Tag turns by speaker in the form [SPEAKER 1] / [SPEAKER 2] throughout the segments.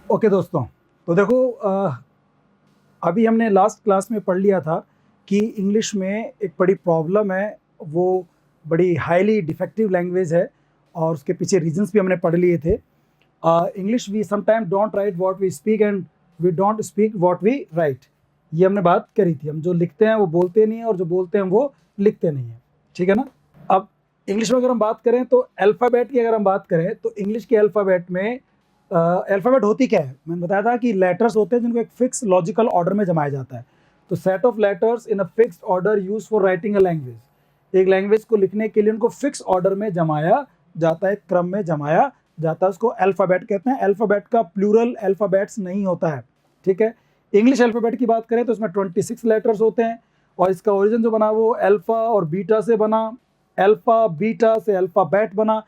[SPEAKER 1] Okay दोस्तों, तो देखो अभी हमने लास्ट क्लास में पढ़ लिया था कि इंग्लिश में एक बड़ी प्रॉब्लम है, वो बड़ी हाईली डिफेक्टिव लैंग्वेज है और उसके पीछे रीजंस भी हमने पढ़ लिए थे। English we sometime don't write what we speak and we don't speak what we write. ये हमने बात करी थी। हम जो लिखते हैं वो बोलते नहीं हैं और जो बोलते हैं वो लिखते नहीं हैं। ठीक है ना? अब इंग्लिश में अगर हम बात करें तो अल्फ़ाबेट की अगर हम बात करें तो इंग्लिश के अल्फ़ाबेट में अल्फ़ाबेट होती क्या है? मैंने बताया था कि लेटर्स होते हैं जिनको एक फिक्स लॉजिकल ऑर्डर में जमाया जाता है। तो set of letters in a fixed order used for writing a language. एक लैंग्वेज को लिखने के लिए उनको फिक्स ऑर्डर में जमाया जाता है, क्रम में जमाया जाता है, उसको अल्फ़ाबेट कहते हैं। अल्फ़ाबेट का प्लूरल अल्फ़ाबेट्स नहीं होता है। ठीक है? इंग्लिश अल्फ़ाबेट की बात करें तो इसमें 26 लेटर्स होते हैं और इसका ओरिजिन जो बना वो अल्फ़ा और बीटा से बना। अल्फ़ा बीटा से अल्फ़ाबेट बना।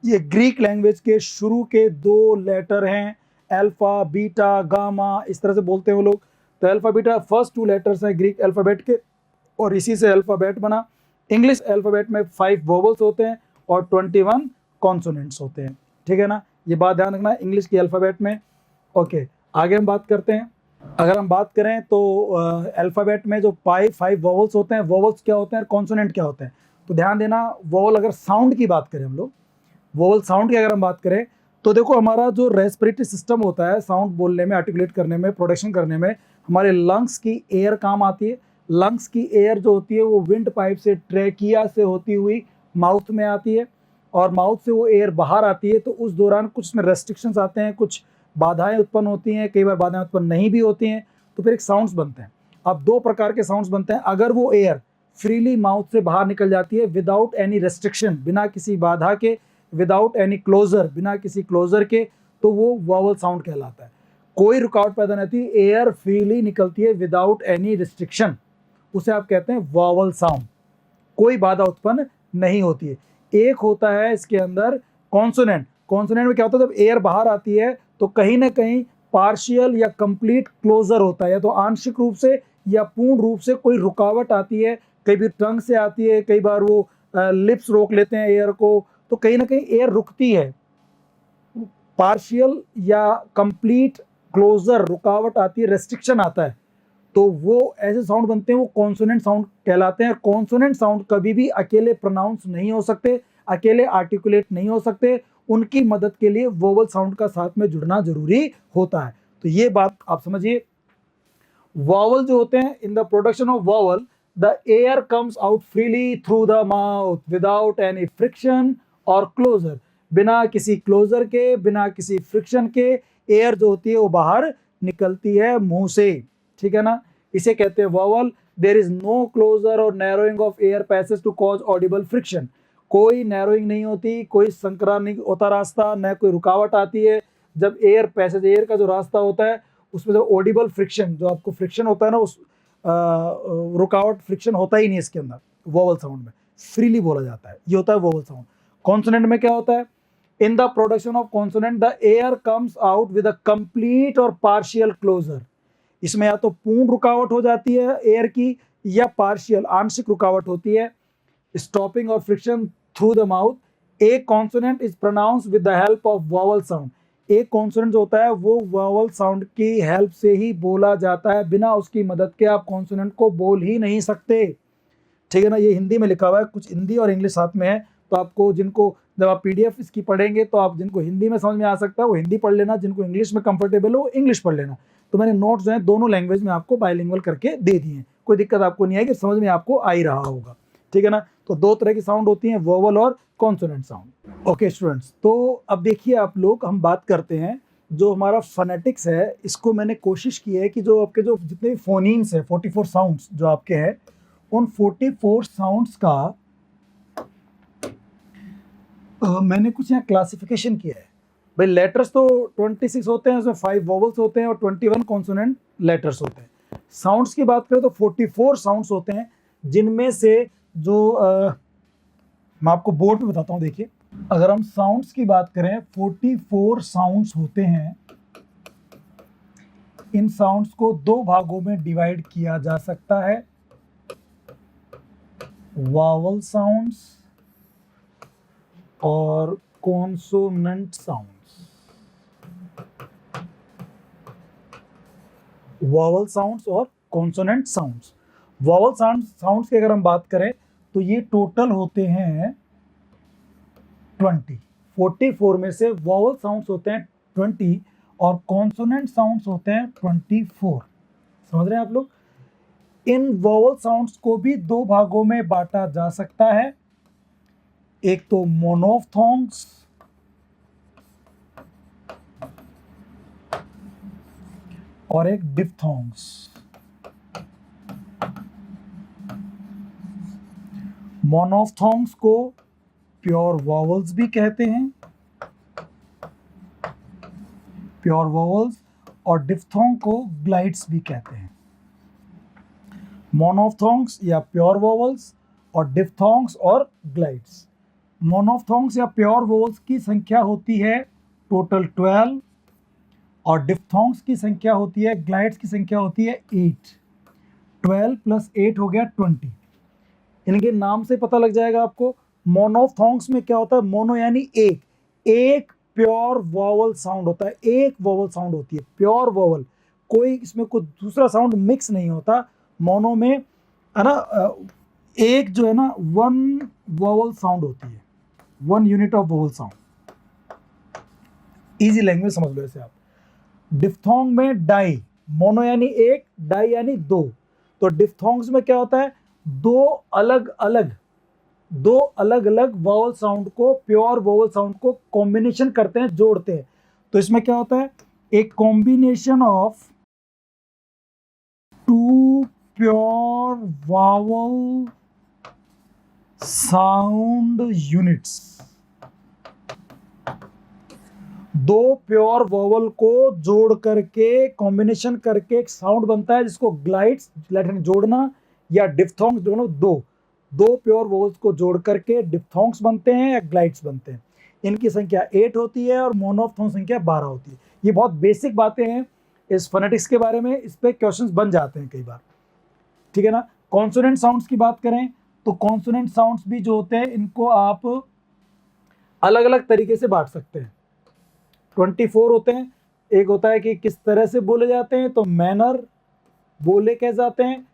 [SPEAKER 1] ये ग्रीक लैंग्वेज के शुरू के दो लेटर हैं, अल्फा बीटा गामा, इस तरह से बोलते हैं वो लोग। तो alpha beta first two letters हैं ग्रीक अल्फ़ाबेट के और इसी से अल्फ़ाबेट बना। इंग्लिश अल्फ़ाबेट में 5 वोवल्स होते हैं और 21 कॉन्सोनेंट्स होते हैं। ठीक है ना? ये बात ध्यान रखना इंग्लिश की अल्फ़ाबेट में। ओके, आगे हम बात करते हैं। अगर हम बात करें तो अल्फ़ाबेट में जो 5 वोवल्स होते हैं, वोवल्स क्या होते हैं, कॉन्सोनेंट क्या होते हैं? तो ध्यान देना, वोवल अगर साउंड की बात करें हम लोग, वोवल साउंड की अगर हम बात करें तो देखो हमारा जो रेस्पिरेटरी सिस्टम होता है साउंड बोलने में, आर्टिकुलेट करने में, प्रोडक्शन करने में, हमारे लंग्स की एयर काम आती है। लंग्स की एयर जो होती है वो विंड पाइप से, ट्रेकिया से होती हुई माउथ में आती है और माउथ से वो एयर बाहर आती है। तो उस दौरान कुछ उसमें रेस्ट्रिक्शंस आते हैं, कुछ बाधाएं उत्पन्न होती हैं, कई बार बाधाएं उत्पन्न नहीं भी होती हैं, तो फिर एक साउंड्स बनते हैं। अब दो प्रकार के साउंड्स बनते हैं। अगर वो एयर फ्रीली माउथ से बाहर निकल जाती है विदाउट एनी रेस्ट्रिक्शन, बिना किसी बाधा के, विदाउट एनी क्लोजर, बिना किसी क्लोजर के, तो वो वॉवल साउंड कहलाता है। कोई रुकावट पैदा नहीं होती, एयर फ्रीली निकलती है विदाउट एनी रिस्ट्रिक्शन, उसे आप कहते हैं वॉवल साउंड। कोई बाधा उत्पन्न नहीं होती है। एक होता है इसके अंदर कॉन्सोनेंट। कॉन्सोनेंट में क्या होता है, जब एयर बाहर आती है तो कहीं ना कहीं पार्शियल या कंप्लीट क्लोजर होता है, या तो आंशिक रूप से या पूर्ण रूप से कोई रुकावट आती है। कई बार टंग से आती है, कई बार वो लिप्स रोक लेते हैं एयर को, तो कहीं ना कहीं एयर रुकती है। पार्शियल या कंप्लीट क्लोजर रुकावट आती है, रेस्ट्रिक्शन आता है, तो वो ऐसे साउंड बनते हैं, वो कॉन्सोनेंट साउंड कहलाते हैं। कॉन्सोनेंट साउंड कभी भी अकेले प्रोनाउंस नहीं हो सकते, अकेले आर्टिकुलेट नहीं हो सकते, उनकी मदद के लिए वोवल साउंड का साथ में जुड़ना जरूरी होता है। तो ये बात आप समझिए। वॉवल जो होते हैं, in the production of vowel the air comes out freely through the mouth without any friction और क्लोजर। बिना किसी क्लोजर के, बिना किसी फ्रिक्शन के एयर जो होती है वो बाहर निकलती है मुंह से। ठीक है ना? इसे कहते हैं vowel. There is no closure और narrowing of air passage to cause audible friction. कोई नैरोइंग नहीं होती, कोई संकरा नहीं होता रास्ता, न कोई रुकावट आती है। जब एयर पैसेज, एयर का जो रास्ता होता है उसमें जो ऑडिबल फ्रिक्शन, जो आपको फ्रिक्शन होता है ना, उस रुकावट फ्रिक्शन होता ही नहीं इसके अंदर। वोवल साउंड में फ्रीली बोला जाता है, ये होता है वोवल साउंड। कॉन्सोनेंट में क्या होता है, in the production of consonant the air comes out with a complete और पार्शियल क्लोजर। इसमें या तो पूर्ण रुकावट हो जाती है एयर की, या पार्शियल, आंशिक रुकावट होती है। स्टॉपिंग और फ्रिक्शन थ्रू द माउथ। एक consonant is pronounce with the help of vowel sound. एक कॉन्सोनेंट जो होता है वो वॉवल साउंड की हेल्प से ही बोला जाता है, बिना उसकी मदद के आप कॉन्सोनेंट को बोल ही नहीं सकते। ठीक है ना? ये हिंदी में लिखा हुआ है, कुछ हिंदी और इंग्लिश साथ में है, तो आपको जिनको, जब आप पीडीएफ इसकी पढ़ेंगे तो आप जिनको हिंदी में समझ में आ सकता है वो हिंदी पढ़ लेना, जिनको इंग्लिश में कंफर्टेबल हो वो इंग्लिश पढ़ लेना। तो मैंने नोट्स जो है दोनों लैंग्वेज में आपको बाइलिंगुअल करके दे दिए हैं, कोई दिक्कत आपको नहीं आएगी, समझ में आपको आ ही रहा होगा। ठीक है ना? तो दो तरह की साउंड होती हैं, वोवल और कॉन्सोनेंट साउंड। ओके स्टूडेंट्स, तो अब देखिए आप लोग, हम बात करते हैं जो हमारा फोनेटिक्स है, इसको मैंने कोशिश की है कि जो आपके जो जितने भी फोनीम्स है, 44 साउंड्स जो आपके हैं, उन 44 साउंड्स का मैंने कुछ यहाँ क्लासिफिकेशन किया है। भाई लेटर्स तो 26 होते हैं, उसमें 5 वोवल्स होते हैं और 21 कॉन्सोनेंट लेटर्स होते हैं। साउंड्स की बात करें तो 44 साउंड्स होते हैं, जिनमें से जो मैं आपको बोर्ड में बताता हूँ। देखिए, अगर हम साउंड्स की बात करें, 44 साउंड्स होते हैं। इन साउंड्स को दो भागों में डिवाइड किया जा सकता है, वावल साउंड्स और कॉन्सोनेंट साउंड्स। वॉवल साउंड्स और कॉन्सोनेंट साउंड्स। वॉवल साउंड्स की अगर हम बात करें तो ये टोटल होते हैं 20। 44 में से वॉवल साउंड्स होते हैं 20 और कॉन्सोनेंट साउंड्स होते हैं 24। समझ रहे हैं आप लोग? इन वॉवल साउंड्स को भी दो भागों में बांटा जा सकता है, एक तो मोनोफ्थोंग्स और एक डिप्थोंग्स। मोनोफ्थोंग्स को प्योर वॉवल्स भी कहते हैं, प्योर वॉवल्स, और डिप्थोंग को ग्लाइड्स भी कहते हैं। मोनोफ्थोंग्स या प्योर वॉवल्स और डिप्थोंग्स और ग्लाइड्स। मोनोफ्थोंग्स या प्योर वॉवल्स की संख्या होती है टोटल 12 और डिप्थोंग्स की संख्या होती है, ग्लाइड्स की संख्या होती है 8। 12 प्लस 8 हो गया 20। इनके नाम से पता लग जाएगा आपको। मोनोफ्थोंग्स में क्या होता है? मोनो यानी एक प्योर वॉवल साउंड होता है, एक वॉवल साउंड होती है, प्योर वॉवल, कोई इसमें कोई दूसरा साउंड मिक्स नहीं होता। मोनो में है ना, एक जो है ना वन वॉवल साउंड होती है, one unit of vowel sound. Easy language समझ लो इसे आप। डिप्थोंग में डाई, मोनो यानी एक, डाई यानी दो। तो डिप्थोंग्स में क्या होता है? दो अलग अलग वॉवल साउंड को, प्योर वॉवल साउंड को कॉम्बिनेशन करते हैं, जोड़ते हैं। तो इसमें क्या होता है? एक combination of two pure vowel sound units. दो प्योर वॉवल को जोड़ करके, कॉम्बिनेशन करके एक साउंड बनता है जिसको ग्लाइड्स, जोड़ना, या डिप्थोंग्स, दोनों दो प्योर वॉवल्स को जोड़ करके डिप्थोंग्स बनते हैं या ग्लाइड्स बनते हैं। इनकी संख्या 8 होती है और मोनोफ्थोंग संख्या 12 होती है। ये बहुत बेसिक बातें हैं इस फोनेटिक्स के बारे में, इस पे क्वेश्चंस बन जाते हैं कई बार, ठीक है ना। कॉन्सोनेंट साउंड्स की बात करें तो कॉन्सोनेंट साउंड्स भी जो होते हैं इनको आप अलग अलग तरीके से बांट सकते हैं। 24 होते हैं। एक होता है कि किस तरह से बोले जाते हैं, तो मैनर बोले कह जाते हैं,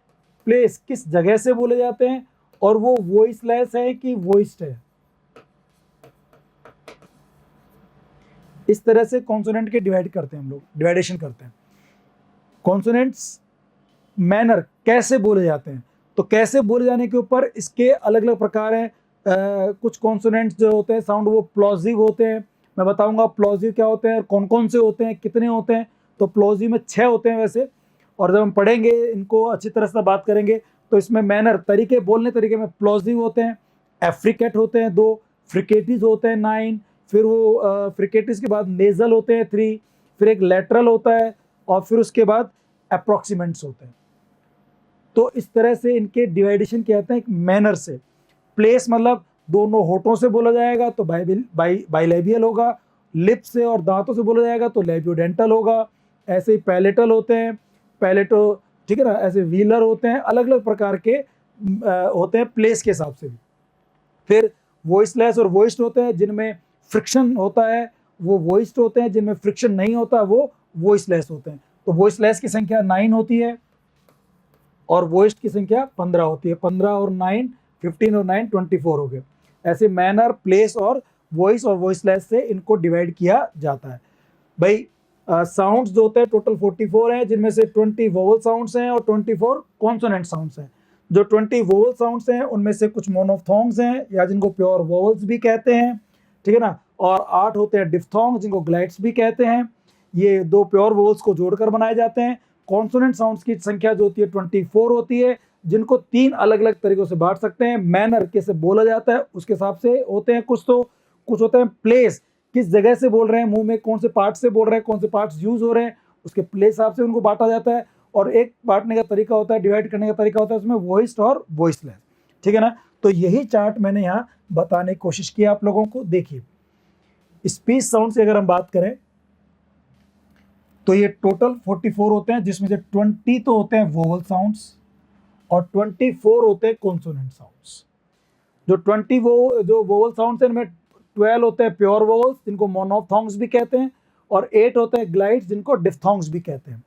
[SPEAKER 1] प्लेस किस जगह से बोले जाते हैं, और वो वॉइसलेस है कि वॉइस्ड है। इस तरह से कॉन्सोनेंट के डिवाइड करते हैं हम लोग, डिवाइडेशन करते हैं। कॉन्सोनेंट्स मैनर कैसे बोले जाते हैं, तो कैसे बोले जाने के ऊपर इसके अलग अलग प्रकार हैं। कुछ कॉन्सोनेंट्स जो होते हैं साउंड वो प्लॉजिव होते हैं। मैं बताऊंगा प्लॉजिव क्या होते हैं और कौन कौन से होते हैं, कितने होते हैं। तो प्लॉजिव में 6 होते हैं वैसे, और जब हम पढ़ेंगे इनको अच्छी तरह से बात करेंगे तो इसमें मैनर, तरीके, बोलने तरीके में प्लॉजिव होते हैं। एफ्रिकेट होते हैं 2, फ्रिकेटिस होते हैं 9, फिर वो फ्रिकेटिस के बाद नेजल होते हैं 3, फिर एक लेटरल होता है, और फिर उसके बाद अप्रोक्सीमेंट्स होते हैं। तो इस तरह से इनके डिवाइडेशन किया जाता है मैनर से। प्लेस मतलब दोनों होठों से बोला जाएगा तो बाइलेबियल होगा, लिप से और दांतों से बोला जाएगा तो लेबियोडेंटल होगा। ऐसे ही पैलेटल होते हैं, पैलेटो, ठीक है ना। ऐसे व्हीलर होते हैं, अलग अलग प्रकार के होते हैं प्लेस के हिसाब से भी। फिर वॉइसलेस और वॉइस्ड होते हैं, जिनमें फ्रिक्शन होता है वो वॉइस्ड होते हैं, जिनमें फ्रिक्शन नहीं होता वो वॉइसलेस होते हैं। तो वॉइसलेस की संख्या 9 होती है और वॉइस्ड की संख्या 15 होती है। 15 और 9, 15 और 9, 24 हो गए। ऐसे मैनर, प्लेस और वॉइस और वॉइसलेस से इनको डिवाइड किया जाता है। भाई साउंड्स जो होते हैं टोटल 44 हैं, जिनमें से 20 वोवल साउंड्स हैं और 24 कॉन्सोनेंट साउंड्स हैं। जो 20 वोवल साउंड्स हैं उनमें से कुछ मोनोफ्थोंग्स हैं या जिनको प्योर वोवल्स भी कहते हैं, ठीक है ना। और 8 होते हैं डिप्थोंग्स जिनको ग्लाइड्स भी कहते हैं। ये दो प्योर वोवल्स को जोड़कर बनाए जाते हैं। कॉन्सोनेंट साउंड्स की संख्या जो होती है 24 होती है, जिनको 3 अलग अलग तरीकों से बांट सकते हैं। मैनर कैसे बोला जाता है उसके हिसाब से होते हैं कुछ, तो कुछ होते हैं प्लेस, किस जगह से बोल रहे हैं, मुंह में कौन से पार्ट से बोल रहे हैं, कौन से पार्ट्स यूज हो रहे हैं, उसके प्लेस हिसाब से उनको बांटा जाता है। और एक बांटने का तरीका होता है, डिवाइड करने का तरीका होता है उसमें वॉइस्ड और वॉइसलेस, ठीक है ना। तो यही चार्ट मैंने यहाँ बताने की कोशिश की आप लोगों को। देखिए स्पीच साउंड से अगर हम बात करें तो ये टोटल 44 होते हैं, जिसमें से 20 तो होते हैं वोवल साउंड्स और 24 होते हैं कॉन्सोनेंट साउंड्स। जो 20 जो वोवल साउंड्स हैं इनमें 12 होते हैं प्योर वोवल्स जिनको मोनोफ्थोंग्स भी कहते हैं, और 8 होते हैं ग्लाइड्स जिनको डिप्थोंग्स भी कहते हैं।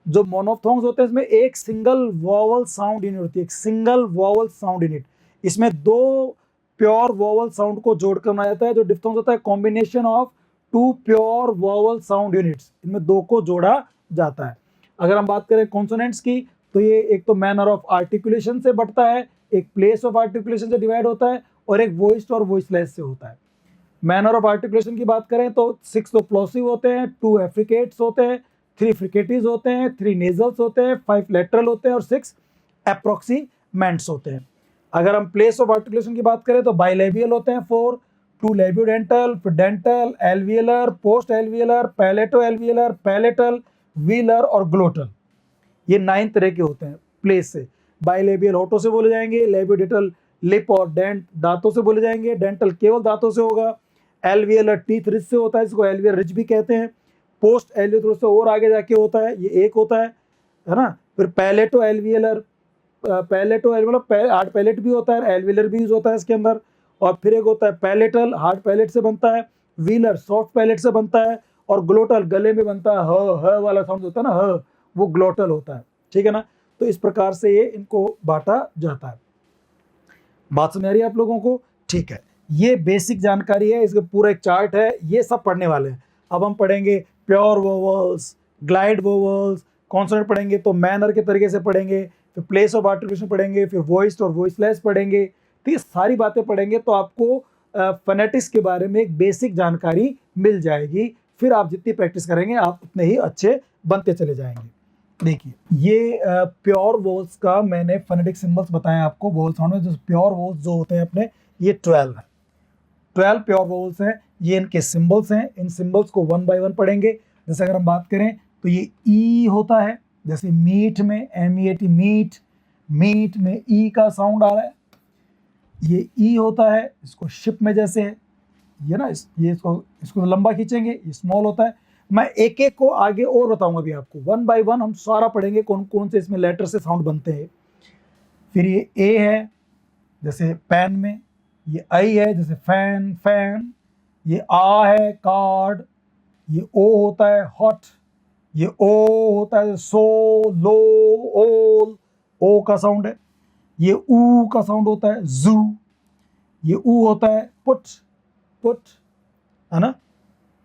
[SPEAKER 1] जो मोनोफ्थोंग्स होते हैं इसमें एक सिंगल वोवल साउंड यूनिट होती है, एक सिंगल वोवल साउंड यूनिट। इसमें दो प्योर वोवल साउंड को जोड़कर बनाया जाता है। जो डिफ्थोंग्स होता है combination of two pure vowel sound units, इनमें दो को जोड़ा जाता है। अगर हम बात करें कॉन्सोनेंट्स की, तो ये एक तो मैनर ऑफ आर्टिकुलेशन से बढ़ता है, एक प्लेस ऑफ आर्टिकुलेशन से डिवाइड होता है, और एक वॉइस्ड और वॉइसलेस से होता है। मैनर ऑफ आर्टिकुलेशन की बात करें तो 6 तो प्लोसिव होते हैं, 2 एफ्रिकेट्स होते हैं, 3 फ्रिकेटिव होते हैं, 3 नेजल्स होते हैं, 5 लेटरल होते हैं और 6 अप्रोक्सीमेंट्स होते हैं। अगर हम प्लेस ऑफ आर्टिकुलेशन की बात करें तो बाइलेबियल होते हैं 4, 2 लेबियोडेंटल, फिर डेंटल, एल्वियलर, पोस्ट एल्वियलर, पैलेटो एल्वियलर, पैलेटल, व्हीलर और ग्लोटल। ये 9 तरह के होते हैं प्लेस से। बाइलेबियल होठों से बोले जाएंगे, लेबियोडेंटल लिप और डेंट दांतों से बोले जाएंगे, डेंटल केवल दांतों से होगा, एल्वियलर टीथ रिज से होता है, इसको एल्वियर रिज भी कहते हैं, पोस्ट एल्वियर थोड़ा सा और आगे जाके होता है, ये एक होता है ना। फिर पैलेटो एल्वियलर, पैलेटो एल्वियलर हार्ड पैलेट भी होता है, एल्वियलर भी यूज होता है इसके अंदर। और फिर एक होता है पैलेटल, हार्ड पैलेट से बनता है, व्हीलर सॉफ्ट पैलेट से बनता है, और ग्लोटल गले में बनता है, ह वाला साउंड होता है ना, ह, वो ग्लोटल होता है, ठीक है ना। तो इस प्रकार से ये इनको बांटा जाता है। बात समझ आ रही है आप लोगों को? ठीक है, ये बेसिक जानकारी है, इसका पूरा एक चार्ट है, ये सब पढ़ने वाले हैं। अब हम पढ़ेंगे pure vowels, glide vowels, consonant पढ़ेंगे तो मैनर के तरीके से पढ़ेंगे, फिर प्लेस ऑफ आर्टिकुलेशन पढ़ेंगे, फिर वॉइस्ड और वॉइसलेस पढ़ेंगे। तो ये सारी बातें पढ़ेंगे तो आपको फोनेटिक्स के बारे में एक बेसिक जानकारी मिल जाएगी। फिर आप जितनी प्रैक्टिस करेंगे आप उतने ही अच्छे बनते चले जाएंगे। देखिए, ये प्योर वोवल्स का मैंने फोनेटिक सिंबल्स बताए आपको। वोवल साउंड में जो प्योर वोवल्स जो होते हैं अपने, ये 12 है, 12 प्योर वोवल्स हैं, ये इनके सिंबल्स हैं। इन सिंबल्स को वन बाय वन पढ़ेंगे। जैसे अगर हम बात करें तो ये ई होता है, जैसे मीट में MEAT मीट, मीट में ई का साउंड आ रहा है, ये ई होता है। इसको शिप में जैसे है ये ना, ये इसको लंबा खींचेंगे, ये स्मॉल होता है। मैं एक एक को आगे और बताऊंगा अभी आपको, वन बाय वन हम सारा पढ़ेंगे कौन कौन से इसमें लेटर से साउंड बनते हैं। फिर ये ए है जैसे पैन में, ये आई है जैसे फैन फैन, ये आ है कार्ड, ये ओ होता है हॉट, ये ओ होता है सो लो ओल, ओ का साउंड है। ये ऊ का साउंड होता है जू, ये ऊ होता है पुट पुट, है ना।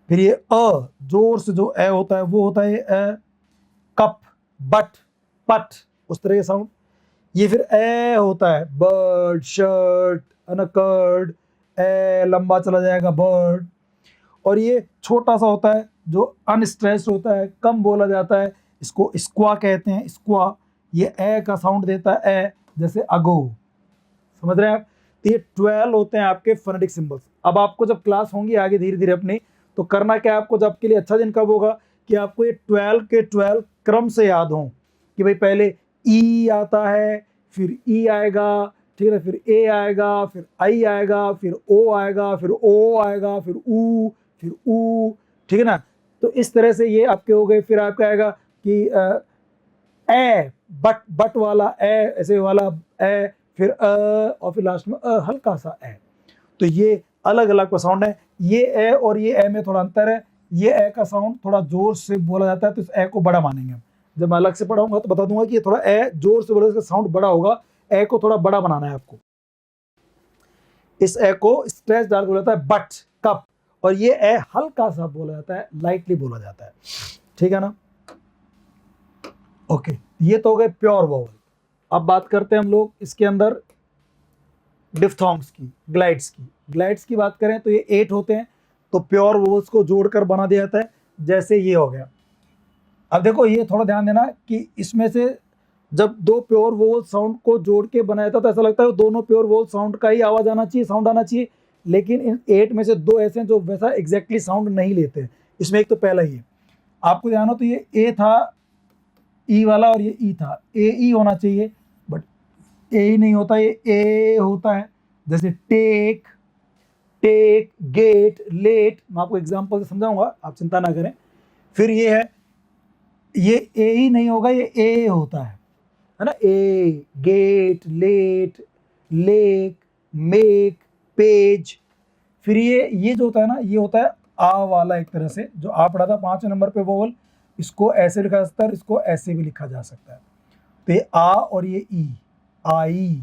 [SPEAKER 1] फिर ये अ जोर से जो ए होता है वो होता है ए, कप बट पट, उस तरह के साउंड। ये फिर ए होता है बर्ड शर्ट, अनकर्ड, ए लंबा चला जाएगा बर्ड। और ये छोटा सा होता है जो अनस्ट्रेस्ड होता है, कम बोला जाता है, इसको स्क्वा कहते हैं, स्क्वा। ये ए का साउंड देता है ए, जैसे अगो, समझ रहे हैं आप। तो ये 12 होते हैं आपके फोनेटिक सिंबल्स। अब आपको जब क्लास होंगी आगे धीरे धीरे अपनी, तो करना क्या आपको, जब के लिए अच्छा दिन कब होगा कि आपको ये 12 के 12 क्रम से याद हों, कि भाई पहले ई आता है, फिर ई आएगा, ठीक है, फिर ए आएगा, फिर आई आएगा, फिर ओ आएगा, फिर ओ आएगा, फिर ऊ, फिर ऊ, ठीक है ना। तो इस तरह से ये आपके हो गए। फिर आपका आएगा कि ए बट वाला ए, ऐसे वाला ए, फिर और फिर लास्ट में हल्का सा ए। तो ये अलग अलग का साउंड है। ये ए और ये ए में थोड़ा अंतर है, ये ए का साउंड थोड़ा जोर से बोला जाता है, तो इस ए को बड़ा मानेंगे हम। जब मैं अलग से पढ़ाऊंगा तो बता दूंगा कि ये थोड़ा ए जोर से बोला, इसका साउंड बड़ा होगा, ए को थोड़ा बड़ा बनाना है आपको। इस ए को स्ट्रेच डाल बोला जाता है बट कप, और ये ए हल्का सा बोला जाता है, लाइटली बोला जाता है, ठीक है ना। ओके, ये तो हो गए प्योर वोवल। अब बात करते हैं हम लोग इसके अंदर डिफ्थोंग्स की, ग्लाइड्स की। ग्लाइड्स की बात करें तो ये 8 होते हैं, तो प्योर वोवल्स को जोड़कर बना दिया जाता है, जैसे ये हो गया। अब देखो ये थोड़ा ध्यान देना कि इसमें से जब दो प्योर वोवल साउंड को जोड़ के बनाया था तो ऐसा लगता है दोनों प्योर वोवल साउंड का ही आवाज आना चाहिए, साउंड आना चाहिए, लेकिन इन 8 में से 2 ऐसे हैं जो वैसा एग्जैक्टली साउंड नहीं लेते। इसमें एक तो पहला ही है, आपको ध्यान हो तो ये ए था ई वाला, और ये ई था, ए ई होना चाहिए, बट ए ही नहीं होता, ये ए होता है। जैसे टेक टेक, गेट, लेट, मैं आपको एग्जांपल से समझाऊंगा, आप चिंता ना करें। फिर ये है, ये ए ही नहीं होगा, ये ए होता है ना, A, gate, late, lake, make, page. फिर ये जो होता है ना, ये होता है आ वाला, एक तरह से जो आ पढ़ा था 5वें नंबर पे वोवल, इसको ऐसे लिखा जा सकता है, इसको ऐसे भी लिखा जा सकता है। तो ये आ और ये ई, आई,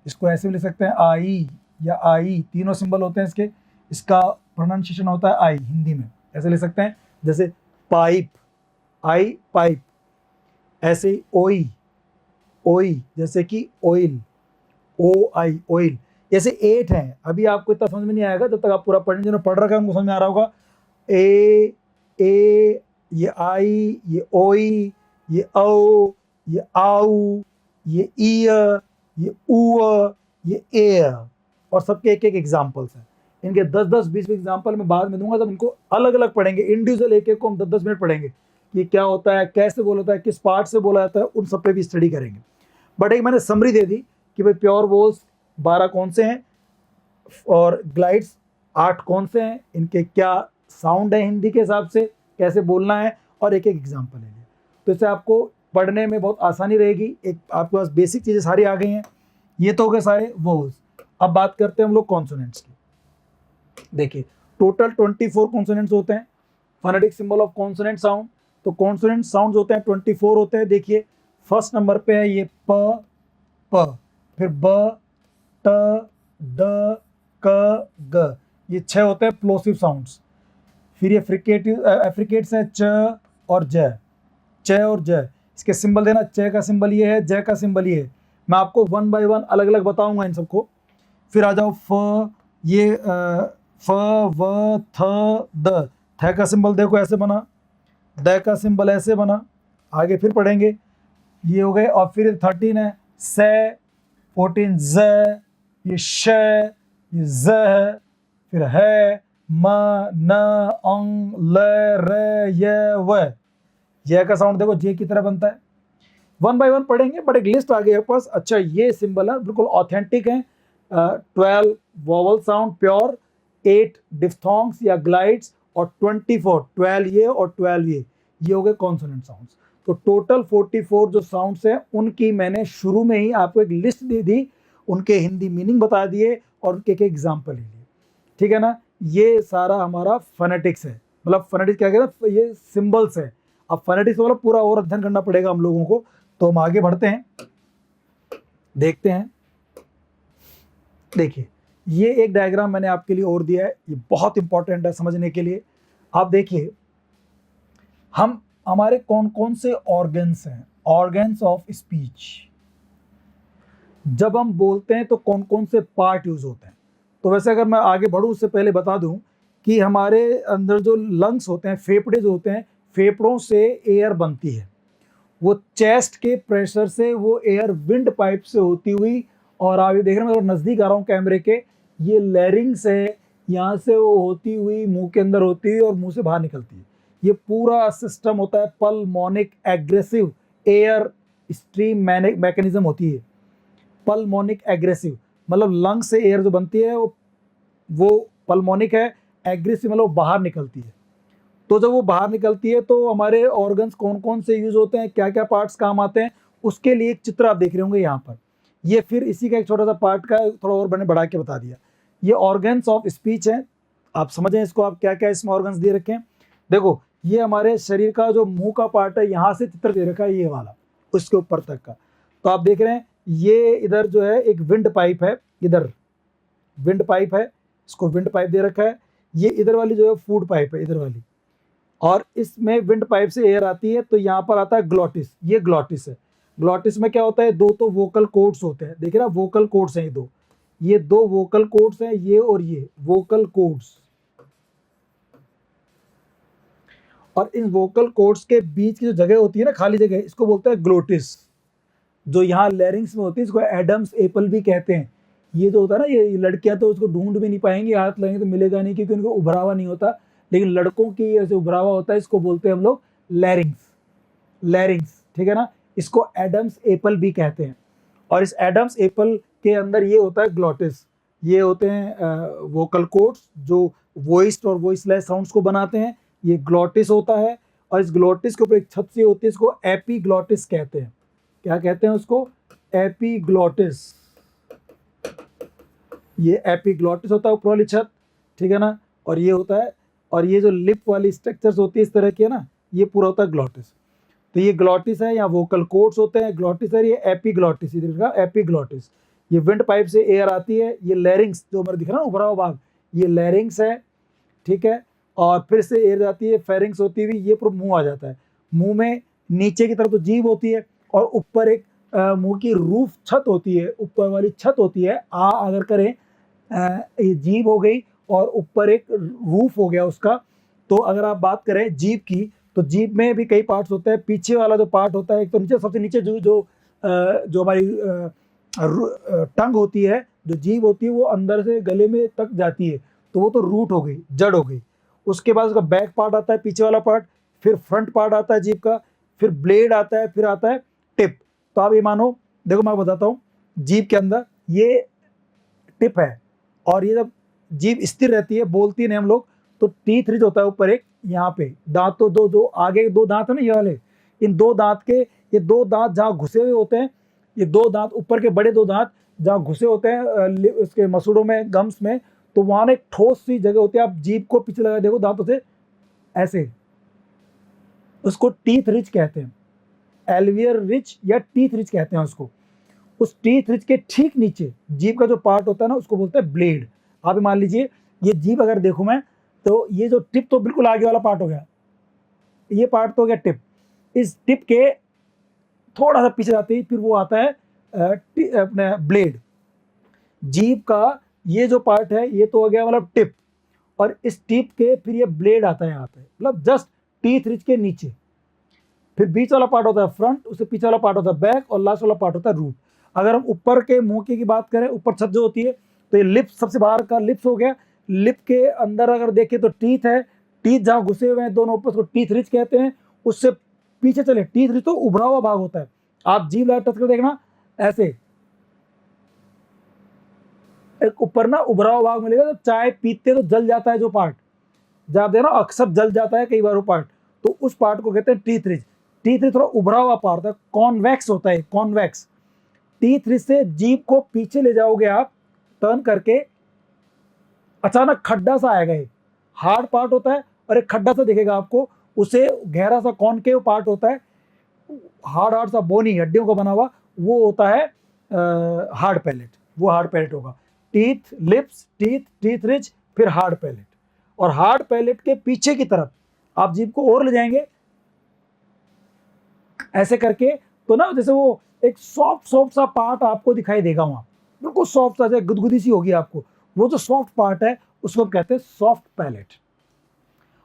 [SPEAKER 1] इसको ऐसे भी लिख सकते हैं आई या आई, तीनों सिंबल होते हैं इसके। इसका प्रोनाउंसिएशन होता है आई हिंदी में, ऐसे लिख सकते हैं जैसे पाइप, आई पाइप। ऐसे ही ओई, ओई जैसे कि ऑयल, ओ आई ऑयल। जैसे 8 हैं, अभी आपको इतना समझ में नहीं आएगा जब तक आप पूरा पढ़ने, जिन्होंने पढ़ रखा है उनको समझ में आ रहा होगा। ए, ये आई, ये ओई, ये औ, ये आऊ, ये ईय, ये ऊ, ये ए, और सबके एक एक एग्जाम्पल्स हैं। इनके 10-10, 20 एग्जाम्पल मैं बाद में दूंगा, जब इनको अलग अलग पढ़ेंगे, इंडिविजुअल एक एक को हम 10-10 मिनट पढ़ेंगे कि क्या होता है, कैसे बोला होता है, किस पार्ट से बोला जाता है, उन सब पे भी स्टडी करेंगे। बट एक मैंने समरी दे दी कि भाई प्योर वोल्स 12 कौन से हैं और ग्लाइड्स 8 कौन से हैं, इनके क्या साउंड है हिंदी के हिसाब से, कैसे बोलना है, और एक एक एग्जाम्पल ले लिया। तो इससे आपको पढ़ने में बहुत आसानी रहेगी। एक आपके पास बेसिक चीज़ें सारी आ गई हैं। ये तो हो गए सारे वोल्स। अब बात करते हैं हम लोग कॉन्सोनेंट्स की। देखिए टोटल 24 कॉन्सोनेंट्स होते हैं, phonetic symbol of consonant sound. तो कॉन्सोनेंट साउंड होते हैं 24 होते हैं। देखिए फर्स्ट नंबर पे है ये प, फिर ब, ट, ड, क, ग, ये 6 होते हैं प्लोसिव साउंड्स। फिर ये एफ्रिकेट्स है च और ज, च और ज। इसके सिंबल देना, च का सिंबल ये है, ज का सिंबल ये है। मैं आपको 1 बाय 1 अलग अलग बताऊंगा इन सबको। फिर आ जाओ फ, ये फ, व, थ, द। थ का सिंबल देखो ऐसे बना, द का सिंबल ऐसे बना। आगे फिर पढ़ेंगे, ये हो गए। और फिर 13 है से, 14 ज, ये श, ये ज है, फिर है म, न, अंग, ल, र, य, व। य का साउंड देखो जे की तरह बनता है। 1 बाय 1 पढ़ेंगे, बट एक लिस्ट आ गई है पास। अच्छा ये सिंबल है, बिल्कुल ऑथेंटिक है। 12 वोवल साउंड प्योर, 8 डिफ्थोंग्स या ग्लाइड्स, और 24, 12 ये और 12 ये हो गए कॉन्सोनेंट साउंड्स। तो टोटल 44 जो साउंड्स हैं उनकी मैंने शुरू में ही आपको एक लिस्ट दे दी, उनके हिंदी मीनिंग बता दिए और उनके एक एग्जाम्पल ले लिए। ठीक है ना, ये सारा हमारा फोनेटिक्स है। मतलब फोनेटिक्स क्या कहते हैं, ये सिंबल्स है। अब फोनेटिक्स मतलब पूरा और अध्ययन करना पड़ेगा हम लोगों को। तो हम आगे बढ़ते हैं, देखते हैं। देखिए ये एक डायग्राम मैंने आपके लिए और दिया है, ये बहुत इंपॉर्टेंट है समझने के लिए। आप देखिए हमारे कौन कौन से ऑर्गन्स हैं, ऑर्गन्स ऑफ स्पीच। जब हम बोलते हैं तो कौन कौन से पार्ट यूज होते हैं। तो वैसे अगर मैं आगे बढ़ूं उससे पहले बता दूं कि हमारे अंदर जो लंग्स होते हैं, फेफड़े जो होते हैं, फेफड़ों से एयर बनती है। वो चेस्ट के प्रेशर से वो एयर विंड पाइप से होती हुई, और आप ये देख रहे हैं मैं नज़दीक आ रहा हूँ कैमरे के, ये लैरिंग्स है, यहाँ से वो होती हुई मुंह के अंदर होती है और मुंह से बाहर निकलती है। ये पूरा सिस्टम होता है pulmonic aggressive air stream mechanism होती है। पल्मोनिक एग्रेसिव मतलब लंग से एयर जो बनती है वो पल्मोनिक है, एग्रेसिव मतलब बाहर निकलती है। तो जब वो बाहर निकलती है तो हमारे ऑर्गन्स कौन कौन से यूज होते हैं, क्या क्या पार्ट्स काम आते हैं, उसके लिए एक चित्र आप देख रहे होंगे यहाँ पर। ये फिर इसी का एक छोटा सा पार्ट का थोड़ा और मैंने बढ़ा के बता दिया। ये ऑर्गन्स ऑफ स्पीच हैं, आप समझें इसको, आप क्या क्या इसमें ऑर्गन्स दे रखे हैं। देखो ये हमारे शरीर का जो मुंह का पार्ट है, यहाँ से चित्र दे रखा है ये वाला, उसके ऊपर तक का। तो आप देख रहे हैं ये इधर जो है एक विंड पाइप है, इधर विंड पाइप है, इसको विंड पाइप दे रखा है। ये इधर वाली जो है फूड पाइप है, इधर वाली, और इसमें विंड पाइप से एयर आती है। तो यहाँ पर आता है ग्लॉटिस, ये ग्लॉटिस है। ग्लॉटिस में क्या होता है, दो तो वोकल कोड्स होते हैं, देखिए ना वोकल कोड्स हैं ये दो वोकल कोड्स हैं, ये और ये वोकल कोड्स। और इन वोकल कोड्स के बीच की जो जगह होती है ना, खाली जगह, इसको बोलते हैं ग्लोटिस। जो यहाँ लैरिंग्स में होती है इसको एडम्स एपल भी कहते हैं। ये जो होता है ना, ये लड़कियां तो उसको ढूंढ भी नहीं पाएंगी, हाथ लगेंगे तो मिलेगा नहीं क्योंकि उनको उभरावा नहीं होता, लेकिन लड़कों की ऐसे उभरावा होता है, इसको बोलते हैं हम लोग लैरिंग्स। लैरिंग्स ठीक है ना, इसको एडम्स एपल भी कहते हैं। और इस एडम्स एपल के अंदर ये होता है ग्लॉटिस। ये होते हैं वोकल कोड्स जो वॉइस्ड और वॉइसलेस साउंड्स को बनाते हैं, ये ग्लॉटिस होता है। और इस ग्लॉटिस के ऊपर एक छत सी होती है, इसको एपीग्लॉटिस कहते हैं। क्या कहते हैं उसको, एपीग्लॉटिस। ये एपीग्लॉटिस होता है ऊपर वाली छत, ठीक है ना। और ये होता है, और ये जो लिप वाली स्ट्रक्चर्स होती है इस तरह की है ना, ये पूरा होता है ग्लॉटिस। तो ये ग्लॉटिस है, या वोकल कोड्स होते हैं, ग्लॉटिस है, ये एपीग्लॉटिस, इधर का एपीग्लॉटिस। ये विंड पाइप से एयर आती है, ये लैरिंग्स जो हमारे दिख रहा है ना उभरा हुआ भाग, ये लैरिंग्स है, ठीक है। और फिर से एयर जाती है, फेरिंग्स होती हुई ये पूरा मुंह आ जाता है। मुंह में नीचे की तरफ तो जीभ होती है, और ऊपर एक मुंह की रूफ छत होती है, ऊपर वाली छत होती है। आ अगर करें, ये जीभ हो गई, और ऊपर एक रूफ हो गया उसका। तो अगर आप बात करें जीभ की, तो जीभ में भी कई पार्ट्स होते हैं। पीछे वाला जो पार्ट होता है, एक तो नीचे, सबसे नीचे जो हमारी टंग होती है, जो जीभ होती है, वो अंदर से गले में तक जाती है, तो वो तो रूट हो गई, जड़ हो गई। उसके बाद उसका बैक पार्ट आता है, पीछे वाला पार्ट, फिर फ्रंट पार्ट आता है जीभ का, फिर ब्लेड आता है, फिर आता है टिप। तो आप ये मानो, देखो मैं बताता हूँ, जीभ के अंदर ये टिप है, और ये जब जीभ स्थिर रहती है, बोलती नहीं हम लोग, तो टीथ रिज होता है ऊपर एक, यहाँ पे दांत, तो दो आगे दो दांत है ना ये वाले, इन दो दांत के, ये दो दांत जहाँ घुसे हुए होते हैं, ये दो दांत ऊपर के बड़े दो दांत जहाँ घुसे होते हैं उसके मसूड़ों में, गम्स में, तो वहां एक ठोस सी जगह होती है। आप जीभ को पीछे लगा देखो दांतों से ऐसे, उसको टीथ रिज कहते हैं, एल्वियर रिज या टीथ रिज कहते हैं उसको। उस टीथ रिज के ठीक नीचे जीभ का जो पार्ट होता है ना, उसको बोलते हैं ब्लेड। आप मान लीजिए, ये जीभ अगर देखूं मैं, तो ये जो टिप तो बिल्कुल आगे वाला पार्ट हो गया, ये पार्ट तो हो गया टिप। इस टिप के थोड़ा सा पीछे जाते ही फिर वो आता है अपने ब्लेड। जीभ का ये जो पार्ट है, ये तो हो गया मतलब टिप, और इस टिप के फिर ये ब्लेड आता है यहाँ पे, मतलब जस्ट टीथ रिज के नीचे। फिर बीच वाला पार्ट होता है फ्रंट, उससे पीछे वाला पार्ट होता है बैक, और लास्ट वाला पार्ट होता है रूट। अगर हम ऊपर के मुंह की बात करें, ऊपर छत जो होती है, तो ये लिप्स, सबसे बाहर का लिप्स हो गया। लिप के अंदर अगर देखें तो टीथ है, टीथ जहाँ घुसे हुए हैं दोनों ऊपर, उसको टीथ रिज कहते हैं। उससे पीछे चले, टीथ रिज तो उभरा हुआ भाग होता है। आप जीभ लगा टच कर देखना, ऐसे एक ऊपर ना उभरा हुआ भाग मिलेगा। तो चाय पीते तो जल जाता है जो पार्ट, जब देखना अक्सर जल जाता है कई बार वो पार्ट, तो उस पार्ट को कहते हैं टीथ रिज। टीथ रिज थोड़ा उभरा हुआ पार्ट है, कॉन्वेक्स होता है, कॉन्वेक्स। टीथ रिज से जीभ को पीछे ले जाओगे आप टर्न करके, अचानक खड्डा सा आएगा, ये हार्ड पार्ट होता है, और एक खड्डा सा दिखेगा आपको, उसे गहरा सा कॉनकेव पार्ट होता है, हार्ड हार्ड सा बोनी हड्डियों का बना हुआ, वो होता है हार्ड पैलेट। वो हार्ड पैलेट होगा। Teeth, lips, teeth, teeth ridge, फिर हार्ड पैलेट। और हार्ड पैलेट के पीछे की तरफ आप जीभ को और ले जाएंगे ऐसे करके, तो ना जैसे वो एक सॉफ्ट सॉफ्ट सा पार्ट आपको दिखाई देगा वहां, बिल्कुल सॉफ्ट सा, गुदगुदी सी होगी आपको। वो जो सॉफ्ट पार्ट है उसको हम कहते हैं सॉफ्ट पैलेट।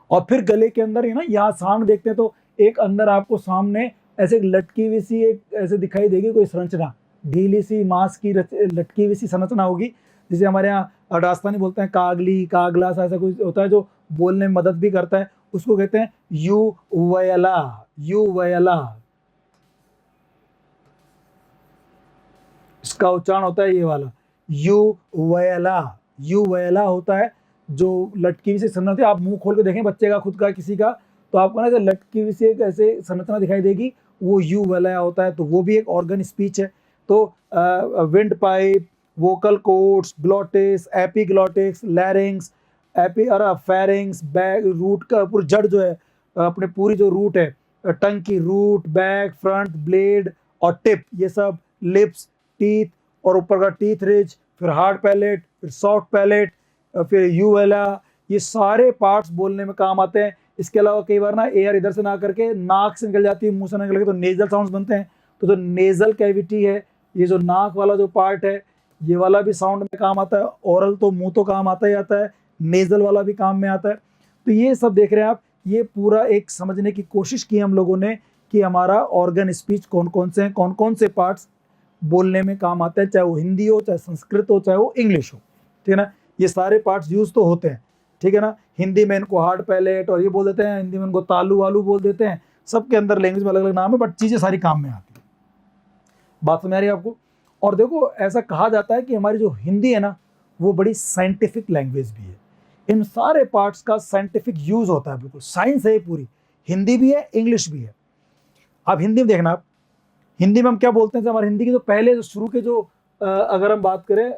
[SPEAKER 1] और फिर गले के अंदर, ना यहाँ सामने देखते हैं तो एक अंदर आपको सामने ऐसे लटकी हुई सी एक ऐसे दिखाई देगी कोई संरचना, ढीली सी मांस की लटकी हुई सी संरचना होगी, जिसे हमारे यहाँ राजस्थानी बोलते हैं कागली, कागला सा, ऐसा कुछ होता है जो बोलने में मदद भी करता है। उसको कहते हैं यूवयला, यूवयला। इसका उच्चारण होता है ये वाला, यूवयला। यूवयला होता है जो लटकी हुई सी संरचना। आप मुंह खोल के देखें बच्चे का, खुद का, किसी का, तो आपको ना लटकी हुई सी एक ऐसे संरचना दिखाई देगी, वो यूवयला होता है। तो वो भी एक ऑर्गन स्पीच है। तो wind pipe, vocal cords, glottis, epiglottis, larynx, pharynx, back, root का पूरी जड़ जो है, अपने पूरी जो रूट है, टंग की रूट, बैक, फ्रंट, ब्लेड और टिप, ये सब, लिप्स, टीथ, और ऊपर का टीथ रिज, फिर हार्ड पैलेट, फिर सॉफ्ट पैलेट, फिर यूवेला, ये सारे पार्ट्स बोलने में काम आते हैं। इसके अलावा कई बार ना एयर इधर से ना करके नाक से निकल जाती है, मुंह से निकल के, तो नेजल साउंड्स बनते हैं। तो जो नेजल कैविटी है, ये जो नाक वाला जो पार्ट है, ये वाला भी साउंड में काम आता है। ओरल तो मुंह तो काम आता ही आता है, नेजल वाला भी काम में आता है। तो ये सब देख रहे हैं आप, ये पूरा एक समझने की कोशिश की हम लोगों ने कि हमारा ऑर्गन स्पीच कौन कौन से हैं, कौन कौन से पार्ट्स बोलने में काम आते हैं, चाहे वो हिंदी हो, चाहे संस्कृत हो, चाहे वो इंग्लिश हो, ठीक है ना। ये सारे पार्ट्स यूज तो होते हैं, ठीक है ना। हिंदी में इनको हार्ड पैलेट और ये बोल देते हैं, हिंदी में इनको तालू वालू बोल देते हैं। सबके अंदर लैंग्वेज में अलग अलग नाम है, बट चीज़ें सारी काम में आती है। बात समझ आ रही है आपको। और देखो, ऐसा कहा जाता है कि हमारी जो हिंदी है ना, वो बड़ी साइंटिफिक लैंग्वेज भी है। इन सारे पार्ट्स का साइंटिफिक यूज होता है, बिल्कुल साइंस है पूरी। हिंदी भी है, इंग्लिश भी है। अब हिंदी में देखना, आप हिंदी में हम क्या बोलते हैं, हमारे हिंदी के जो पहले जो शुरू के जो अगर हम बात करें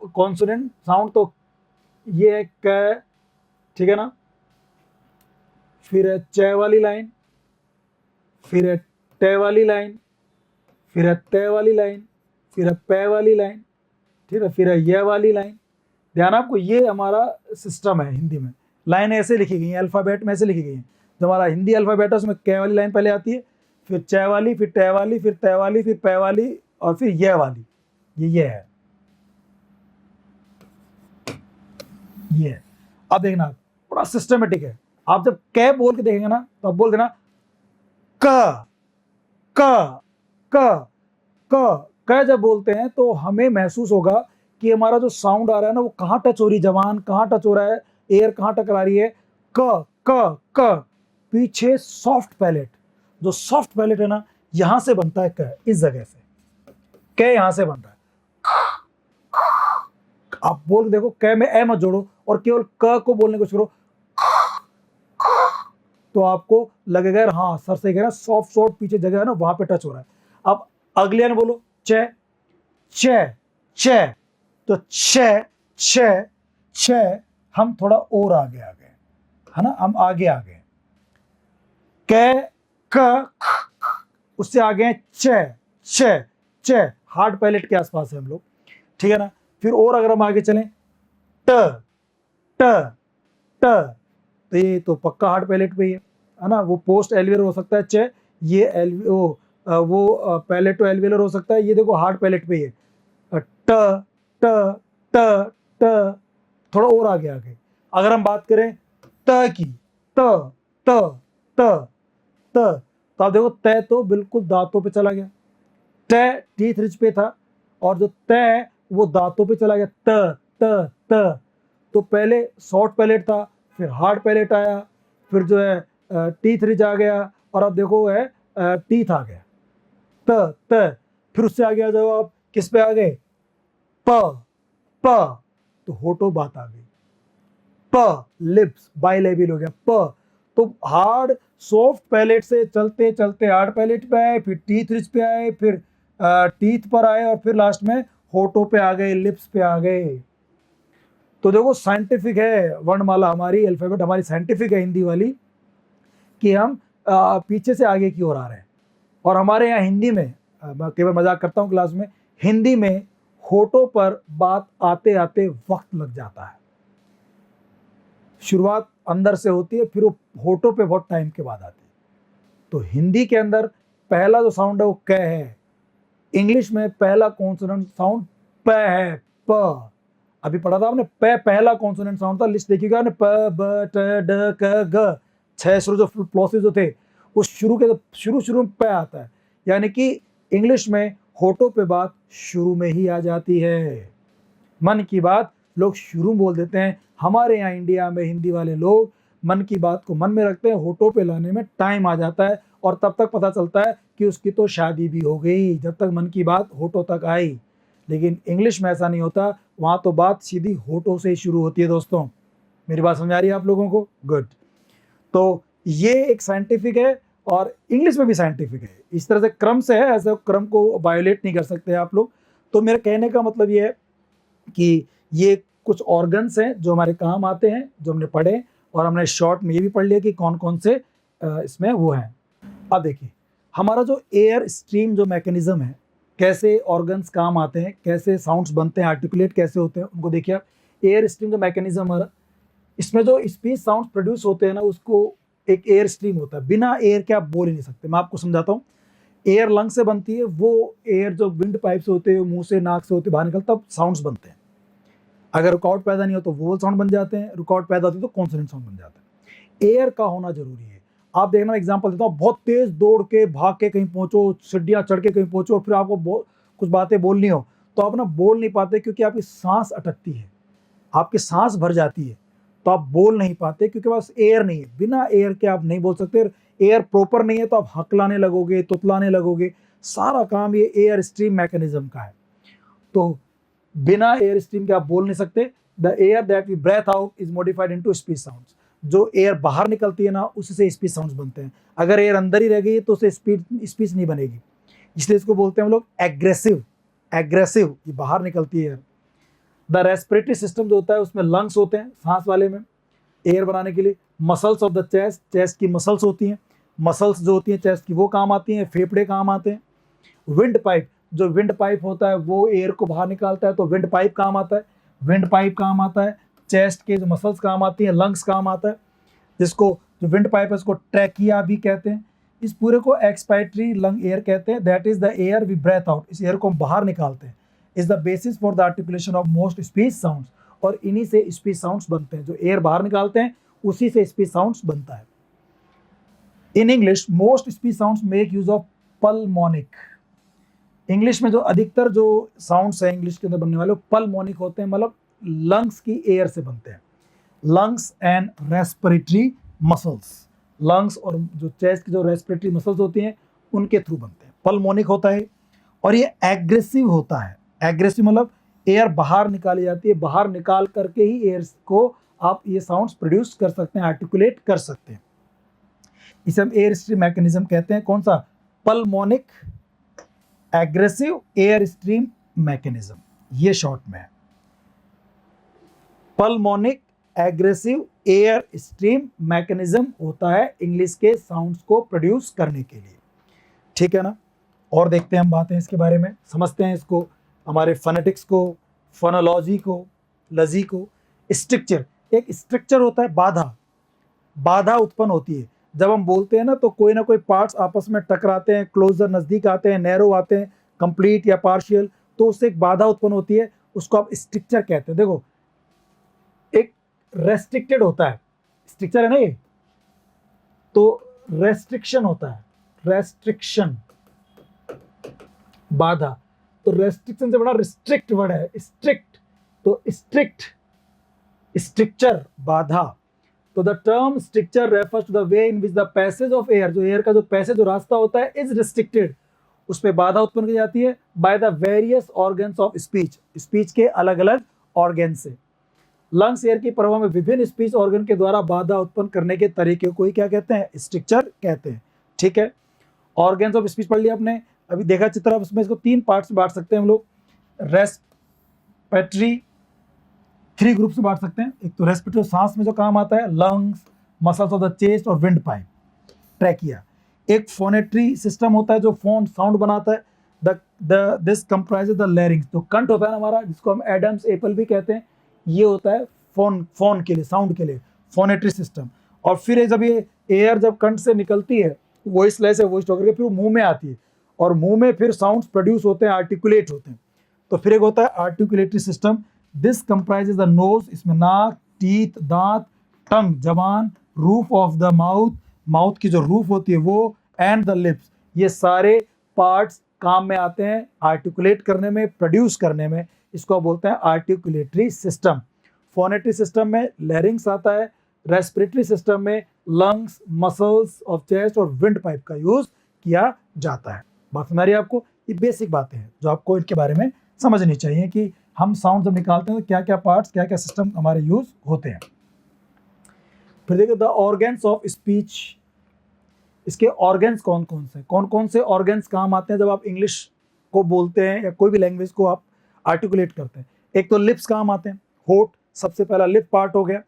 [SPEAKER 1] कॉन्सोनेंट साउंड, तो ये है क, ठीक है ना। फिर है च वाली लाइन, फिर है टे वाली लाइन, फिर है ते वाली लाइन, फिर है पे वाली लाइन, ठीक है, फिर है ये वाली लाइन। ध्यान आपको, ये हमारा सिस्टम है हिंदी में। लाइन ऐसे लिखी गई है, अल्फ़ाबेट में ऐसे लिखी गई है। जो हमारा हिंदी अल्फ़ाबेट है उसमें के वाली लाइन पहले आती है, फिर चे वाली, फिर टे वाली, फिर ते वाली, फिर पे वाली, और फिर ये वाली। ये है, ये है। अब देखना, बड़ा सिस्टमेटिक है। आप जब कै बोल के देखेंगे ना तो आप बोल देना क क क क क जब बोलते हैं तो हमें महसूस होगा कि हमारा जो साउंड आ रहा है ना वो कहाँ टच हो रही, जबान कहाँ टच हो रहा है, एयर कहाँ टकरा रही है। क क क पीछे सॉफ्ट पैलेट, जो सॉफ्ट पैलेट है ना यहां से बनता है क, इस जगह से क यहां से बनता है। आप बोल देखो, क में ए मत जोड़ो और केवल क को बोलने को करो, तो आपको लगेगा यार हाँ सर से कह रहा, सॉफ्ट सॉफ्ट पीछे जगह है ना वहां पे टच हो रहा है। अब अगले ने बोलो चे चे चे, तो चे चे चे हम थोड़ा और आगे आ गए, है ना, हम आगे आ गए। क क उससे आगे चे चे चे, हार्ड पैलेट के आसपास है हम लोग, ठीक है ना। फिर और अगर हम आगे चलें ट ट ट, तो ये तो पक्का हार्ड पैलेट पे ही है ना। वो पोस्ट एल्वियर हो सकता है चे, ये वो पैलेट टू एल्वियर हो सकता है, ये देखो हार्ड पैलेट पे ही है। ट ट ट ट, थोड़ा और आगे आगे अगर हम बात करें त की, त त त त, तो आप देखो तय तो बिल्कुल दांतों पे चला गया, तय टीथ रिच पे था, और जो तय वो दांतों पे चला गया, त त त। तो पहले सॉफ्ट पैलेट था, फिर हार्ड पैलेट आया, फिर जो है टीथ रिच आ गया, और अब देखो है टीथ आ गया, त त। फिर उससे आगे आ जाओ आप, किस पे आ गए, प प, तो होठों बात आ गई, प लिप्स बाइलेबियल हो गया, प। तो हार्ड सॉफ्ट पैलेट से चलते चलते हार्ड पैलेट पे आए, फिर टीथ रिच पे आए, फिर टीथ पर आए, और फिर लास्ट में होठों पे आ गए, लिप्स पे आ गए। तो देखो साइंटिफिक है वर्णमाला, हमारी अल्फाबेट हमारी साइंटिफिक है हिंदी वाली, कि हम पीछे से आगे की ओर आ रहे हैं। और हमारे यहाँ हिंदी में, मैं केवल मजाक करता हूँ क्लास में, हिंदी में होठों पर बात आते आते वक्त लग जाता है। शुरुआत अंदर से होती है, फिर वो होठों पे बहुत टाइम के बाद आती है। तो हिंदी के अंदर पहला जो साउंड है वो क है, इंग्लिश में पहला कॉन्सोनेंट साउंड प है, प। अभी पढ़ा था आपने, प पहला कॉन्सोनेंट साउंड था, लिस्ट देखिएगा आपने, प ब ट ड क ग, 6 शुरू जो प्लॉसिस जो थे, उस शुरू में प आता है। यानी कि इंग्लिश में होठों पे बात शुरू में ही आ जाती है। मन की बात लोग शुरू बोल देते हैं, हमारे यहाँ इंडिया में हिंदी वाले लोग मन की बात को मन में रखते हैं, होठों पे लाने में टाइम आ जाता है, और तब तक पता चलता है कि उसकी तो शादी भी हो गई, जब तक मन की बात होठों तक आई। लेकिन इंग्लिश में ऐसा नहीं होता, वहाँ तो बात सीधी होठों से ही शुरू होती है। दोस्तों मेरी बात समझ आ रही है आप लोगों को? गुड। तो ये एक साइंटिफिक है, और इंग्लिश में भी साइंटिफिक है, इस तरह से क्रम से है, ऐसे क्रम को वायोलेट नहीं कर सकते आप लोग। तो मेरे कहने का मतलब ये है कि ये कुछ ऑर्गन्स हैं जो हमारे काम आते हैं, जो हमने पढ़े, और हमने शॉर्ट में ये भी पढ़ लिया कि कौन कौन से इसमें वो हैं। अब देखिए हमारा जो एयर स्ट्रीम जो मैकेनिज्म है, कैसे ऑर्गन्स काम आते हैं, कैसे साउंड्स बनते हैं, आर्टिकुलेट कैसे होते हैं, उनको देखिए आप। एयर स्ट्रीम जो मैकेनिज्म हमारा, इसमें जो स्पीच साउंड प्रोड्यूस होते हैं ना, उसको एक एयर स्ट्रीम होता है, बिना एयर के आप बोल ही नहीं सकते। मैं आपको समझाता हूँ। एयर लंग से बनती है, वो एयर जो विंड पाइप से होते हैं, मुंह से नाक से होते बाहर निकलता, तब साउंड्स बनते हैं। अगर रुकावट पैदा नहीं हो तो वोवल साउंड बन जाते हैं, रुकावट पैदा होती है तो कॉन्सोनेंट साउंड बन जाते हैं। एयर का होना जरूरी है। आप देखना, एग्जांपल देता हूँ, बहुत तेज दौड़ के भाग के कहीं पहुंचो, सीढ़ियाँ चढ़ के कहीं पहुंचो, फिर आपको कुछ बातें बोलनी हो तो आप ना बोल नहीं पाते, क्योंकि आपकी सांस अटकती है, आपकी सांस भर जाती है, तो आप बोल नहीं पाते, क्योंकि पास एयर नहीं है। बिना एयर के आप नहीं बोल सकते। एयर प्रॉपर नहीं है तो आप हकलाने लगोगे, तुतलाने लगोगे, सारा काम ये एयर स्ट्रीम मैकेनिज्म का है। तो बिना एयर स्ट्रीम के आप बोल नहीं सकते। The air that we breathe out is modified into speech sounds. जो एयर बाहर निकलती है ना, उससे स्पीच साउंड्स बनते हैं। अगर एयर अंदर ही रह गई तो उससे स्पीच नहीं बनेगी। इसलिए इसको बोलते हैं हम लोग एग्रेसिव। एग्रेसिव, ये बाहर निकलती है एयर। द रेस्पिरेटरी सिस्टम जो होता है, उसमें लंग्स होते हैं, सांस वाले में एयर बनाने के लिए। Muscles of the chest, chest की मसल्स होती हैं। मसल्स जो होती हैं चेस्ट की वो काम आती हैं, फेफड़े काम आते हैं। विंड पाइप, जो विंड पाइप होता है वो एयर को बाहर निकालता है, तो विंड पाइप काम आता है। विंड पाइप काम आता है, चेस्ट के जो मसल्स काम आती हैं, लंग्स काम आता है, जिसको जो विंड पाइप है उसको ट्रैकिया भी कहते हैं। इस पूरे को एक्सपायरेटरी लंग एयर कहते हैं, that is the air we breathe out, इस एयर को हम बाहर निकालते हैं। Is the basis for the articulation of most speech sounds, और इन्हीं से स्पीच साउंड्स बनते हैं, जो एयर बाहर निकालते हैं उसी से स्पीच साउंड्स बनता है। In English most speech sounds make use of pulmonic. English में जो अधिकतर जो साउंड्स है इंग्लिश के अंदर बनने वाले पल्मोनिक होते हैं, मतलब लंग्स की एयर से बनते हैं। Lungs and respiratory muscles, lungs और जो चेस्ट की जो रेस्पिरेटरी मसल्स होती हैं उनके थ्रू बनते हैं। पल्मोनिक होता है और ये एग्रेसिव होता है। एग्रेसिव मतलब एयर बाहर निकाली जाती है, बाहर निकाल करके ही एयर को आप ये साउंड्स प्रोड्यूस कर सकते हैं, आर्टिकुलेट कर सकते हैं। इसे हम एयर स्ट्रीम मैकेनिज्म कहते हैं। कौन सा? Pulmonic aggressive air stream mechanism, ये शॉर्ट में है। Pulmonic aggressive air stream mechanism होता है इंग्लिश के साउंड्स को प्रोड्यूस करने के लिए। ठीक है ना? और देखते हैं हम बातें इसके बारे में, समझते हैं इसको, हमारे फोनेटिक्स को, फोनोलॉजी को, लजी को। स्ट्रक्चर, एक स्ट्रक्चर होता है बाधा, बाधा उत्पन्न होती है जब हम बोलते हैं ना, तो कोई ना कोई पार्ट्स आपस में टकराते हैं, क्लोजर नज़दीक आते हैं, नैरो आते हैं, कंप्लीट या पार्शियल, तो उससे एक बाधा उत्पन्न होती है, उसको आप स्ट्रक्चर कहते हैं। देखो एक रेस्ट्रिक्टेड होता है, स्ट्रक्चर है ना ये, तो रेस्ट्रिक्शन होता है, रेस्ट्रिक्शन बाधा, तो रेस्ट्रिक्शन से बड़ा रिस्ट्रिक्ट वर्ड है, स्ट्रिक्ट, तो स्ट्रिक्ट स्ट्रक्चर बाधा। तो the term structure refers to the way in which the passage of air, जो एयर का जो पैसेज जो रास्ता होता है, इज रिस्ट्रिक्टेड, उस पर बाधा उत्पन्न की जाती है by the various organs of speech, speech के अलग अलग ऑर्गन से। लंग्स एयर की प्रवाह में विभिन्न स्पीच ऑर्गन के द्वारा बाधा उत्पन्न करने के तरीके को ही क्या कहते हैं? स्ट्रक्चर कहते हैं। ठीक है, ऑर्गन्स ऑफ स्पीच पढ़ लिया आपने, अभी देखा चित्र, अब उसमें इसको 3 पार्ट्स में बांट सकते हैं हम लोग। रेस्पिरेटरी 3 ग्रुप से बांट सकते हैं। एक तो रेस्पिरेटरी सांस में जो काम आता है, lungs, muscles of the chest और विंड पाइप, ट्रैकिया। एक फोनेटरी सिस्टम होता है जो फोन साउंड बनाता है, दिस कंप्राइजेज द लैरिंग्स, जो कंठ होता है ना हमारा, जिसको हम एडम्स एपल भी कहते हैं, ये होता है फोन के लिए, साउंड के लिए, फोनेटरी सिस्टम। और फिर जब ये एयर जब कंठ से निकलती है, वॉइस लेस है, वॉइस होकर फिर मुंह में आती है, और मुंह में फिर साउंड्स प्रोड्यूस होते हैं, आर्टिकुलेट होते हैं। तो फिर एक होता है articulatory system, this comprises the nose, इसमें नाक, टीथ, दांत, टंग, जबान, roof of the mouth, mouth की जो रूफ होती है वो, एंड द लिप्स, ये सारे पार्ट्स काम में आते हैं आर्टिकुलेट करने में, प्रोड्यूस करने में। इसको बोलते हैं आर्टिकुलेटरी सिस्टम। फोनेटरी सिस्टम में लैरिंग्स आता है, रेस्पिरेटरी सिस्टम में लंग्स, मसल्स ऑफ चेस्ट और विंड पाइप का यूज किया जाता है। बात समझ रही है आपको? ये बेसिक बातें हैं जो आपको इनके बारे में समझनी चाहिए कि हम साउंड जब निकालते हैं तो क्या क्या पार्ट्स, क्या क्या सिस्टम हमारे यूज होते हैं। फिर देखिए द ऑर्गन्स ऑफ स्पीच, इसके ऑर्गन्स कौन कौन से ऑर्गन्स काम आते हैं जब आप इंग्लिश को बोलते हैं या कोई भी लैंग्वेज को आप आर्टिकुलेट करते हैं। एक तो लिप्स काम आते हैं, होठ सबसे पहला लिप पार्ट हो गया।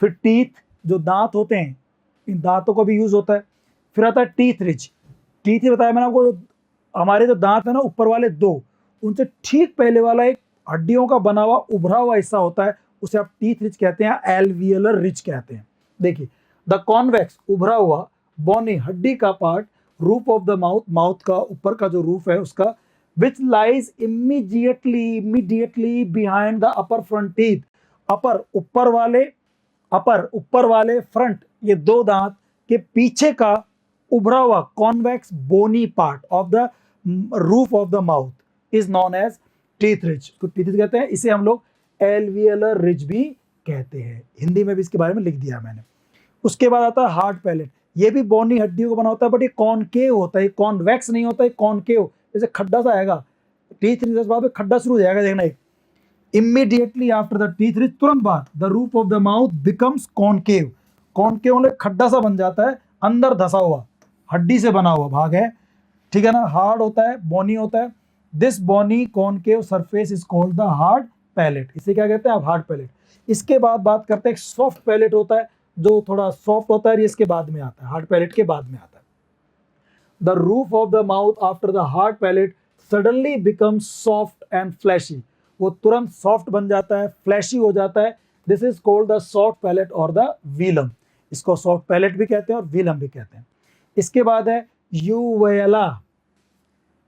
[SPEAKER 1] फिर टीथ, जो दांत होते हैं, इन दांतों का भी यूज होता है। फिर आता है टीथ रिज, टीथ ही बताया मैंने आपको, हमारे जो दांत है ना ऊपर वाले 2, उनसे ठीक पहले वाला एक हड्डियों का बना हुआ उभरा हुआ हिस्सा होता है, उसे आप टीथ रिज कहते हैं, एल्वियोलर रिज कहते हैं। देखिए द कॉन्वेक्स, उभरा हुआ बोनी हड्डी का part, roof of the mouth, mouth का ऊपर का जो रूफ है उसका, which lies immediately behind the upper front teeth, upper ऊपर वाले फ्रंट, ये 2 दांत के पीछे का उभरा हुआ convex bony part of the roof of the mouth is known as teeth ridge, इसको टीथ रिज कहते हैं। इसे हम लोग एल्वियोलर रिज भी कहते हैं, हिंदी में भी इसके बारे में लिख दिया मैंने। उसके बाद आता है हार्ड पैलेट, ये भी बोनी हड्डियों का बना होता है, बट ये कॉनकेव होता है, कॉन्वेक्स नहीं होता है, कॉनकेव, जैसे खड्डा सा आएगा, टीथ रिज बाद में खड्डा शुरू हो जाएगा, देखना एक। Immediately after the teeth ridge, तुरंत बाद the roof of the mouth becomes concave, concave मतलब खड्डा सा बन जाता है, अंदर धसा हुआ, हड्डी से बना हुआ भाग है। ठीक है ना? हार्ड होता है, बोनी होता है। This bony concave surface is called the hard palate, इसे क्या कहते हैं आप? Hard palate. इसके बाद बात करते हैं सॉफ्ट पैलेट होता है, जो थोड़ा सॉफ्ट होता है, ये इसके बाद में आता है, हार्ड पैलेट के बाद में आता है। The roof of the mouth after the hard palette suddenly becomes soft and fleshy, वो तुरंत सॉफ्ट बन जाता है, फ्लैशी हो जाता है। This is called the soft palate और द वीलम। इसको सॉफ्ट पैलेट भी कहते हैं और वीलम भी कहते हैं। इसके बाद है यूवेला।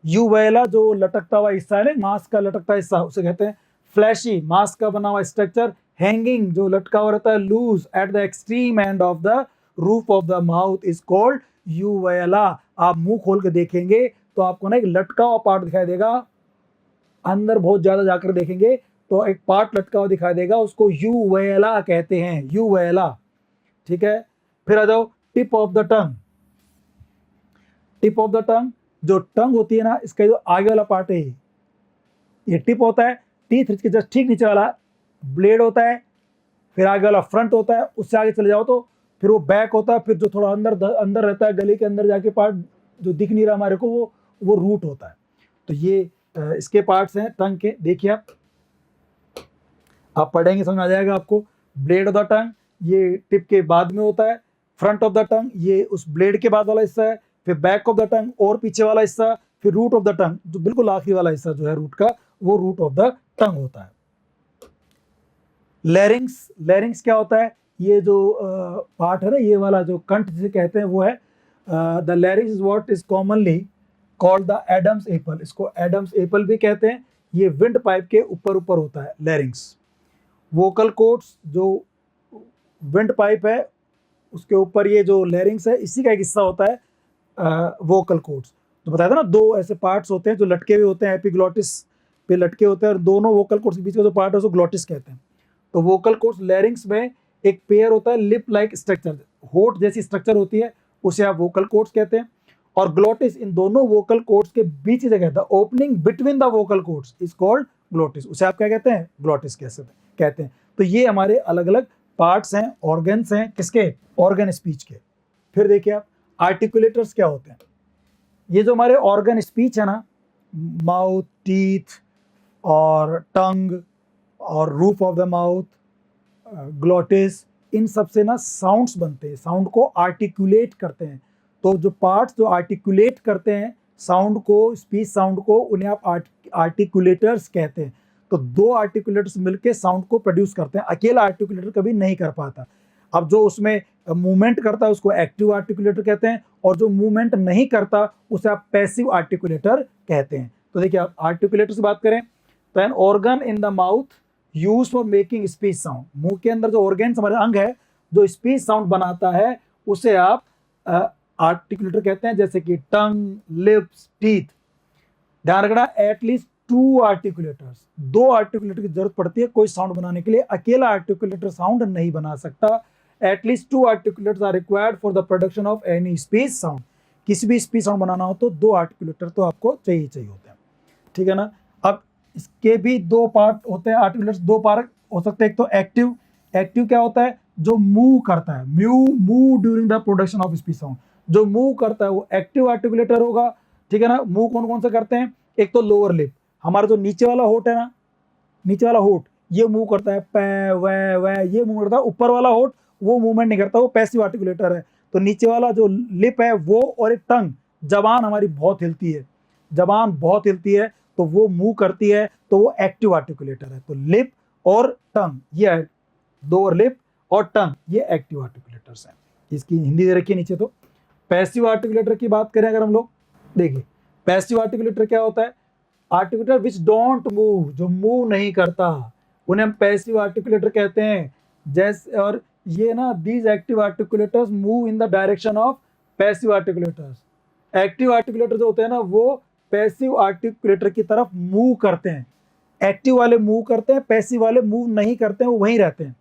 [SPEAKER 1] यूवेला जो लटकता हुआ हिस्सा है ना, मांस का लटकता हिस्सा, उसे कहते हैं फ्लैशी, मांस का बना हुआ स्ट्रक्चर। हैंगिंग जो लटका हुआ रहता है, loose at the extreme end of the roof of the mouth is called uvula. आप मुंह खोल के देखेंगे तो आपको ना एक लटका हुआ पार्ट दिखाई देगा, अंदर बहुत ज्यादा जाकर देखेंगे तो एक पार्ट लटका हुआ दिखाई देगा, उसको यूवेला कहते हैं, यूवेला। ठीक है, फिर आ जाओ tip of the tongue. Tip of the tongue, जो टंग होती है ना, इसका जो आगे वाला पार्ट है ये टिप होता है। टीथ के जस्ट ठीक नीचे वाला ब्लेड होता है, फिर आगे वाला फ्रंट होता है, उससे आगे चले जाओ तो फिर वो बैक होता है, फिर जो थोड़ा अंदर अंदर रहता है गले के अंदर जाके पार्ट जो दिख नहीं रहा हमारे को, वो रूट होता है। तो ये इसके पार्ट्स हैं टंग के। देखिए आप पढ़ेंगे समझ आ जाएगा आपको। ब्लेड ऑफ द टंग ये टिप के बाद में होता है, फ्रंट ऑफ द टंग ये उस ब्लेड के बाद वाला हिस्सा है, फिर बैक ऑफ द टंग और पीछे वाला हिस्सा, फिर रूट ऑफ द टंग जो बिल्कुल आखिरी वाला हिस्सा जो है रूट का, वो रूट ऑफ द टंग होता है। लैरिंग्स, लैरिंग्स क्या होता है? ये जो पार्ट है ना, ये वाला जो कंठ जिसे कहते हैं वो है the larynx is what is commonly called the Adam's apple. इसको एडम्स एपल भी कहते हैं। ये विंड पाइप के ऊपर ऊपर होता है लैरिंग्स। वोकल कोड्स, जो विंड पाइप है उसके ऊपर ये जो लैरिंग्स है, इसी का एक हिस्सा होता है वोकल कोड्स। तो बताया था ना, दो ऐसे पार्ट्स होते हैं जो लटके हुए होते हैं, एपिग्लॉटिस पे लटके होते हैं, और दोनों वोकल कोड्स के बीच का जो पार्ट है उसको ग्लॉटिस कहते हैं। तो वोकल कोड्स लैरिंग्स में एक पेयर होता है लिप लाइक स्ट्रक्चर, होठ जैसी स्ट्रक्चर होती है, उसे आप वोकल कोड्स कहते हैं। और ग्लोटिस, इन दोनों वोकल कोड्स के बीच की जगह, the opening between the vocal codes is called glottis, उसे आप क्या कहते हैं? ग्लोटिस कहते हैं। तो ये हमारे अलग अलग पार्ट्स हैं, ऑर्गन्स हैं, किसके? ऑर्गन स्पीच के। फिर देखिए आप आर्टिकुलेटर्स क्या होते हैं। ये जो हमारे ऑर्गन स्पीच है ना, माउथ, टीथ और टंग और roof of the mouth, glottis, इन सब से ना साउंड्स बनते हैं, साउंड को आर्टिकुलेट करते हैं। तो जो पार्ट्स जो आर्टिकुलेट करते हैं साउंड को, स्पीच साउंड को, उन्हें आप आर्टिकुलेटर्स कहते हैं। तो दो आर्टिकुलेटर्स मिलकर साउंड को प्रोड्यूस करते हैं, अकेला आर्टिकुलेटर कभी नहीं कर पाता। अब जो उसमें मूवमेंट करता है उसको एक्टिव आर्टिकुलेटर कहते हैं, और जो मूवमेंट नहीं करता उसे आप पैसिव आर्टिकुलेटर कहते हैं। तो देखिए आप आर्टिकुलेटर से बात करें तो an organ in the mouth use for making speech sound. मुंह के अंदर जो ऑर्गन्स हमारे अंग है जो स्पीच साउंड बनाता है उसे आप आर्टिकुलेटर कहते हैं, जैसे कि टंग, लिप्स, टीथ। ध्यान रखना, एटलीस्ट टू आर्टिकुलेटर्स, दो आर्टिकुलेटर की जरूरत पड़ती है कोई साउंड बनाने के लिए, अकेला आर्टिकुलेटर साउंड नहीं बना सकता। At least two articulators are required for the production of any speech sound. किसी भी स्पीच साउंड बनाना हो तो दो आर्टिकुलेटर तो आपको चाहिए होते हैं, ठीक है ना। अब इसके भी दो पार्ट होते हैं, आर्टिकुलेटर्स दो पार्ट हो सकते हैं। एक तो एक्टिव, एक्टिव क्या होता है? जो मूव करता है, move during the production of speech sound, जो मूव करता है वो एक्टिव आर्टिकुलेटर होगा, ठीक है ना। मूव कौन कौन से करते हैं? एक तो लोअर लिप, हमारा जो नीचे वाला होठ है ना, नीचे वाला होठ ये मूव करता है, पै वै वै ये मूव करता है। ऊपर वाला होठ वो मूवमेंट नहीं करता, वो पैसिव आर्टिकुलेटर है। तो नीचे वाला जो लिप है वो, और एक टंग, जबान हमारी बहुत हिलती है, जबान बहुत हिलती है तो वो मूव करती है, तो वो एक्टिव आर्टिकुलेटर है। तो लिप और टंग, ये लोअर लिप और टंग, ये एक्टिव आर्टिकुलेटर्स हैं। इसकी हिंदी दे रखी है नीचे। तो पैसिव आर्टिकुलेटर की बात करें अगर हम लोग, देखिए पैसिव आर्टिकुलेटर क्या होता है? आर्टिकुलेटर विच डोंट मूव, जो मूव नहीं करता, उन्हें हम पैसिव आर्टिकुलेटर कहते हैं। जैसे, और ये ना, these active articulators move in the direction of passive articulators. Active articulator जो होते हैं ना, वो पैसिव आर्टिकुलेटर की तरफ मूव करते हैं। एक्टिव वाले मूव करते हैं, पैसिव वाले मूव नहीं करते हैं, वो वहीं रहते हैं।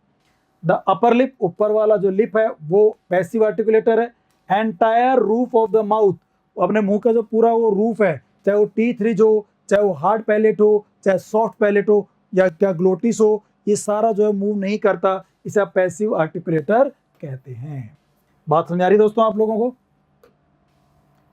[SPEAKER 1] द अपर लिप, ऊपर वाला जो लिप है वो पैसिव आर्टिकुलेटर है। Entire roof of the mouth, अपने मुंह का जो पूरा वो रूफ है, चाहे वो टीथ रिज हो, चाहे वो हार्ड पैलेट हो, चाहे सॉफ्ट पैलेट हो, या क्या ग्लोटिस हो, ये सारा जो है मूव नहीं करता, इसे आप पैसिव आर्टिकुलेटर कहते हैं। बात समझ आ रही दोस्तों आप लोगों को?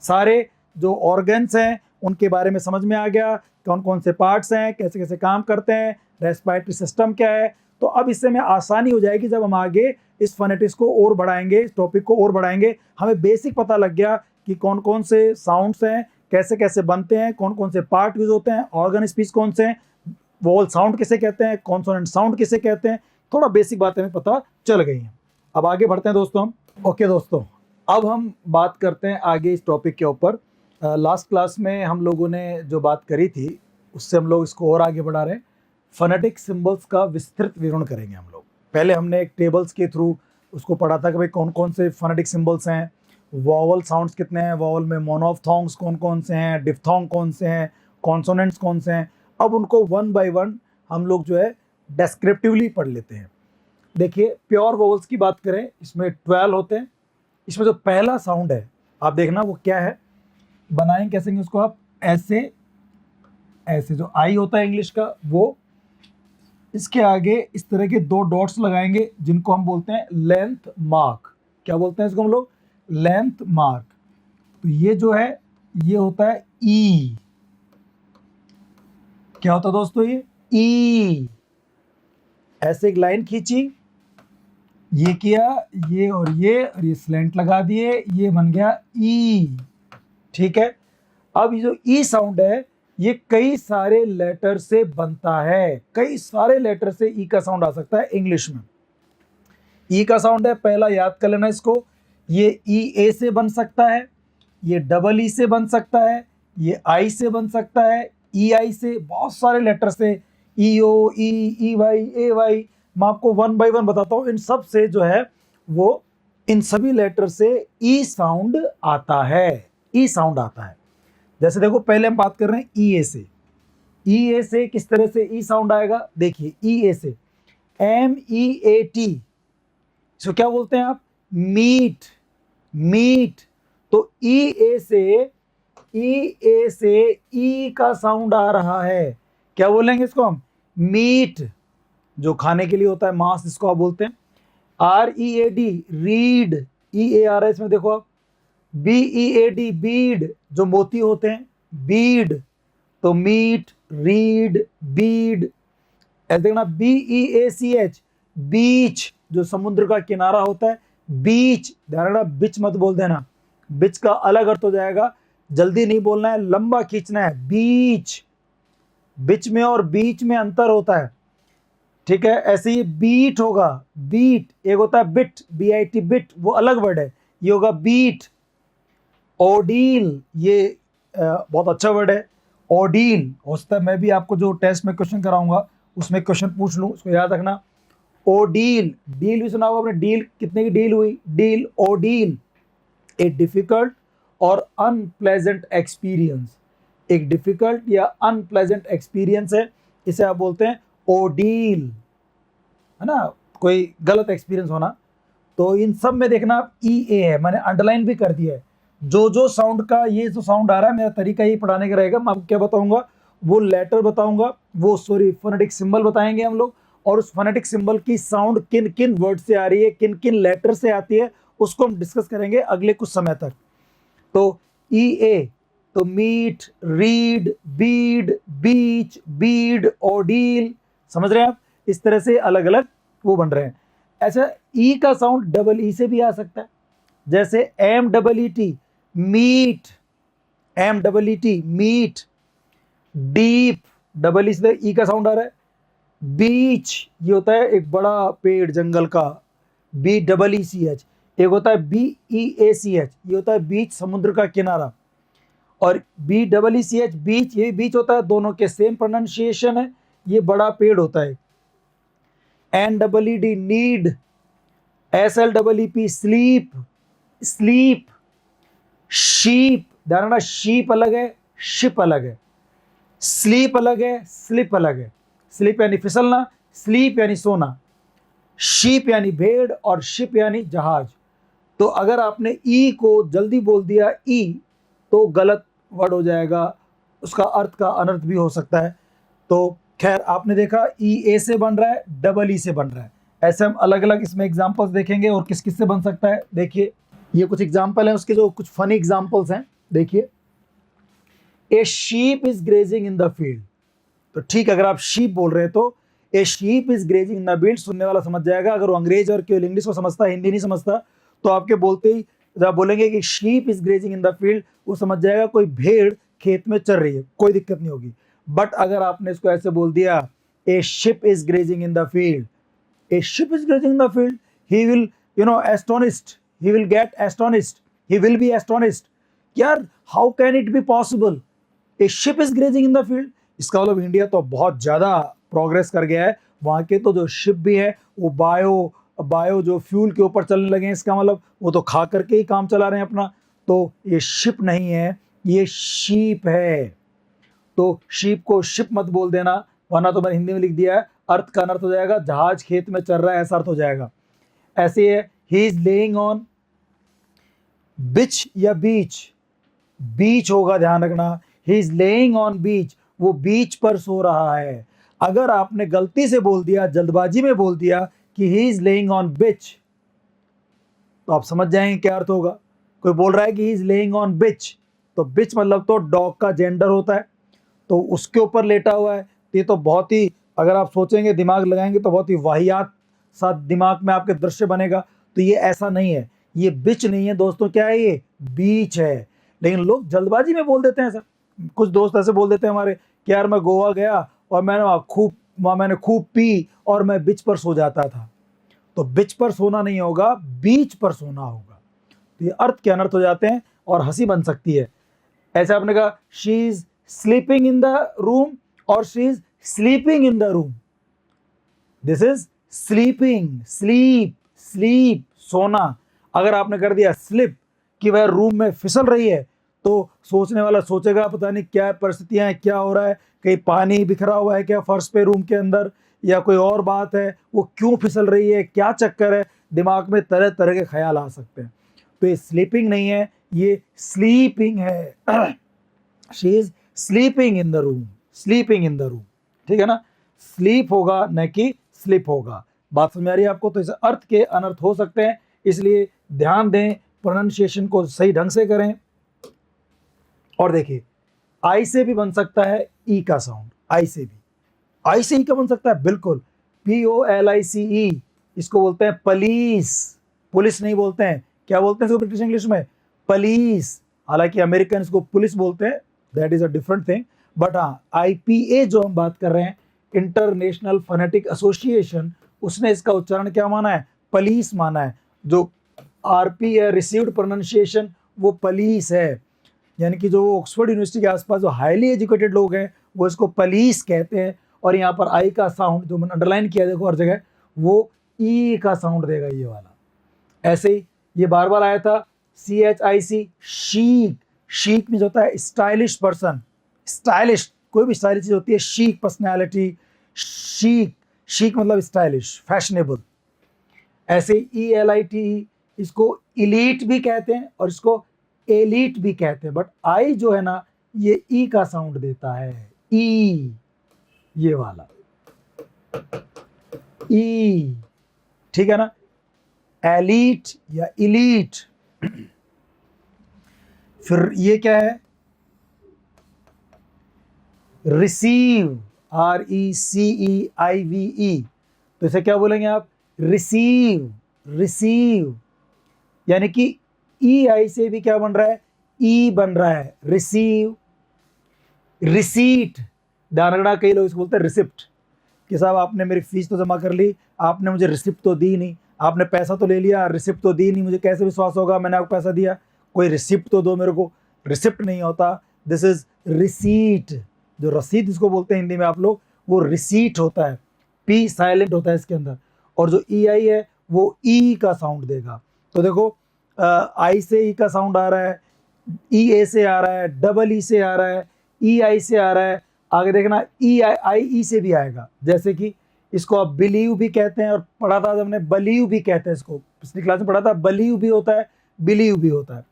[SPEAKER 1] सारे जो ऑर्गन्स हैं उनके बारे में समझ में आ गया, कौन कौन से पार्ट्स हैं, कैसे कैसे काम करते हैं, रेस्पिरेटरी सिस्टम क्या है। तो अब इससे हमें आसानी हो जाएगी, जब हम आगे इस फोनेटिक्स को और बढ़ाएंगे, इस टॉपिक को और बढ़ाएंगे, हमें बेसिक पता लग गया कि कौन कौन से साउंड्स हैं, कैसे कैसे बनते हैं, कौन कौन से पार्ट यूज होते हैं, ऑर्गन स्पीच कौन से हैं, वोवल साउंड किसे कहते हैं, कॉन्सोनेंट साउंड किसे कहते हैं, थोड़ा बेसिक बातें हमें पता चल गई हैं। अब आगे बढ़ते हैं दोस्तों हम। ओके दोस्तों, अब हम बात करते हैं आगे इस टॉपिक के ऊपर। लास्ट क्लास में हम लोगों ने जो बात करी थी उससे हम लोग इसको और आगे बढ़ा रहे हैं। फोनेटिक सिंबल्स का विस्तृत विवरण करेंगे हम लोग। पहले हमने एक टेबल्स के थ्रू उसको पढ़ा था कि भाई कौन कौन से फोनेटिक सिंबल्स हैं, वॉवल साउंड्स कितने हैं, वॉवल में मोनोफ्थोंग्स कौन कौन से हैं, डिफ्थोंग कौन से हैं, कॉन्सोनेंट्स कौन से हैं। अब उनको वन बाय वन हम लोग जो है डेस्क्रिप्टिवली पढ़ लेते हैं। देखिए, प्योर वॉवल्स की बात करें, इसमें 12 होते हैं। इसमें जो पहला साउंड है आप देखना वो क्या है, बनाएंगे कैसे उसको आप, ऐसे ऐसे जो आई होता है इंग्लिश का वो, इसके आगे इस तरह के 2 डॉट्स लगाएंगे जिनको हम बोलते हैं लेंथ मार्क। क्या बोलते हैं इसको हम लोग, लेंथ मार्क। तो ये जो है ये होता है ई। क्या होता है दोस्तों, ये ई। ऐसे एक लाइन खींची, ये किया, ये और ये स्लैंट लगा दिए, ये बन गया ई। ठीक है। अब ये जो ई साउंड है ये कई सारे लेटर से बनता है, कई सारे लेटर से ई का साउंड आ सकता है इंग्लिश में। ई का साउंड है, पहला याद कर लेना इसको, ये ई ए से बन सकता है, ये डबल ई से बन सकता है, ये आई से बन सकता है, ई आई से, बहुत सारे लेटर से, ई ओ, ई वाई, ए वाई। मैं आपको वन बाय वन बताता हूँ। इन सब से जो है वो, इन सभी लेटर से ई साउंड आता है, ई साउंड आता है। जैसे देखो, पहले हम बात कर रहे हैं ई ए से। ई ए से किस तरह से ई साउंड आएगा, देखिए ई ए से एम ई ए टी, इसको क्या बोलते हैं आप, मीट, मीट। तो ई ए से ई का साउंड आ रहा है, क्या बोलेंगे इसको हम, मीट, जो खाने के लिए होता है, मांस इसको आप बोलते हैं। R E A D, read, E A R S में देखो आप, B E A D, bead, जो मोती होते हैं, बीड। तो मीट, रीड, बीड। ऐसे देखना, बी ई ए सी एच, बीच, जो समुद्र का किनारा होता है, बीच। ध्यान रखना, बिच मत बोल देना, बिच का अलग अर्थ हो जाएगा, जल्दी नहीं बोलना है, लंबा खींचना है, बीच। बिच में और बीच में अंतर होता है, ठीक है। ऐसे ही बीट होगा, बीट। एक होता है bit, B I T, bit, वो अलग वर्ड है, ये होगा बीट। ओडील, ये बहुत अच्छा वर्ड है, ओडील। हो सकता है मैं भी आपको जो टेस्ट में क्वेश्चन कराऊंगा उसमें क्वेश्चन पूछ लूं, उसको याद रखना। ओडील, डील भी सुना होगा आपने, डील, कितने की डील हुई, डील, ओडील। ए डिफिकल्ट और अनप्लेजेंट एक्सपीरियंस, एक डिफिकल्ट या अनप्लेजेंट एक्सपीरियंस है, इसे आप बोलते हैं ओडील, है ना, कोई गलत एक्सपीरियंस होना। तो इन सब में देखना ई ए है, मैंने अंडरलाइन भी कर दिया है। जो साउंड का, ये जो साउंड आ रहा है, मेरा तरीका ये पढ़ाने का रहेगा, मैं आपको क्या बताऊंगा, वो लेटर बताऊंगा, वो फोनेटिक सिंबल बताएंगे हम लोग, और उस फोनेटिक सिंबल की साउंड किन किन वर्ड से आ रही है, किन किन लेटर से आती है, उसको हम डिस्कस करेंगे अगले कुछ समय तक। तो ई ए, तो मीट, रीड, बीड, बीच, बीड, ओडील, समझ रहे हैं आप, इस तरह से अलग अलग वो बन रहे हैं। ऐसा ई का साउंड डबल ई से भी आ सकता है, जैसे M double E T, meet, M double E T, meet. Deep, double E से ई का साउंड आ रहा है। बीच, ये होता है एक बड़ा पेड़ जंगल का, B double E C H. एक होता है बी ई ए सी एच, ये होता है बीच, समुद्र का किनारा। और B double E C H, beach, ये बीच होता है, दोनों के सेम प्रोनाउंसिएशन है, ये बड़ा पेड़ होता है। N double E D, need. S L double E P, sleep, sleep. Sheep, ध्यान रखना, शीप अलग है, शिप अलग है, स्लीप अलग है, स्लिप अलग है। स्लीप यानी फिसलना, स्लीप यानी सोना, शीप यानी भेड़, और शिप यानी जहाज। तो अगर आपने ई को जल्दी बोल दिया ई, तो गलत वर्ड हो जाएगा, उसका अर्थ का अनर्थ भी हो सकता है। तो खैर, आपने देखा ई ए से बन रहा है, डबल ई से बन रहा है। ऐसे हम अलग अलग इसमें एग्जाम्पल्स देखेंगे और किस किस से बन सकता है। देखिए, ये कुछ एग्जाम्पल हैं, उसके जो कुछ फनी एग्जाम्पल्स हैं। देखिए, a sheep is grazing in the field, तो ठीक, अगर आप शीप बोल रहे हैं तो a sheep is grazing in the field, सुनने वाला समझ जाएगा। अगर वो अंग्रेज और केवल इंग्लिश को समझता, हिंदी नहीं समझता, तो आपके बोलते ही जब आप बोलेंगे कि sheep is grazing in the field, वो समझ जाएगा कोई भेड़ खेत में चर रही है, कोई दिक्कत नहीं होगी। बट अगर आपने इसको ऐसे बोल दिया, ए ship is grazing in the field, a ship is grazing in the field, he will, astonished, he will get astonished, he will be astonished, यार how can it be possible, a ship is grazing in the field। इसका मतलब India तो बहुत ज़्यादा progress कर गया है, वहाँ के तो जो शिप भी है वो बायो जो फ्यूल के ऊपर चलने लगे हैं, इसका मतलब वो तो खा करके ही काम चला रहे हैं अपना। तो ये शिप नहीं है, ये शीप है। तो शीप को शिप मत बोल देना, वरना तो मैंने हिंदी में लिख दिया है, अर्थ का अनर्थ हो जाएगा, जहाज खेत में चल रहा है ऐसा अर्थ हो जाएगा। ऐसे है, ही इज लेइंग ऑन बिच या बीच, बीच होगा ध्यान रखना, ही इज लेइंग ऑन बीच, वो बीच पर सो रहा है। अगर आपने गलती से बोल दिया, जल्दबाजी में बोल दिया कि ही इज लेइंग ऑन बिच, तो आप समझ जाएंगे क्या अर्थ होगा। कोई बोल रहा है कि ही इज लेइंग ऑन बिच, तो बिच मतलब तो डॉग का जेंडर होता है, तो उसके ऊपर लेटा हुआ है। ये तो बहुत ही, अगर आप सोचेंगे, दिमाग लगाएंगे, तो बहुत ही वाहियात सा दिमाग में आपके दृश्य बनेगा। तो ये ऐसा नहीं है, ये बिच नहीं है दोस्तों, क्या है ये, बीच है। लेकिन लोग जल्दबाजी में बोल देते हैं ऐसा। कुछ दोस्त ऐसे बोल देते हैं हमारे कि यार मैं गोवा गया और मैंने खूब पी और मैं बिच पर सो जाता था। तो बिच पर सोना नहीं होगा, बीच पर सोना होगा। तो ये अर्थ के अनर्थ हो जाते हैं और हंसी बन सकती है। ऐसे आपने कहा she is sleeping in the room और she is sleeping in the room, this is sleeping, sleep सोना। अगर आपने कर दिया स्लिप कि वह रूम में फिसल रही है, तो सोचने वाला सोचेगा पता नहीं क्या परिस्थितियां हैं, क्या हो रहा है, कहीं पानी बिखरा हुआ है क्या फर्श पे रूम के अंदर, या कोई और बात है, वो क्यों फिसल रही है, क्या चक्कर है, दिमाग में तरह तरह के ख्याल आ सकते हैं। तो ये स्लीपिंग नहीं है, ये स्लीपिंग है। She is sleeping in the room, sleeping in the room, ठीक है ना। स्लीप होगा न कि स्लिप होगा। बात समझ आ रही है आपको। तो इस अर्थ के अनर्थ हो सकते हैं, इसलिए ध्यान दें, प्रोनाउंसिएशन को सही ढंग से करें। और देखिए, आई से भी बन सकता है ई का साउंड, आई से भी, आई से ई का बन सकता है, बिल्कुल। POLICE, इसको बोलते हैं पुलिस, पुलिस नहीं बोलते हैं, क्या बोलते हैं इसको ब्रिटिश इंग्लिश में, पुलिस। हालांकि अमेरिकन इसको पुलिस बोलते हैं, that is a different thing. But हाँ, IPA जो हम बात कर रहे हैं, इंटरनेशनल फोनेटिक एसोसिएशन, उसने इसका उच्चारण क्या माना है, पुलिस माना है। जो RP है, रिसीव्ड प्रोनाउंसिएशन, वो पुलिस है। यानी कि जो ऑक्सफोर्ड यूनिवर्सिटी के आसपास जो हाईली एजुकेटेड लोग हैं, वो इसको पुलिस कहते हैं। और यहाँ पर आई का साउंड जो मैंने अंडरलाइन किया देखो हर जगह, वो ई का साउंड देगा, ये वाला। ऐसे ही ये बार बार आया था, CHIC, शीक। शीक मीन्स होता है स्टाइलिश पर्सन, स्टाइलिश, कोई भी स्टाइलिश चीज होती है, शीक पर्सनैलिटी, शीक, शीक मतलब स्टाइलिश, फैशनेबल। ऐसे ELITE, इसको इलीट भी कहते हैं और इसको एलीट भी कहते हैं। बट आई जो है ना, ये ई का साउंड देता है, ई, ये वाला ई, ठीक है ना। एलीट या इलीट। फिर ये क्या है, रिसीव, RECEIVE, तो इसे क्या बोलेंगे आप, रिसीव, रिसीव। यानी कि EI से भी क्या बन रहा है, ई बन रहा है, रिसीव। रिसीट, ध्यान रखना, कई लोग इसको बोलते हैं रिसिप्ट, कि साहब आपने मेरी फीस तो जमा कर ली, आपने मुझे रिसिप्ट तो दी नहीं, आपने पैसा तो ले लिया, रिसिप्ट तो दी नहीं, मुझे कैसे विश्वास होगा मैंने आपको पैसा दिया, कोई रिसिप्ट तो दो मेरे को। रिसिप्ट नहीं होता, दिस इज रिसीट। जो रसीद इसको बोलते हैं हिंदी में आप लोग, वो रिसीट होता है, P साइलेंट होता है इसके अंदर। और जो EI है वो ई का साउंड देगा। तो देखो, आई से ई का साउंड आ रहा है, EA से आ रहा है, EE से आ रहा है, EI से आ रहा है। आगे देखना, IE से भी आएगा। जैसे कि इसको आप बिलीव भी कहते हैं, और पढ़ा था हमने बलीव भी कहते हैं इसको, पिछली क्लास में पढ़ा था, बलीव भी होता है, बिलीव भी होता है।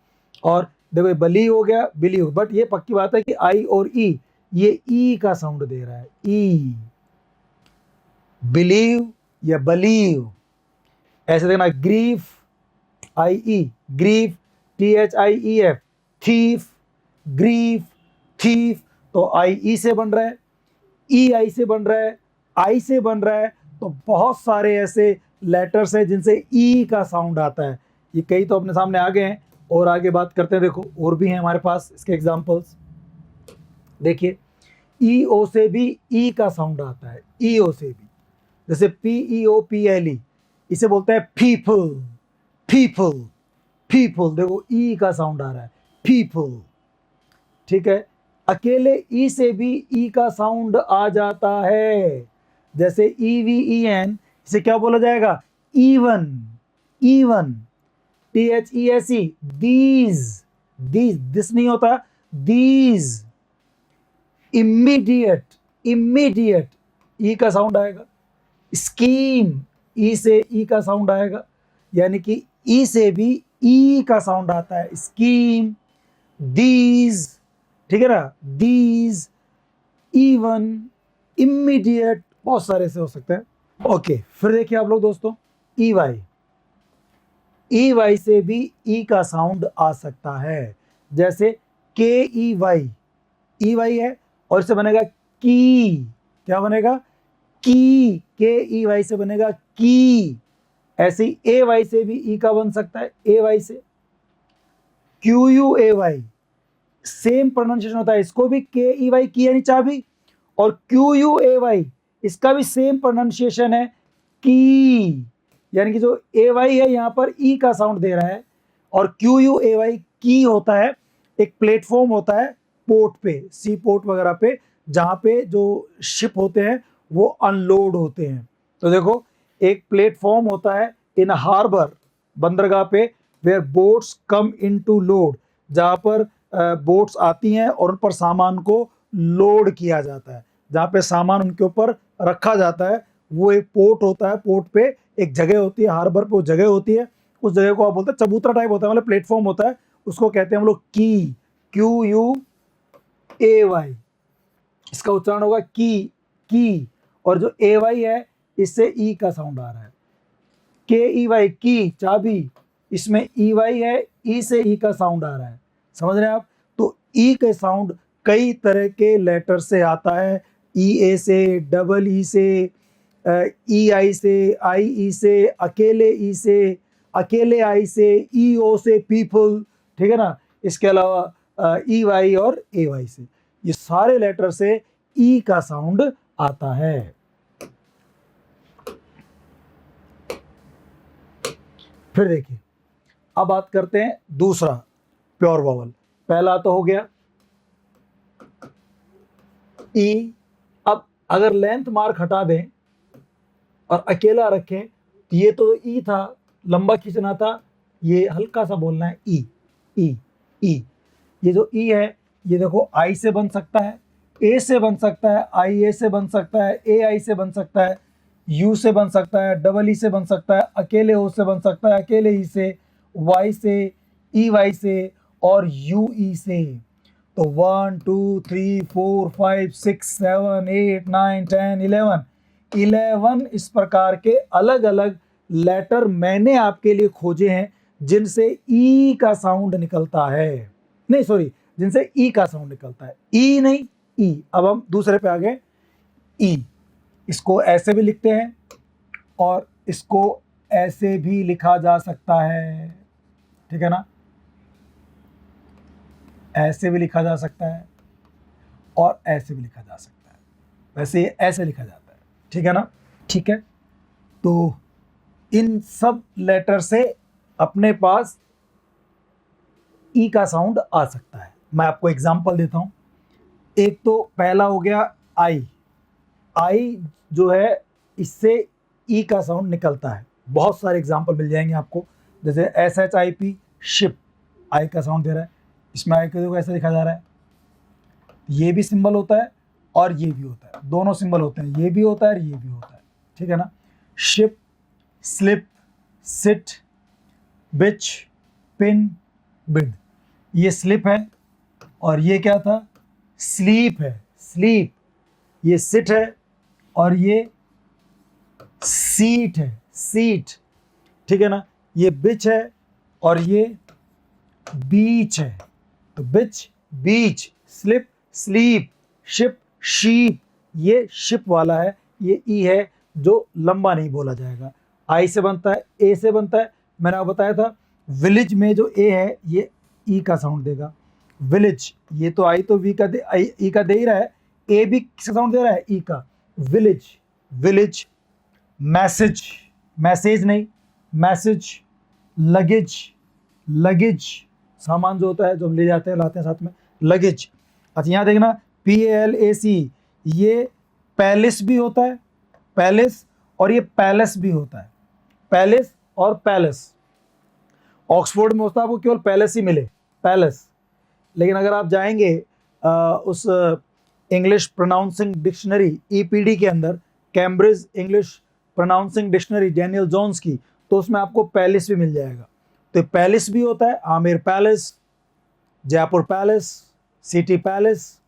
[SPEAKER 1] और देखो, बलीव हो गया, बिलीव। बट ये पक्की बात है कि आई और ई, ये ई का साउंड दे रहा है, ई, बिलीव या बलीव। ऐसे देखना, grief, IE, grief, THIEF, thief, grief, thief. तो IE से बन रहा है, EI से बन रहा है, आई से बन रहा है तो बहुत सारे ऐसे लेटर्स हैं जिनसे ई का साउंड आता है। ये कई तो अपने सामने आ गए हैं और आगे बात करते हैं। देखो और भी हैं हमारे पास इसके एग्जांपल्स। देखिए ई ओ से भी ई का साउंड आता है, ई ओ से भी, जैसे P E O P L E, इसे बोलते हैं पीपल, पीपल, पीपल। देखो ई का साउंड आ रहा है, पीपल, ठीक है। अकेले ई से भी ई का साउंड आ जाता है, जैसे ई वी ई एन, इसे क्या बोला जाएगा, even, even. T H E S E, these, these, this नहीं होता, दीज। इमीडिएट, इमीडिएट, ई का साउंड आएगा। स्कीम, ई से ई का साउंड आएगा, यानी कि ई से भी ई का साउंड आता है, स्कीम। दीज, ठीक है ना, दीज, इवन, इमीडिएट, बहुत सारे से हो सकते हैं। ओके, फिर देखिए आप लोग दोस्तों, ई वाई, ई वाई से भी ई का साउंड आ सकता है, जैसे के ई वाई, ई वाई है और इससे बनेगा की, क्या बनेगा, की, के ई वाई से बनेगा की। ऐसे ही ए वाई से भी ई का बन सकता है, ए वाई से। Q U A Y, same pronunciation होता है, इसको भी के ई वाई की यानी चाबी, और क्यू यू ए वाई इसका भी सेम प्रोनाउंसिएशन है, की, यानी कि जो ए वाई है यहाँ पर ई का साउंड दे रहा है, और क्यू यू ए वाई की होता है, एक प्लेटफॉर्म होता है पोर्ट पे, सी पोर्ट वगैरह पे, जहाँ पे जो शिप होते हैं वो अनलोड होते हैं। तो देखो एक प्लेटफॉर्म होता है इन हार्बर, बंदरगाह पे, where boats come in to load, जहाँ पर बोट्स आती हैं और उन पर सामान को लोड किया जाता है, जहाँ पे सामान उनके ऊपर रखा जाता है, वो एक पोर्ट होता है। पोर्ट पे एक जगह होती है, हार्बर पे वो जगह होती है, उस जगह को आप बोलते हैं चबूतरा टाइप होता है, मतलब प्लेटफॉर्म होता है, उसको कहते हैं हम लोग की, क्यू यू ए वाई, इसका उच्चारण होगा की। और जो ए वाई है इससे ई का साउंड आ रहा है, के ई वाई, की, चाबी, इसमें ई वाई है, ई से ई का साउंड आ रहा है, समझ रहे हैं आप। तो ई के साउंड कई तरह के लेटर से आता है, ई ए से, डबल ई से, ई आई से, आई ई से, अकेले ई से, अकेले आई से, ई ओ से पीपल, ठीक है ना। इसके अलावा ई वाई और ए वाई से, ये सारे लेटर से ई का साउंड आता है। फिर देखिए अब बात करते हैं दूसरा प्योर वॉवल। पहला तो हो गया ई। अब अगर लेंथ मार्क हटा दें और अकेला रखें तो ये तो ई था, लंबा खींचना था, ये हल्का सा बोलना है ई, ई, ई। ये जो ई है ये देखो आई से बन सकता है, ए से बन सकता है, आई ए से बन सकता है, ए आई से बन सकता है, यू से बन सकता है, डबल ई से बन सकता है, अकेले ओ से बन सकता है, अकेले ई से, वाई से, ई वाई से और यू ई से। तो 1 2 3 4 5 6 7 8 9 10 11 इस प्रकार के अलग अलग लेटर मैंने आपके लिए खोजे हैं जिनसे ई का साउंड निकलता है, नहीं सॉरी, जिनसे ई का साउंड निकलता है, ई नहीं, ई। अब हम दूसरे पे आ गए, ई। इसको ऐसे भी लिखते हैं और इसको ऐसे भी लिखा जा सकता है, ठीक है ना, ऐसे भी लिखा जा सकता है और ऐसे भी लिखा जा सकता है, वैसे ये ऐसे लिखा जाता है, ठीक है ना, ठीक है। तो इन सब लेटर से अपने पास ई का साउंड आ सकता है। मैं आपको एग्जांपल देता हूं। एक तो पहला हो गया आई, आई जो है इससे ई का साउंड निकलता है, बहुत सारे एग्जांपल मिल जाएंगे आपको, जैसे S H I P, ship, I का साउंड दे रहा है, इसमें आई को ऐसे लिखा जा रहा है, ये भी सिंबल होता है और ये भी होता है, दोनों सिंबल होते हैं, ये भी होता है और ये भी होता है, ठीक है ना। शिप, स्लिप, सिट, बिच, पिन, बिड, ये स्लिप है और ये क्या था, स्लीप है, स्लीप। ये सिट है और ये सीट है, सीट, ठीक है ना। ये बिच है और ये बीच है, तो बिच, बीच, स्लिप, स्लीप, शिप, शीप, ये शिप वाला है, ये ई है जो लंबा नहीं बोला जाएगा। आई से बनता है, ए से बनता है, मैंने आपको बताया था। विलेज में जो ए है ये ई का साउंड देगा। विलेज, ये तो आई तो वी का दे, ई का दे ही रहा है, ए भी किसका साउंड दे रहा है, ई का। Village, village. मैसेज, मैसेज नहीं, मैसेज। लगेज, लगेज, सामान जो होता है जो हम ले जाते हैं लाते हैं साथ में, लगेज। अच्छा यहाँ देखना, PALAC, ये पैलेस भी होता है, पैलेस, और ये पैलेस भी होता है, पैलेस और पैलेस। ऑक्सफोर्ड में होता है आपको केवल पैलेस ही मिले, पैलेस। लेकिन अगर आप जाएंगे उस इंग्लिश प्रोनाउंसिंग डिक्शनरी EPD के अंदर, Cambridge English pronouncing dictionary Daniel Jones की, तो उसमें आपको पैलेस भी मिल जाएगा। तो पैलेस भी होता है, Amer palace, Jaipur palace, city palace.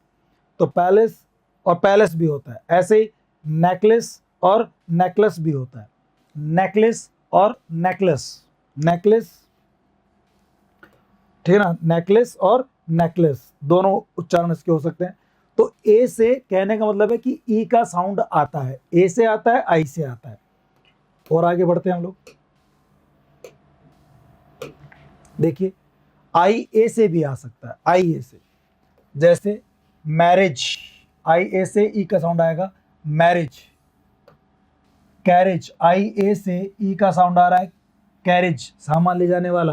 [SPEAKER 1] तो पैलेस और पैलेस भी होता है। ऐसे ही नेकलेस और नेकलेस भी होता है, नेकलेस और नेकलेस, नेकलेस, ठीक है ना, नेकलेस और नेकलेस दोनों उच्चारण इसके हो सकते हैं। तो ए से कहने का मतलब है कि ई का साउंड आता है, ए से आता है, आई से आता है। और आगे बढ़ते हैं हम लोग। देखिए आई ए से भी आ सकता है, आई ए से, जैसे मैरिज, आई ए से ई का साउंड आएगा, मैरिज। कैरेज, आई ए से ई का साउंड आ रहा है, कैरेज, सामान ले जाने वाला,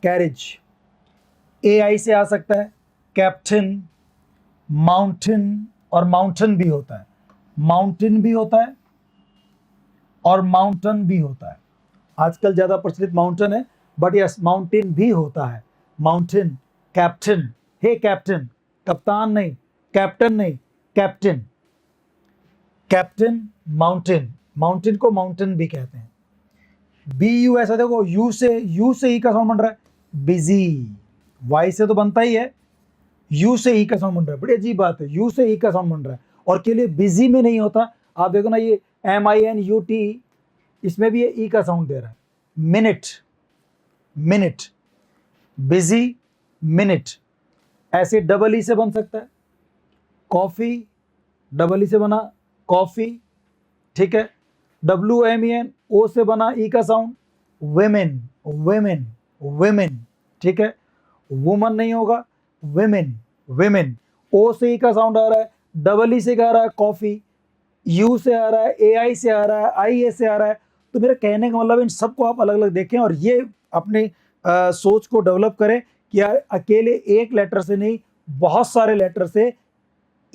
[SPEAKER 1] कैरेज। ए आई से आ सकता है, कैप्टन, माउंटेन, और माउंटेन भी होता है, माउंटेन भी होता है और माउंटेन भी होता है। आजकल ज्यादा प्रचलित माउंटेन है, बट यस माउंटेन भी होता है, माउंटेन। कैप्टन, हे कैप्टन, कप्तान नहीं, कैप्टन नहीं, कैप्टन, कैप्टन। माउंटेन, माउंटेन को माउंटेन भी कहते हैं। BU, ऐसा देखो, यू से ई का साउंड बन रहा है, बिजी। वाई से तो बनता ही है, यू से ई का साउंड बन रहा है, बड़ी अजीब बात है, यू से ई का साउंड बन रहा है, और के लिए बिजी में नहीं होता। आप देखो ना, ये MINUT, इसमें भी ये ई का साउंड दे रहा है, मिनट, मिनट, बिजी, मिनट। ऐसे डबल ई से बन सकता है, कॉफी, डबल ई से बना कॉफी, ठीक है। WMEN, ओ से बना ई का साउंड, वेमेन, वेमेन, वेमेन, ठीक है। वुमन नहीं होगा, वेमेन, वेमेन। ओ से ई का साउंड आ रहा है, डबल ई से आ रहा है कॉफी, यू से आ रहा है, AI से आ रहा है, IA से आ रहा है। तो मेरा कहने का मतलब इन सबको आप अलग अलग देखें और ये अपनी सोच को डेवलप करें कि यार अकेले एक लेटर से नहीं, बहुत सारे लेटर से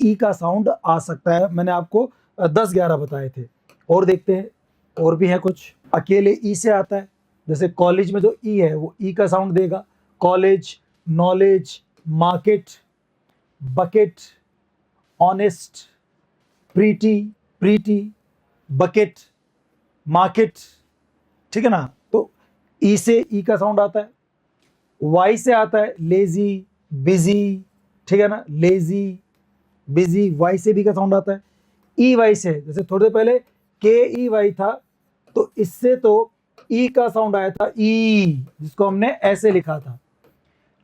[SPEAKER 1] ई का साउंड आ सकता है। मैंने आपको 10-11 बताए थे। और देखते हैं, और भी है कुछ। अकेले ई से आता है, जैसे कॉलेज में जो ई है वो ई का साउंड देगा, college, knowledge, market, bucket, honest, pretty, pretty, bucket, market, ठीक है ना। तो ई से ई का साउंड आता है। वाई से आता है लेजी, बिजी, ठीक है ना, लेजी, बिजी, वाई से बी का साउंड आता है। ई वाई से, जैसे थोड़ी देर पहले KEY था, तो इससे तो ई का साउंड आया था, ई, जिसको हमने ऐसे लिखा था।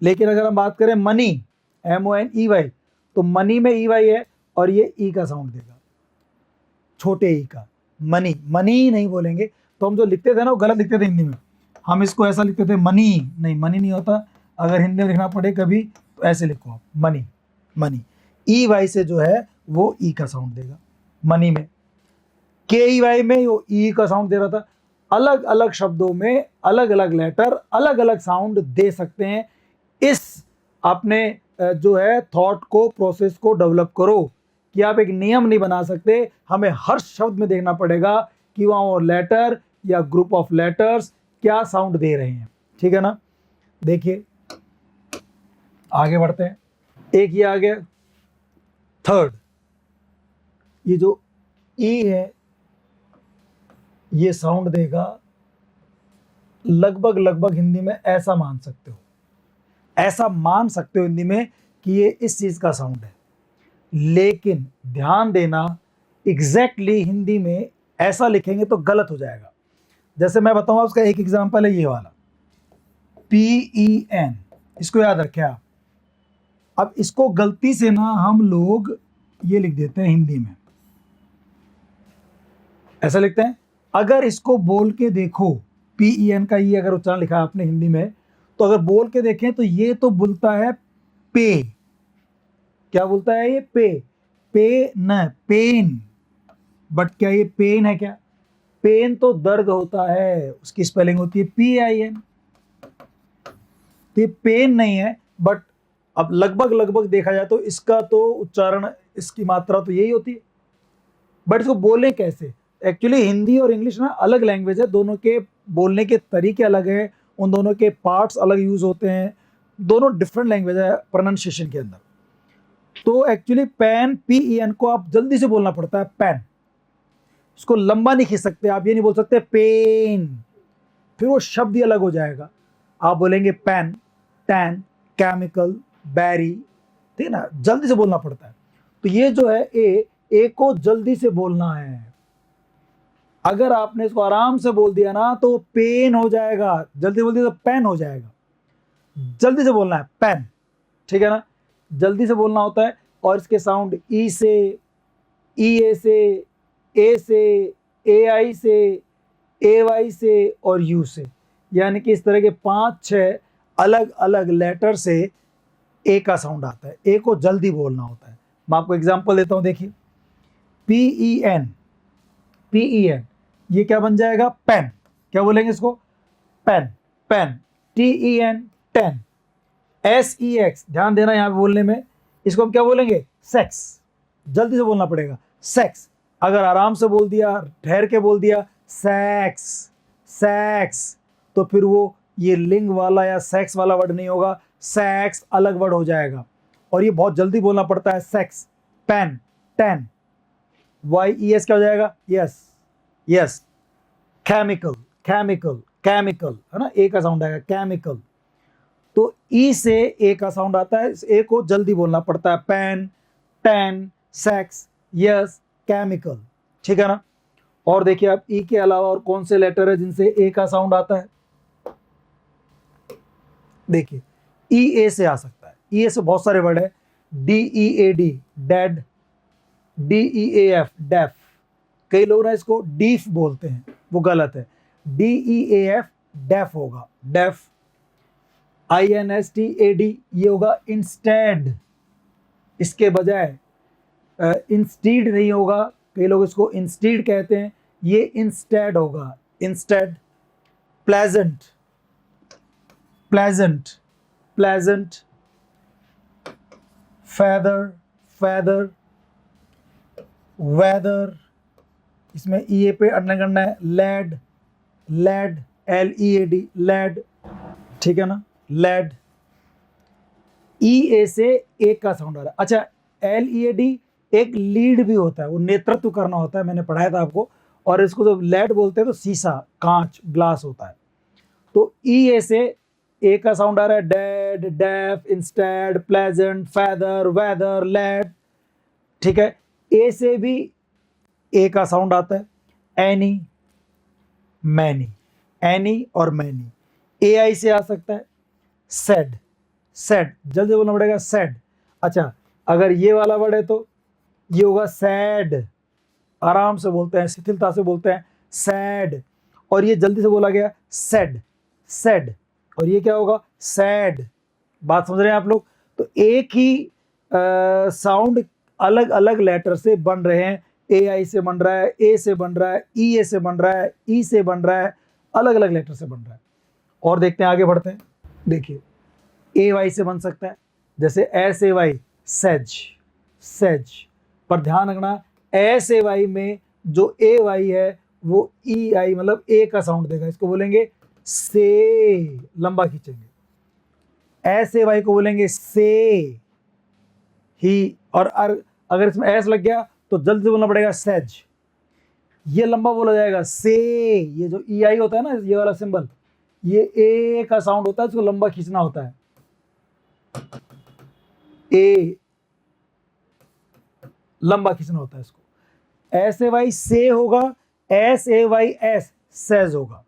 [SPEAKER 1] लेकिन अगर हम बात करें मनी, MONEY, तो मनी में EY है और ये ई का साउंड देगा, छोटे ई का, मनी, मनी नहीं बोलेंगे। तो हम जो लिखते थे ना वो गलत लिखते थे हिंदी में, हम इसको ऐसा लिखते थे मनी, नहीं मनी नहीं होता। अगर हिंदी में लिखना पड़े कभी तो ऐसे लिखो आप, मनी, मनी। EY से जो है वो ई का साउंड देगा मनी में। KEY में वो ई का साउंड दे रहा था। अलग अलग शब्दों में अलग अलग लेटर अलग अलग साउंड दे सकते हैं। इस अपने जो है थॉट को, प्रोसेस को डेवलप करो कि आप एक नियम नहीं बना सकते, हमें हर शब्द में देखना पड़ेगा कि वहाँ वो लेटर या ग्रुप ऑफ लेटर्स क्या साउंड दे रहे हैं, ठीक है ना। देखिए आगे बढ़ते हैं। एक ये आ गया थर्ड, ये जो ई है ये साउंड देगा लगभग लगभग, हिंदी में ऐसा मान सकते हो, ऐसा मान सकते हो हिंदी में कि ये इस चीज का साउंड है। लेकिन ध्यान देना, एग्जैक्टली हिंदी में ऐसा लिखेंगे तो गलत हो जाएगा। जैसे मैं बताऊंगा, उसका एक एग्जांपल है ये वाला, PEN, इसको याद रखें आप। अब इसको गलती से ना हम लोग ये लिख देते हैं हिंदी में, ऐसा लिखते हैं। अगर इसको बोल के देखो, PEN का ये अगर उच्चारण लिखा है आपने हिंदी में, तो अगर बोल के देखें तो ये तो बोलता है पे। क्या बोलता है ये? पे। पे न पेन, बट क्या ये पेन है क्या? पेन तो दर्द होता है, उसकी स्पेलिंग होती है PIN। तो ये पेन नहीं है, बट अब लगभग लगभग देखा जाए तो इसका तो उच्चारण, इसकी मात्रा तो यही होती है, बट इसको बोलें कैसे? एक्चुअली हिंदी और इंग्लिश ना अलग लैंग्वेज है, दोनों के बोलने के तरीके अलग हैं, उन दोनों के पार्ट्स अलग यूज होते हैं, दोनों डिफरेंट लैंग्वेज है प्रोनाउंसिएशन के अंदर। तो एक्चुअली पेन, PEN को आप जल्दी से बोलना पड़ता है पेन, इसको लंबा नहीं खींच सकते आप, ये नहीं बोल सकते पेन, फिर वो शब्द ही अलग हो जाएगा। आप बोलेंगे पेन, टैन, केमिकल, बैरी, ठीक है ना, जल्दी से बोलना पड़ता है। तो ये जो है ए को जल्दी से बोलना है। अगर आपने इसको आराम से बोल दिया ना तो पेन हो जाएगा, जल्दी बोल दिया तो पेन हो जाएगा। जल्दी से बोलना है पेन, ठीक है ना, जल्दी से बोलना होता है। और इसके साउंड ई से, ए से, ए से, AI से, AY से और U से, यानी कि इस तरह के 5-6 अलग अलग लेटर से ए का साउंड आता है। ए को जल्दी बोलना होता है। मैं आपको एग्जांपल देता हूं, देखिए PEN, PEN ये क्या बन जाएगा? पेन। क्या बोलेंगे इसको? Pen, pen. TEN, ten. SEX, ध्यान देना यहां पे बोलने में, इसको हम क्या बोलेंगे? सेक्स। जल्दी से बोलना पड़ेगा, सेक्स। अगर आराम से बोल दिया, ठहर के बोल दिया सेक्स, सेक्स, तो फिर वो ये लिंग वाला या सेक्स वाला वर्ड नहीं होगा, सेक्स अलग वर्ड हो जाएगा। और ये बहुत जल्दी बोलना पड़ता है, सेक्स, पेन, टेन। YES क्या हो जाएगा? Yes, yes. Chemical, chemical, chemical, है ना, ए का साउंड आएगा, केमिकल। तो ई से ए का साउंड आता है, ए को जल्दी बोलना पड़ता है, pen, ten, sex, yes, chemical, ठीक है ना। और देखिए आप ई के अलावा और कौन से लेटर है जिनसे ए का साउंड आता है? देखिए EA से आ सकता है, EA से बहुत सारे वर्ड है, DEAD, डेड, DEAF, डेफ। कई लोग ना इसको डीफ बोलते हैं, वो गलत है, DEAF डेफ होगा, डेफ। INSTAD ये होगा इंस्टेड, इसके बजाय इंस्टीड नहीं होगा, कई लोग इसको इंस्टीड कहते हैं, ये इंस्टेड होगा, instead. Pleasant, pleasant, pleasant. Feather, feather, weather, इसमें EA पे अंडर करना है, लेड, लेड, LEAD, लेड, ठीक है ना, लेड। EA से एक का साउंड आ रहा है। अच्छा, LEAD एक लीड भी होता है, वो नेतृत्व करना होता है, मैंने पढ़ाया था आपको। और इसको जब लेड बोलते हैं तो शीशा, कांच, ग्लास होता है। तो EA से ए का साउंड आ रहा है, dead, deaf, instead, pleasant, feather, weather, lead, ठीक है। ए से भी ए का साउंड आता है, एनी, मैनी, एनी और मैनी। AI से आ सकता है, सेड, सेड, जल्दी बोलना पड़ेगा, सेड। अच्छा, अगर ये वाला वर्ड है तो ये होगा सैड, आराम से बोलते हैं, शिथिलता से बोलते हैं, सैड। और ये जल्दी से बोला गया, सेड, सेड। और ये क्या होगा? सैड। बात समझ रहे हैं आप लोग? तो एक ही साउंड अलग अलग लेटर से बन रहे हैं, AI से बन रहा है, ए से बन रहा है, EA से बन रहा है, ई से बन रहा है, अलग अलग लेटर से बन रहा है। और देखते हैं, आगे बढ़ते हैं। देखिए AY से बन सकता है, जैसे SAY, सेज, सेज। पर ध्यान रखना, SAY में जो AY है वो EI मतलब ए का साउंड देगा, इसको बोलेंगे से, लंबा खींचेंगे। SAY को बोलेंगे से ही। और अगर इसमें एस लग गया तो जल्दी से बोलना पड़ेगा सेज, ये लंबा बोला जाएगा से। ये जो EI होता है ना, ये वाला सिंबल, ये ए का साउंड होता है, इसको लंबा खींचना होता है, ए, लंबा खींचना होता है इसको। SAY से होगा, SAYS सेज होगा।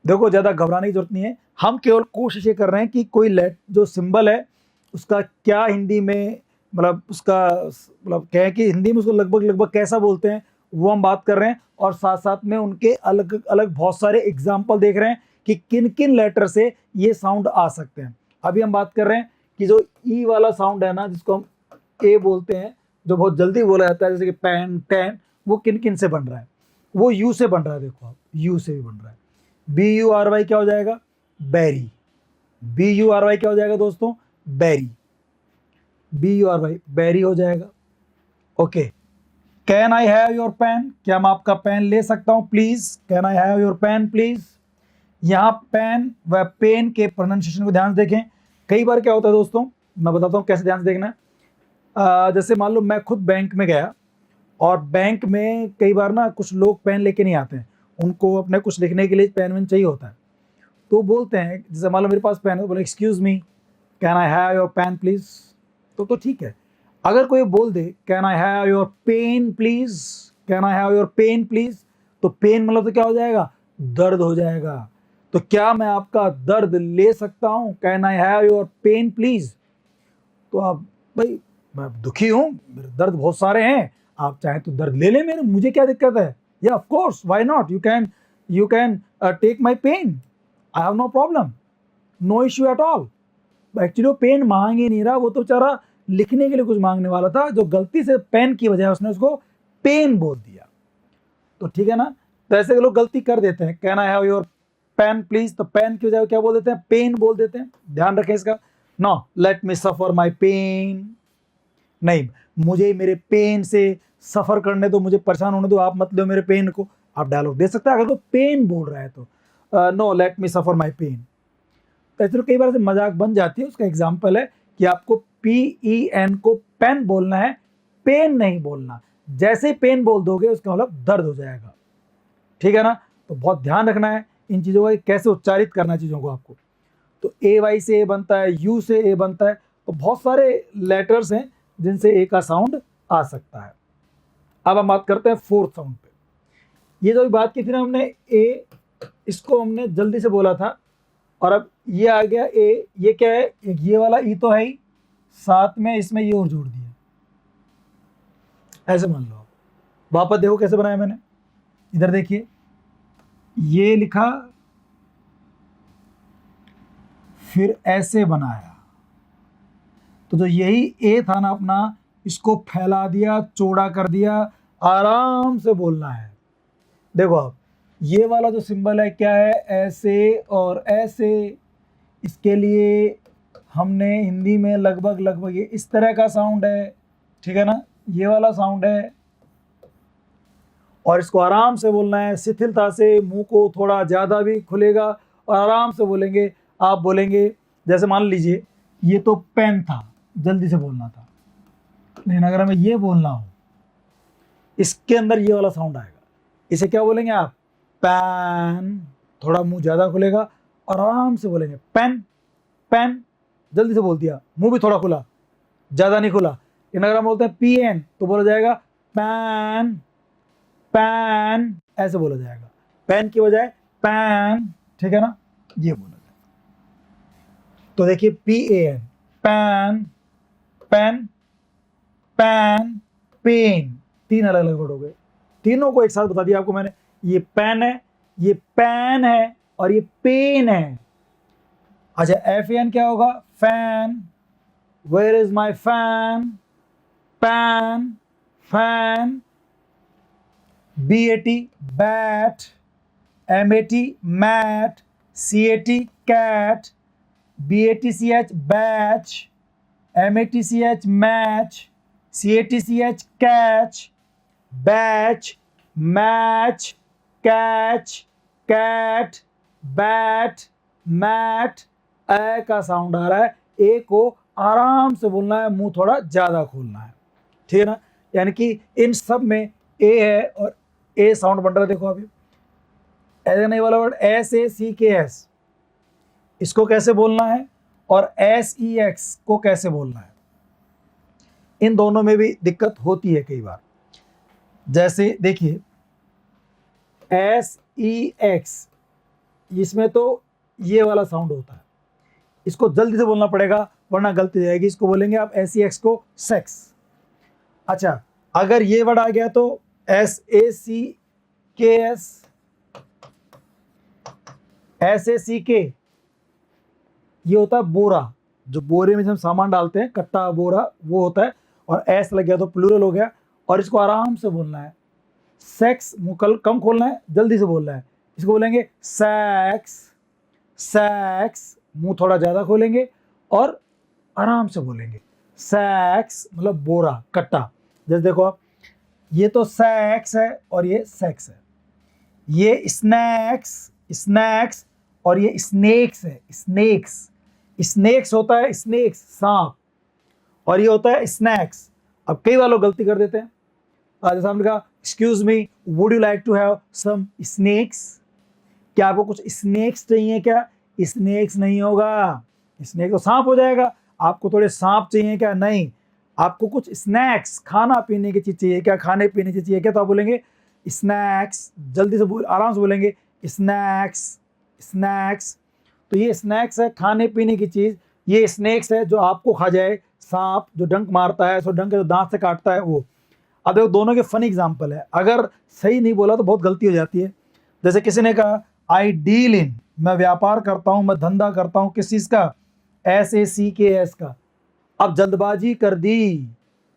[SPEAKER 1] देखो ज्यादा घबराने की जरूरत नहीं है, हम केवल कोशिश ये कर रहे हैं कि कोई जो सिंबल है उसका क्या हिंदी में, मतलब उसका मतलब क्या है कि हिंदी में उसको लगभग लगभग कैसा बोलते हैं वो हम बात कर रहे हैं, और साथ साथ में उनके अलग अलग बहुत सारे एग्जाम्पल देख रहे हैं कि किन किन लेटर से ये साउंड आ सकते हैं। अभी हम बात कर रहे हैं कि जो ई वाला साउंड है ना, जिसको हम ए बोलते हैं, जो बहुत जल्दी बोला जाता है, जैसे कि पैन टैन, वो किन किन से बन रहा है? वो यू से बन रहा है। देखो आप, यू से भी बन रहा है। बी यू आर वाई क्या हो जाएगा? Bury. B U R Y क्या हो जाएगा दोस्तों? Bury. B U R Y bury हो जाएगा। Okay. Can I have your pen? क्या मैं आपका पेन ले सकता हूं please? Can I have your pen please? यहाँ पेन व पेन के प्रोनाउंसिएशन को ध्यान से देखें। कई बार क्या होता है दोस्तों, मैं बताता हूँ कैसे ध्यान से देखना है। जैसे मान लो मैं खुद बैंक में गया, और बैंक में कई बार ना कुछ लोग पेन लेके नहीं आते हैं, उनको अपने कुछ लिखने के लिए पेन वेन चाहिए होता है, तो बोलते हैं, जैसे मान लो मेरे पास पेन है, बोले excuse me, can I have your pen please? तो ठीक है। अगर कोई बोल दे can I have your pen please, can I have your pen please, तो पेन मतलब तो क्या हो जाएगा? दर्द हो जाएगा। तो क्या मैं आपका दर्द ले सकता हूं? Can I have your pen please? तो आप, भाई मैं दुखी हूं, मेरे दर्द बहुत सारे हैं, आप चाहें तो दर्द ले लें मेरे, मुझे क्या दिक्कत है? या of course, why not, you can take my pen, I have no problem, no issue at all. Actually वो पेन मांग ही नहीं रहा, वो तो बेचारा लिखने के लिए कुछ मांगने वाला था, जो गलती से पेन की बजाय उसने उसको पेन बोल दिया। तो ठीक है ना, तो ऐसे लोग गलती कर देते हैं। Can I have your pen please, तो पेन की बजाय क्या बोल देते हैं? पेन बोल देते हैं। ध्यान रखें इसका। No, let me suffer my pen, नहीं, मुझे मेरे पेन से सफर करने दो, मुझे परेशान होने दो, आप मत लो मेरे पेन को। आप डायलॉग दे सकते हैं अगर वो पेन बोल रहा है तो। No, let me suffer my pen. तो ऐसे कई बार से मजाक बन जाती है। उसका एग्जाम्पल है कि आपको PEN को पेन बोलना है, पेन नहीं बोलना। जैसे पेन बोल दोगे उसका मतलब दर्द हो जाएगा। ठीक है ना? तो बहुत ध्यान रखना है इन चीज़ों का, कैसे उच्चारित करना है चीज़ों को आपको। तो AY से ए बनता है, U से ए बनता है, तो बहुत सारे लेटर्स हैं जिनसे ए का साउंड आ सकता है। अब हम बात करते हैं फोर्थ साउंड पे। ये जो बात की थी ना हमने, ए, इसको हमने जल्दी से बोला था, और अब ये आ गया ए। ये क्या है? ये वाला ई तो है ही, साथ में इसमें ये और जोड़ दिया, ऐसे मान लो आप। वापस देखो कैसे बनाया मैंने, इधर देखिए, ये लिखा, फिर ऐसे बनाया, तो जो यही ए था ना अपना, इसको फैला दिया, चौड़ा कर दिया, आराम से बोलना है। देखो आप, ये वाला जो सिंबल है क्या है? ऐसे और ऐसे। इसके लिए हमने हिंदी में लगभग ये इस तरह का साउंड है, ठीक है ना? ये वाला साउंड है, और इसको आराम से बोलना है, शिथिलता से, मुंह को थोड़ा ज़्यादा भी खुलेगा, और आराम से बोलेंगे। आप बोलेंगे, जैसे मान लीजिए ये तो पेन था, जल्दी से बोलना था, लेकिन अगर हमें ये बोलना हो, इसके अंदर ये वाला साउंड आएगा। इसे क्या बोलेंगे आप? पैन। थोड़ा मुंह ज़्यादा खुलेगा और आराम से बोलेंगे पेन, पेन। जल्दी से बोल दिया, मुंह भी थोड़ा खुला, ज़्यादा नहीं खुला। लेकिन अगर हम बोलते हैं PN, तो बोला जाएगा पैन, पैन, ऐसे बोला जाएगा, पेन की बजाय पैन। ठीक है ना? ये बोला जाएगा। तो देखिए PAN, pan, pen, pan, pen, तीन अलग अलग वर्ड हो गए। तीनों को एक साथ बता दिया आपको मैंने। ये पेन है, ये पैन है, और ये पेन है। अच्छा, FAN क्या होगा? Fan. Where is my fan? Pan, fan. BAT, bat. MAT, mat. CAT, cat. BATCH, batch. MATCH, match. CATCH, catch. Batch, match, catch, cat, bat, mat. A का साउंड आ रहा है, ए को आराम से बोलना है, मुंह थोड़ा ज्यादा खोलना है। ठीक है ना? यानी कि इन सब में ए है, और ए साउंड बन रहा है। देखो अभी ऐसे नहीं वाला वर्ड SACKS, इसको कैसे बोलना है, और SEX को कैसे बोलना है, इन दोनों में भी दिक्कत होती है कई बार। जैसे देखिए SEX, इसमें तो ये वाला साउंड होता है, इसको जल्दी से बोलना पड़ेगा वरना गलती हो जाएगी। इसको बोलेंगे आप SEX को सेक्स। अच्छा, अगर ये वर्ड आ गया तो SACKS, SACK, ये होता है बोरा, जो बोरे में हम सामान डालते हैं, कट्टा बोरा वो होता है। और एस लग गया तो प्लूरल हो गया। और इसको आराम से बोलना है, सेक्स, मुंह कम खोलना है, जल्दी से बोलना है। इसको बोलेंगे सेक्स, सेक्स, मुंह थोड़ा ज़्यादा खोलेंगे और आराम से बोलेंगे। सेक्स मतलब बोरा, कट्टा। जैसे देखो आप, ये तो सेक्स है और ये सेक्स है। ये स्नैक्स, स्नैक्स, और ये स्नेक्स है, स्नेक्स। स्नेक्स होता है स्नेक्स, सांप, और ये होता है स्नैक्स। अब कई बार लोग गलती कर देते हैं। जैसे हमने कहा excuse me, would you like to have some snakes, क्या आपको कुछ स्नेक्स चाहिए क्या? स्नेक्स नहीं होगा, स्नेक तो सांप हो जाएगा। आपको थोड़े सांप चाहिए क्या? नहीं, आपको कुछ स्नैक्स, खाना पीने की चीज चाहिए क्या? खाने पीने की चाहिए क्या? तो आप बोलेंगे स्नैक्स, जल्दी से आराम से बोलेंगे स्नैक्स, स्नैक्स। तो ये स्नैक्स है, खाने पीने की चीज। ये स्नेक्स है, जो आपको खा जाए, सांप जो डंक मारता है, सो डंक जो दांत से काटता है वो। अब देखो दोनों के फनी एग्जाम्पल है, अगर सही नहीं बोला तो बहुत गलती हो जाती है। जैसे किसी ने कहा आई डील इन, मैं व्यापार करता हूं, मैं धंधा करता हूं, किस चीज का? SACKS का। अब जल्दबाजी कर दी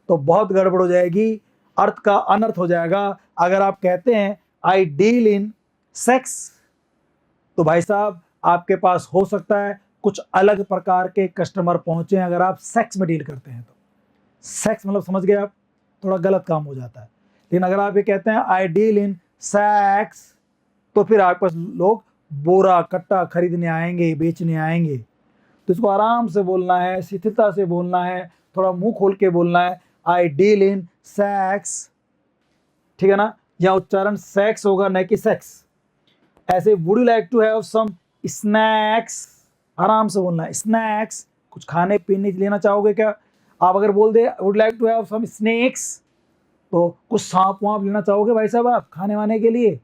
[SPEAKER 1] तो बहुत गड़बड़ हो जाएगी, अर्थ का अनर्थ हो जाएगा। अगर आप कहते हैं आई डील इन सेक्स, तो भाई साहब आपके पास हो सकता है कुछ अलग प्रकार के कस्टमर पहुंचे अगर आप सेक्स में डील करते हैं तो। सेक्स मतलब समझ गए आप, थोड़ा गलत काम हो जाता है। लेकिन अगर आप ये कहते हैं आई डील इन सेक्स, तो फिर आपके पास लोग बोरा कट्टा खरीदने आएंगे, बेचने आएंगे। तो इसको आराम से बोलना है, शिथिलता से बोलना है, थोड़ा मुंह खोल के बोलना है, आई डील इन सेक्स, ठीक है ना? यहाँ उच्चारण सेक्स होगा, न कि सेक्स। ऐसे would you like to have some snacks, आराम से बोलना है स्नैक्स, कुछ खाने पीने लेना चाहोगे क्या? आप अगर बोल दे would like to have some snacks, तो कुछ सांप वाप लेना चाहोगे भाई साहब आप खाने वाने के लिए?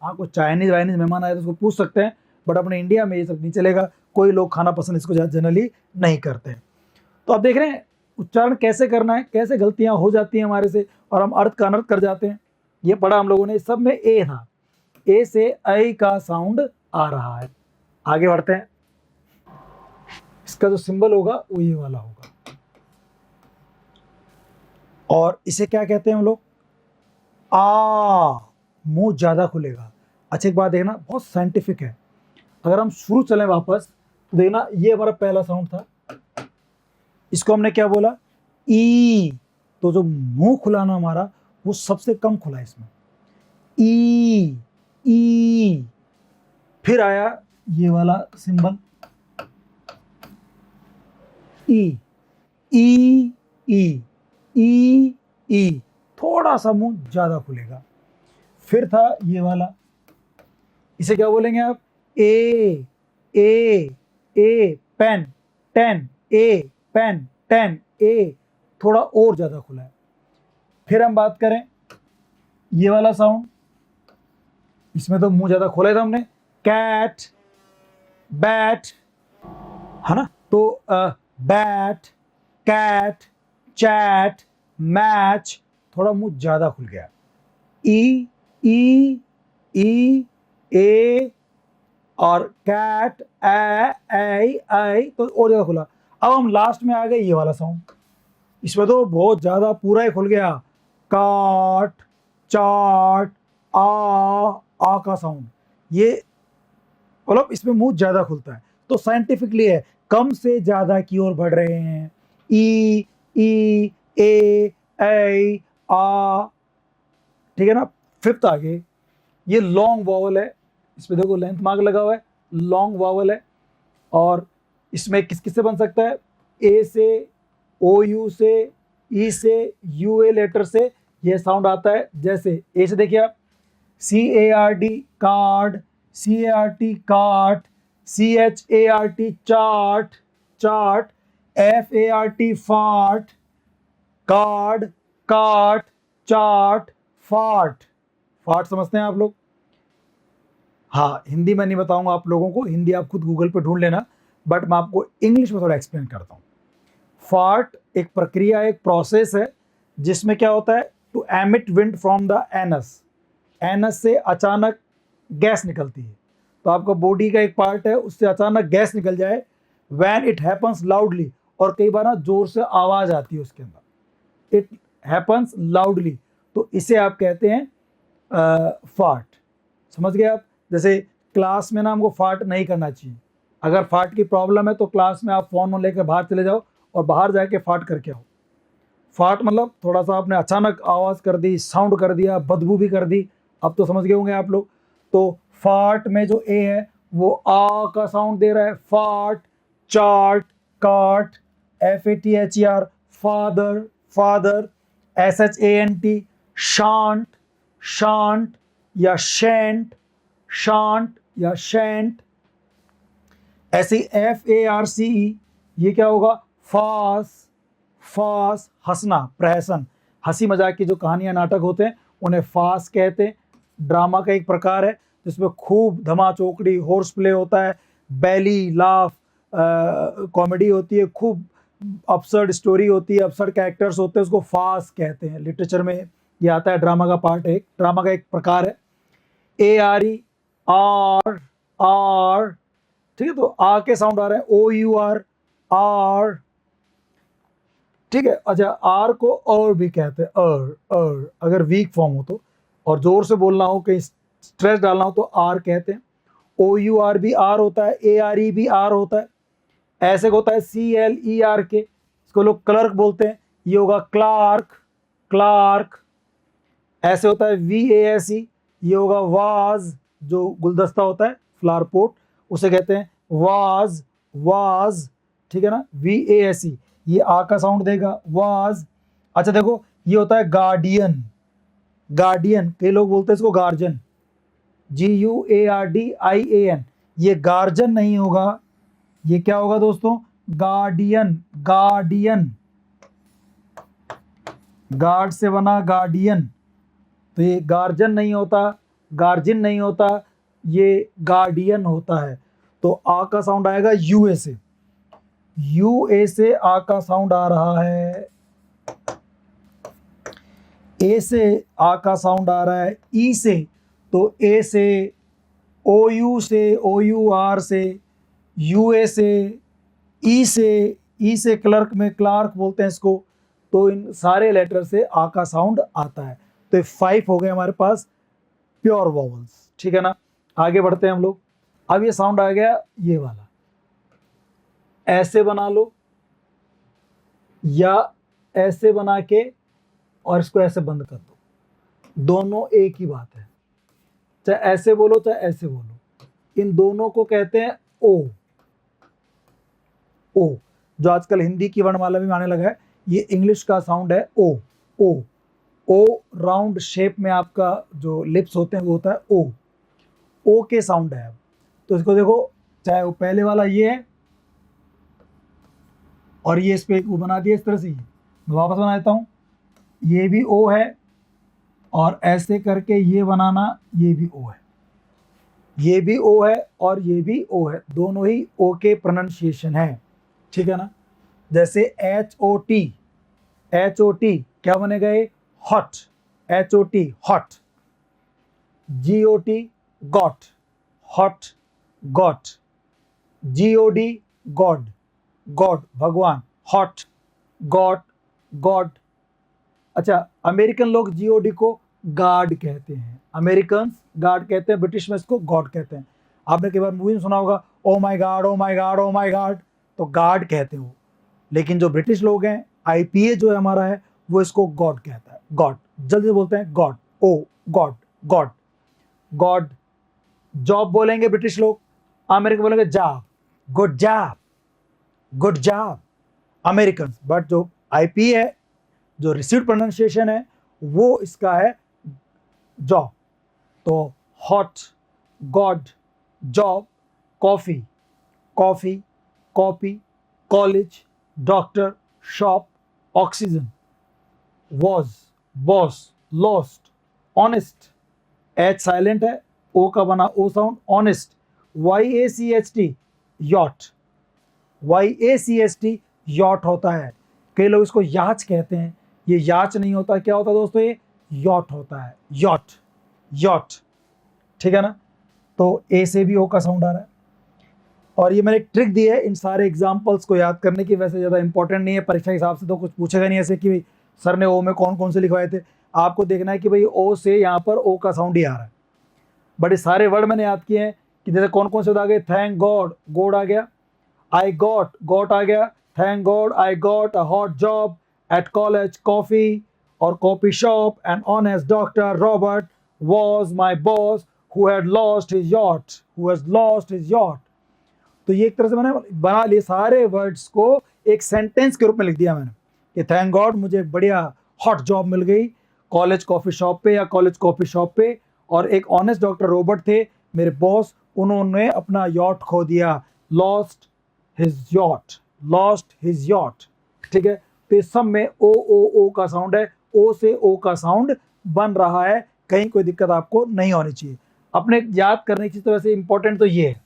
[SPEAKER 1] हाँ, कुछ चाइनीज वाइनीज मेहमान आए तो उसको पूछ सकते हैं, बट अपने इंडिया में ये सब नहीं चलेगा। कोई लोग खाना पसंद इसको जनरली नहीं करते हैं। तो आप देख रहे हैं उच्चारण कैसे करना है, कैसे गलतियां हो जाती हैं हमारे से और हम अर्थ का अनर्थ कर जाते हैं। ये पढ़ा हम लोगों ने, सब में ए था, ए से ऐ का साउंड आ रहा है। आगे बढ़ते हैं। इसका जो सिंबल होगा वो ये वाला होगा, और इसे क्या कहते हैं हम लोग? आ, मुंह ज्यादा खुलेगा। अच्छा एक बात देखना, बहुत साइंटिफिक है। अगर हम शुरू चलें वापस तो देखना, ये हमारा पहला साउंड था, इसको हमने क्या बोला? ई। तो जो मुंह खुलाना हमारा वो सबसे कम खुला है इसमें, ई, ई। फिर आया ये वाला सिंबल ई, ई, ई, ई, ई, थोड़ा सा मुंह ज्यादा खुलेगा। फिर था ये वाला, इसे क्या बोलेंगे आप? ए, ए, ए, पेन, टेन, ए, पेन, टेन, ए, थोड़ा और ज्यादा खुला है। फिर हम बात करें ये वाला साउंड, इसमें तो मुंह ज्यादा खोला था हमने, कैट, बैट, है ना? तो बैट, कैट, चैट, मैच, थोड़ा मुंह ज्यादा खुल गया। ई, ई, ई, ए, और कैट, ऐ, तो और ज्यादा खुला। अब हम लास्ट में आ गए ये वाला साउंड, इसमें तो बहुत ज्यादा पूरा ही खुल गया, काट, चाट, आ का साउंड। ये मतलब इसमें मुंह ज्यादा खुलता है। तो साइंटिफिकली है, कम से ज्यादा की ओर बढ़ रहे हैं। ई, ई, ए, ऐ, आ, ठीक है ना? फिफ्थ आगे, ये लॉन्ग वॉवल है, इसमें देखो लेंथ मार्क लगा हुआ है, लॉन्ग वॉवल है। और इसमें किस किस से बन सकता है? ए से, ओ यू से, ई से, यू ए लेटर से ये साउंड आता है। जैसे ए से देखिए आप, CARD कार्ड, CART काट, CHART चार्ट, चार्ट, FART फाट, कार्ड, काट, चार्ट, फाट। फाट समझते हैं आप लोग? हाँ, हिंदी में नहीं बताऊंगा आप लोगों को, हिंदी आप खुद गूगल पे ढूंढ लेना, बट मैं आपको इंग्लिश में थोड़ा एक्सप्लेन करता हूँ। फार्ट एक प्रक्रिया, एक प्रोसेस है जिसमें क्या होता है, to emit wind from the anus, anus से अचानक गैस निकलती है, तो आपका बॉडी का एक पार्ट है उससे अचानक गैस निकल जाए, व्हेन इट हैपन्स लाउडली, और कई बार ना जोर से आवाज आती है उसके अंदर, इट हैपन्स लाउडली, तो इसे आप कहते हैं फार्ट। समझ गए आप? जैसे क्लास में ना हमको फार्ट नहीं करना चाहिए, अगर फार्ट की प्रॉब्लम है तो क्लास में आप फोन लेकर बाहर चले जाओ और बाहर जाके फार्ट करके आओ। फार्ट मतलब थोड़ा सा आपने अचानक आवाज़ कर दी, साउंड कर दिया, बदबू भी कर दी, अब तो समझ गए होंगे आप लोग। तो फार्ट में जो ए है वो आ का साउंड दे रहा है, फार्ट, चार्ट, काट, FATHER, father, father, SHANT, shan't, shan't या शैंट, शांट या शैंट। ऐसे FARCE, ये क्या होगा? फास, फास, हंसना, प्रहसन, हंसी मजाक की जो कहानियां नाटक होते हैं उन्हें फास कहते हैं। ड्रामा का एक प्रकार है जिसमें खूब धमा चौकड़ी, हॉर्स प्ले होता है, बैली लाफ, कॉमेडी होती है, खूब अपसर्ड स्टोरी होती है, अपसर्ड कैरेक्टर्स होते हैं, उसको फास कहते हैं। लिटरेचर में ये आता है, ड्रामा का पार्ट है, ड्रामा का एक प्रकार है। ARE, आर, आर, ठीक है, तो आ के साउंड आ रहा है, OUR, आर, ठीक है। अच्छा, आर को और भी कहते हैं, अगर वीक फॉर्म हो तो, और जोर से बोलना हो, कहीं स्ट्रेस डालना हो तो आर कहते हैं। OUR भी आर होता है, ARE भी आर होता है। ऐसे होता है CLERK, इसको लोग क्लर्क बोलते हैं, ये होगा क्लार्क, क्लार्क। ऐसे होता है VASE, ये होगा वाज, जो गुलदस्ता होता है, फ्लावर पोट, उसे कहते हैं वाज, वाज, ठीक है ना। VASE, ये आ का साउंड देगा, वाज। अच्छा देखो, ये होता है गार्डियन, गार्डियन, कई लोग बोलते हैं इसको गार्जन, GUARDIAN, ये गार्जन नहीं होगा, ये क्या होगा दोस्तों? गार्डियन, गार्डियन, गार्ड से बना गार्डियन, तो ये गार्जन नहीं होता, गार्जिन नहीं होता, ये गार्डियन होता है। तो आ का साउंड आएगा यूए से, यूए से आ का साउंड आ रहा है, ए से आ का साउंड आ रहा है, ई से, तो ए से, OU से, OUR से, UA से, ई से, ई से क्लर्क में क्लार्क बोलते हैं इसको। तो इन सारे लेटर से आ का साउंड आता है। तो 5 हो गए हमारे पास प्योर वॉवल्स, ठीक है ना। आगे बढ़ते हैं हम लोग। अब ये साउंड आ गया ये वाला, ऐसे बना लो या ऐसे बना के और इसको ऐसे बंद कर दो, दोनों एक ही बात है, चाहे ऐसे बोलो चाहे ऐसे बोलो, इन दोनों को कहते हैं ओ। ओ जो आजकल हिंदी की वर्णमाला में आने लगा है, ये इंग्लिश का साउंड है ओ। ओ, ओ राउंड शेप में आपका जो लिप्स होते हैं वो होता है ओ, ओ के साउंड है। तो इसको देखो, चाहे वो पहले वाला ये है और ये इस पे वो बना दिया इस तरह से, मैं वापस बना देता हूँ, ये भी ओ है और ऐसे करके ये बनाना, ये भी ओ है, ये भी ओ है और ये भी ओ है, दोनों ही ओ के प्रोनाउंसिएशन है, ठीक है ना। जैसे HOT, HOT क्या बनेगा? ये hot, HOT hot. GOT got, hot got. GOD God, God भगवान, हॉट गॉड, गॉड। अच्छा, अमेरिकन लोग GOD को गार्ड कहते हैं, अमेरिकन गार्ड कहते हैं, ब्रिटिश में इसको गॉड कहते हैं। आपने कई बार मूवी में सुना होगा, oh my God, oh my God, oh my God, तो गार्ड कहते हैं वो। लेकिन जो ब्रिटिश लोग हैं, IPA जो है हमारा है, वो इसको गॉड कहता है, गॉड, जल्दी बोलते हैं गॉड, ओ गॉड, गॉड, गॉड। जॉब बोलेंगे ब्रिटिश लोग, अमेरिकन बोलेंगे job, good job, good job American. But जो IPA है, जो रिसीव्ड प्रोनाउंसिएशन है, वो इसका है जॉब। तो hot, God, job, coffee, coffee, copy, college, doctor, shop, oxygen, was, boss, lost, honest, H silent है, O का बना O sound, honest, YACHT yacht, YACHT yacht होता है। कई लोग इसको याच कहते हैं, ये याच नहीं होता, क्या होता है दोस्तों? ये यॉट होता है, यॉट, यॉट, ठीक है ना। तो ए से भी ओ का साउंड आ रहा है। और ये मैंने एक ट्रिक दी है इन सारे एग्जाम्पल्स को याद करने की, वैसे ज़्यादा इंपॉर्टेंट नहीं है, परीक्षा के हिसाब से तो कुछ पूछेगा नहीं ऐसे कि सर ने ओ में कौन कौन से लिखवाए थे। आपको देखना है कि भाई ओ से यहाँ पर ओ का साउंड ही आ रहा है। बड़े सारे वर्ड मैंने याद किए हैं कि जैसे कौन कौन से आ गए, थैंक गॉड, गॉड आ गया, आई गॉट, गॉट आ गया, thank God I got a hot job at college, coffee और coffee shop, an honest doctor Robert was my boss who had lost his yacht, who has lost his yacht। तो ये एक तरह से मैंने बना लिए सारे वर्ड्स को, एक सेंटेंस के रूप में लिख दिया मैंने कि थैंक गॉड मुझे एक बढ़िया हॉट जॉब मिल गई कॉलेज कॉफ़ी शॉप पे या कॉलेज कॉफ़ी शॉप पे, और एक ऑनेस्ट डॉक्टर रॉबर्ट थे मेरे बॉस, उन्होंने अपना यॉट खो दिया, lost his yacht, lost his yacht, ठीक है। तो इस सब में ओ का साउंड है, ओ से ओ का साउंड बन रहा है, कहीं कोई दिक्कत आपको नहीं होनी चाहिए। अपने याद करने की चीज़ तो वैसे इंपॉर्टेंट तो ये है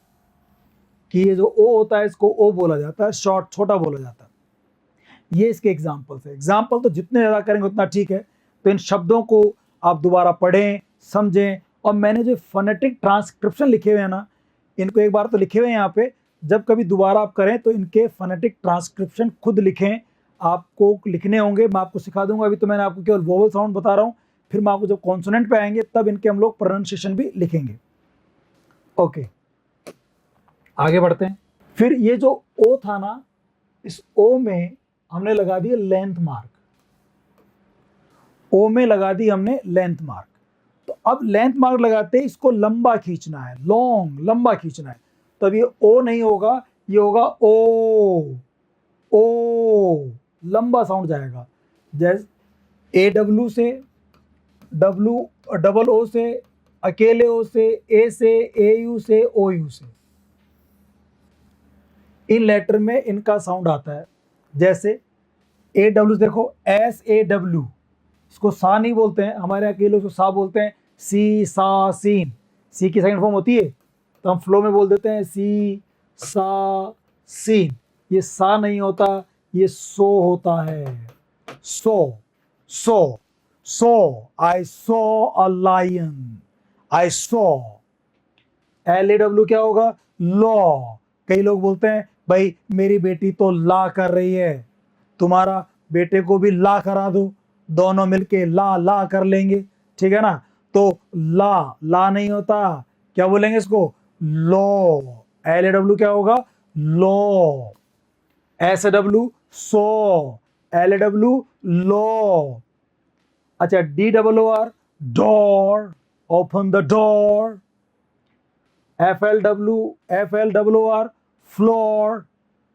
[SPEAKER 1] कि ये जो ओ होता है इसको ओ बोला जाता है, शॉर्ट छोटा बोला जाता है। ये इसके एग्जाम्पल्स है। एग्जाम्पल तो जितने ज़्यादा करेंगे उतना ठीक है। तो इन शब्दों को आप दोबारा पढ़ें, समझें, और मैंने जो फोनेटिक ट्रांसक्रिप्शन लिखे हुए हैं ना, इनको एक बार तो लिखे हुए हैं यहाँ पे, जब कभी दोबारा आप करें तो इनके फोनेटिक ट्रांसक्रिप्शन खुद लिखें, आपको लिखने होंगे, मैं आपको सिखा दूंगा। अभी तो मैंने आपको केवल वोवल साउंड बता रहा हूँ, फिर मैं आपको जब कॉन्सोनेंट पे आएंगे तब इनके हम लोग प्रोनाउंसिएशन भी लिखेंगे। ओके, आगे बढ़ते हैं। फिर ये जो ओ था ना, इस ओ में हमने लगा दिया लेंथ मार्क, ओ में लगा दी हमने लेंथ मार्क। तो अब लेंथ मार्क लगाते इसको लंबा खींचना है, लॉन्ग, लंबा खींचना है, तब ये ओ नहीं होगा, ये होगा ओ, ओ, लंबा साउंड जाएगा। जैसे ए डब्ल्यू से, डब्ल्यू डबल ओ से, अकेले ओ से, ए से, ए यू से, ओ यू से, इन लेटर में इनका साउंड आता है। जैसे ए डब्ल्यू, देखो एस ए डब्ल्यू, इसको सा नहीं बोलते हैं हमारे यहाँ के लोग, इसको सा बोलते हैं, सी सा सीन, सी की सेकंड फॉर्म होती है तो हम फ्लो में बोल देते हैं सी सा सीन। ये सा नहीं होता, ये सो होता है, saw, saw, saw, I saw a lion, I saw. L A W क्या होगा, लॉ। कई लोग बोलते हैं भाई मेरी बेटी तो ला कर रही है, तुम्हारा बेटे को भी ला करा दो, दोनों मिलके ला ला कर लेंगे, ठीक है ना। तो ला, ला नहीं होता, क्या बोलेंगे इसको, लॉ। एल ए डब्ल्यू क्या होगा, law. S A W saw, L A W law. अच्छा, D W R door, open the door. F L W R floor,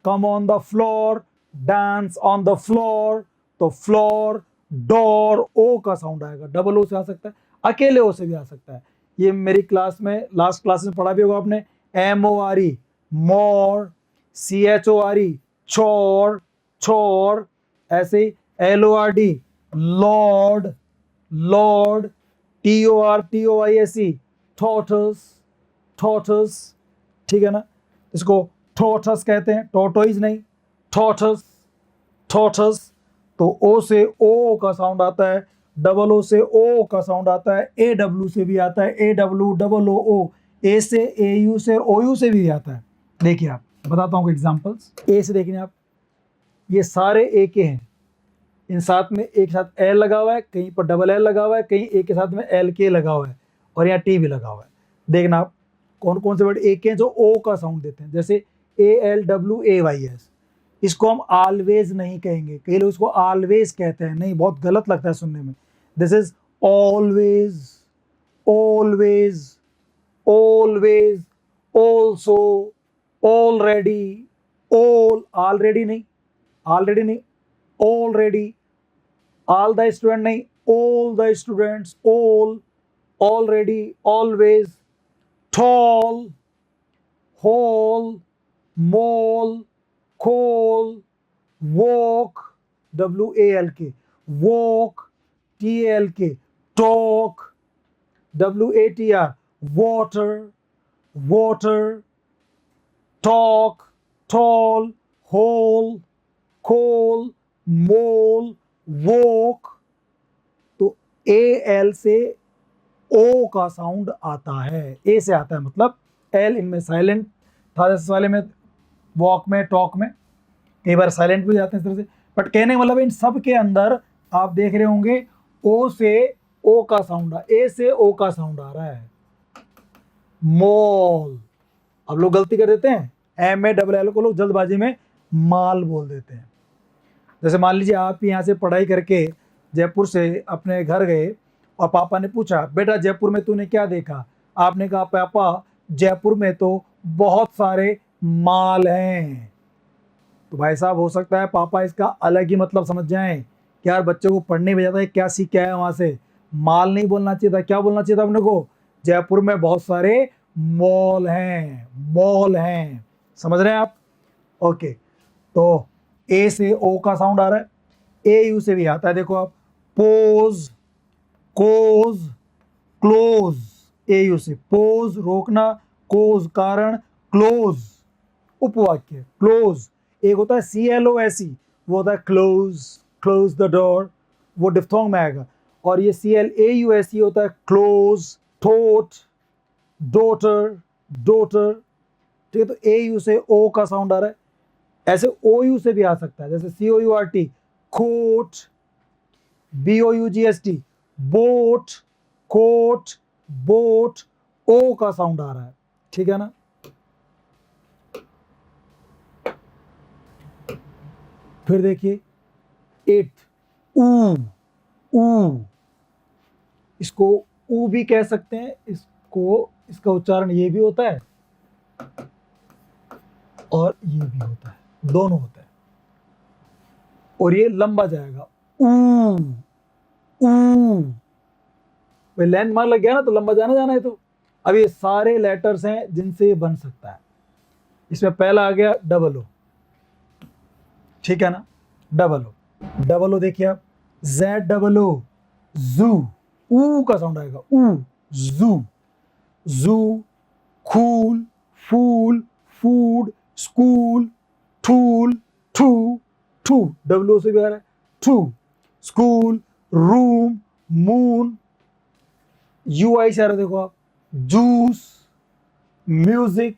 [SPEAKER 1] come on the floor, dance on the floor. तो floor, door, O का sound आएगा, double O से आ सकता है, अकेले ओ से भी आ सकता है। ये मेरी क्लास में, लास्ट क्लास में पढ़ा भी होगा आपने, M O R E more, C H O R E chore, छोर, ऐसे ही L O R D lord, lord, T O I S E tortoise, tortoise, ठीक है ना। इसको टॉर्टस कहते हैं, टॉर्टोइज नहीं, टॉर्टस, टॉर्टस। तो ओ से ओ का साउंड आता है, डबल ओ से ओ का साउंड आता है, ए डब्ल्यू से भी आता है, ए डब्ल्यू डबल ओ ओ, ए से, ए यू से, ओ यू से भी आता है। देखिए आप, बताता हूँ एग्जांपल्स। ए से देखिए आप, ये सारे ए के हैं, इन साथ में एक साथ एल लगा हुआ है, कहीं पर डबल एल लगा हुआ है, कहीं ए के साथ में एल के लगा हुआ है, और यहाँ टी भी लगा हुआ है। देखना आप कौन कौन से वर्ड ए के हैं जो ओ का साउंड देते हैं। जैसे A L W A Y S, इसको हम ऑलवेज नहीं कहेंगे, कई लोग इसको ऑलवेज कहते हैं, नहीं, बहुत गलत लगता है सुनने में। This is always, always, always, also, already, already नहीं, ऑलरेडी नहीं, ऑलरेडी, all the student नहीं, all the students, all, already, always, tall, whole, mole, coal, walk, W A L K, walk, T A L K, talk, W A T R, water, water, talk, tall, whole, coal, mole, walk। तो A L से ओ का साउंड आता है, ए से आता है, मतलब एल इनमें साइलेंट था, जैसे वाले में वॉक में टॉक में कई बार साइलेंट भी हो जाते हैं इस तरह से, बट कहने का मतलब इन सब के अंदर आप देख रहे होंगे ओ से ओ का साउंड ए से ओ का साउंड आ रहा है। मॉल, अब लोग गलती कर देते हैं, एम ए डबल एल को लोग जल्दबाजी में माल बोल देते हैं। जैसे मान लीजिए आप यहाँ से पढ़ाई करके जयपुर से अपने घर गए और पापा ने पूछा बेटा जयपुर में तूने क्या देखा, आपने कहा पापा जयपुर में तो बहुत सारे माल हैं। तो भाई साहब हो सकता है पापा इसका अलग ही मतलब समझ जाएं कि यार बच्चे को पढ़ने भेजा था, क्या सीख के आया वहां से, माल नहीं बोलना चाहिए था, क्या बोलना चाहिए था अपने को, जयपुर में बहुत सारे मॉल हैं, मॉल हैं। समझ रहे हैं आप? ओके, तो ए से ओ का साउंड आ रहा है, ए यू से भी आता है, देखो आप, pose, cause, close, A U से पोज रोकना, कोज कारण, क्लोज उपवाक्य, क्लोज। एक होता है C L O S E, वो होता है क्लोज, क्लोज द डोर, वो डिफ्थोंग में आएगा। और ये C L A U S E होता है क्लोज, थोट, डोटर, डोटर। ठीक है, तो ए यू से ओ का साउंड आ रहा है। ऐसे ओ यू से भी आ सकता है, जैसे C O U R T court, B O U G S T bought, court, bought, O का साउंड आ रहा है। ठीक है ना? फिर देखिए इट, ऊ, ऊ, इसको ऊ भी कह सकते हैं, इसको, इसका उच्चारण ये भी होता है और ये भी होता है, दोनों होता है, और ये लंबा जाएगा, ऊ, ऊ। भाई लैंडमार्क लग गया ना, तो लंबा जाना जाना है। तो अब ये सारे लेटर्स हैं जिनसे ये बन सकता है। इसमें पहला आ गया डबल ओ, ठीक है ना, डबल ओ, डबल ओ देखिए आप, जेड डबल ओ, जू, ऊ का साउंड आएगा, ऊ, zoo, zoo, cool, fool, food, school, tool, two, two, W से भी आ रहा है, two, school, room, moon, U I से आ रहा है, देखो आप, juice, music,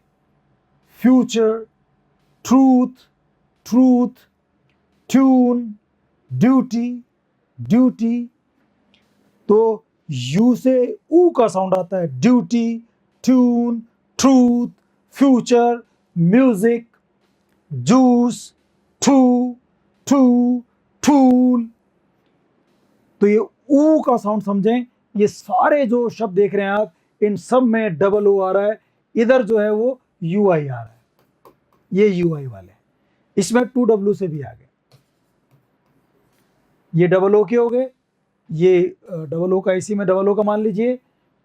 [SPEAKER 1] future, truth, truth, tune, duty, duty. तो यू से ऊ का साउंड आता है, duty, tune, truth, future, music, juice, two, two, tool. तो ये ऊ का साउंड समझें, ये सारे जो शब्द देख रहे हैं आप, इन सब में डबल ओ आ रहा है, इधर जो है वो यू आई आ रहा है, ये यू आई वाले, इसमें टू डब्ल्यू से भी आ गए, ये डबल ओ के हो गए, ये डबल ओ का इसी में डबल ओ का मान लीजिए,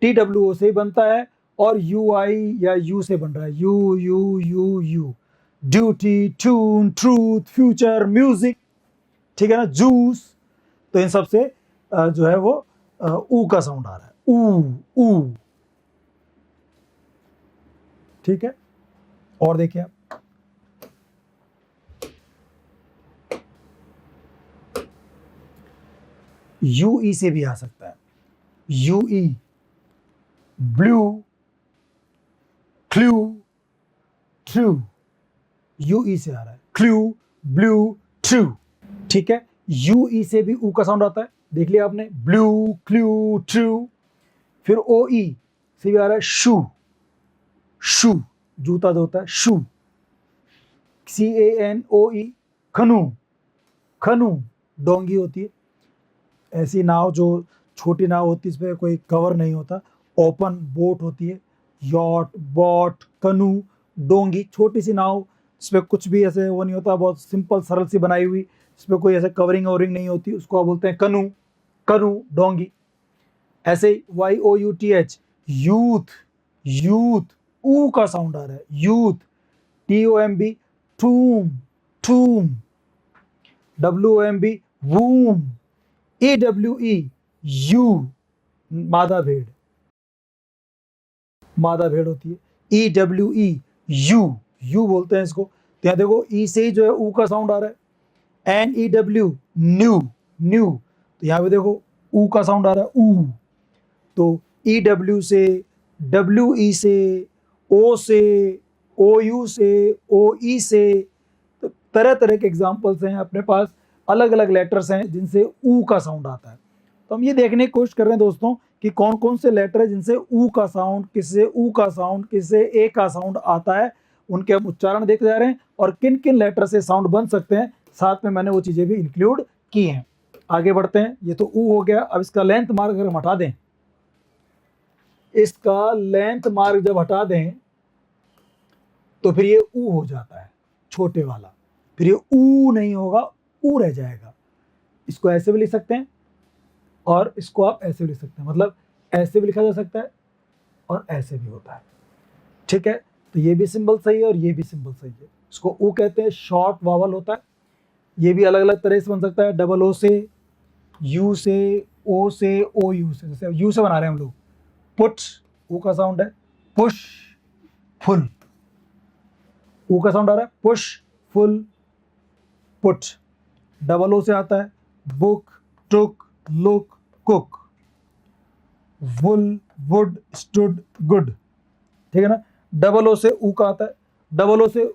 [SPEAKER 1] टी डब्ल्यू ओ से ही बनता है, और यू आई या यू से बन रहा है, you you you you, duty, tune, truth, future, music, ठीक है ना, जूस। तो इन सब से जो है वो ऊ का साउंड आ रहा है, ऊ, ऊ। ठीक है, और देखिए आप, यू ई से भी आ सकता है, you E, blue, clue, true, you ई से आ रहा है, क्लू, ब्लू, ट्रू। ठीक है, यू ई से भी ऊ का साउंड आता है, देख लिया आपने, ब्लू, क्लू, ट्रू। फिर ओ ई से भी आ रहा है, शू, शू, जूता जो होता है, शू, सी ए एन ओ ई, खनू, खनू, डोंगी होती है, ऐसी नाव जो छोटी नाव होती है, इसमें कोई कवर नहीं होता, ओपन बोट होती है, यॉट, बॉट, कनू, डोंगी, छोटी सी नाव, इसमें कुछ भी ऐसे वो नहीं होता, बहुत सिंपल सरल सी बनाई हुई, इसमें कोई ऐसे कवरिंग ववरिंग नहीं होती, उसको आप बोलते हैं कनू, कनू, डोंगी। ऐसे Y O U T H, youth, youth, ऊ का साउंड आ रहा है, youth, T O M B, tomb, tomb, W O M B, womb, A W E, ewe, मादा भेड़, मादा भेड़ होती है, E W E, ewe, ewe बोलते हैं इसको। तो यहाँ देखो ई से ही जो है ऊ का साउंड आ रहा है, N E W, new, new. तो यहाँ पे देखो ऊ का साउंड आ रहा है, ऊ। तो ई डब्ल्यू से, डब्ल्यू ई से, ओ से, ओ यू से, ओ ई से, तो तरह तरह के एग्जाम्पल्स हैं अपने पास, अलग अलग लेटर्स हैं जिनसे ऊ का साउंड आता है। तो हम ये देखने की कोशिश कर रहे हैं दोस्तों कि कौन कौन से लेटर है जिनसे ऊ का साउंड, किससे ऊ का साउंड, किससे ए का साउंड आता है, उनके हम उच्चारण देखते जा रहे हैं और किन किन लेटर से साउंड बन सकते हैं, साथ में मैंने वो चीज़ें भी इंक्लूड की हैं। आगे बढ़ते हैं। ये तो ऊ हो गया। अब इसका लेंथ मार्क अगर हम हटा दें, इसका लेंथ मार्क जब हटा दें तो फिर ये ऊ हो जाता है, छोटे वाला। फिर ये ऊ नहीं होगा, ऊ रह जाएगा। इसको ऐसे भी लिख सकते हैं और इसको आप ऐसे भी लिख सकते हैं, मतलब ऐसे भी लिखा जा सकता है और ऐसे भी होता है। ठीक है, तो ये भी सिंबल सही है और ये भी सिंबल सही है। इसको ऊ कहते हैं, शॉर्ट वावल होता है। ये भी अलग अलग तरह से बन सकता है, डबल ओ से, यू से, ओ से, ओ यू से। जैसे यू से बना रहे हैं हम लोग, पुट, ऊ का साउंड है, पुश, फुल, ऊ का साउंड आ रहा है, push, full, put. Double O से आता है, book, took, look, cook, wool, wood, stood, good. ठीक है ना। डबल ओ से ऊ का आता है, डबल ओ से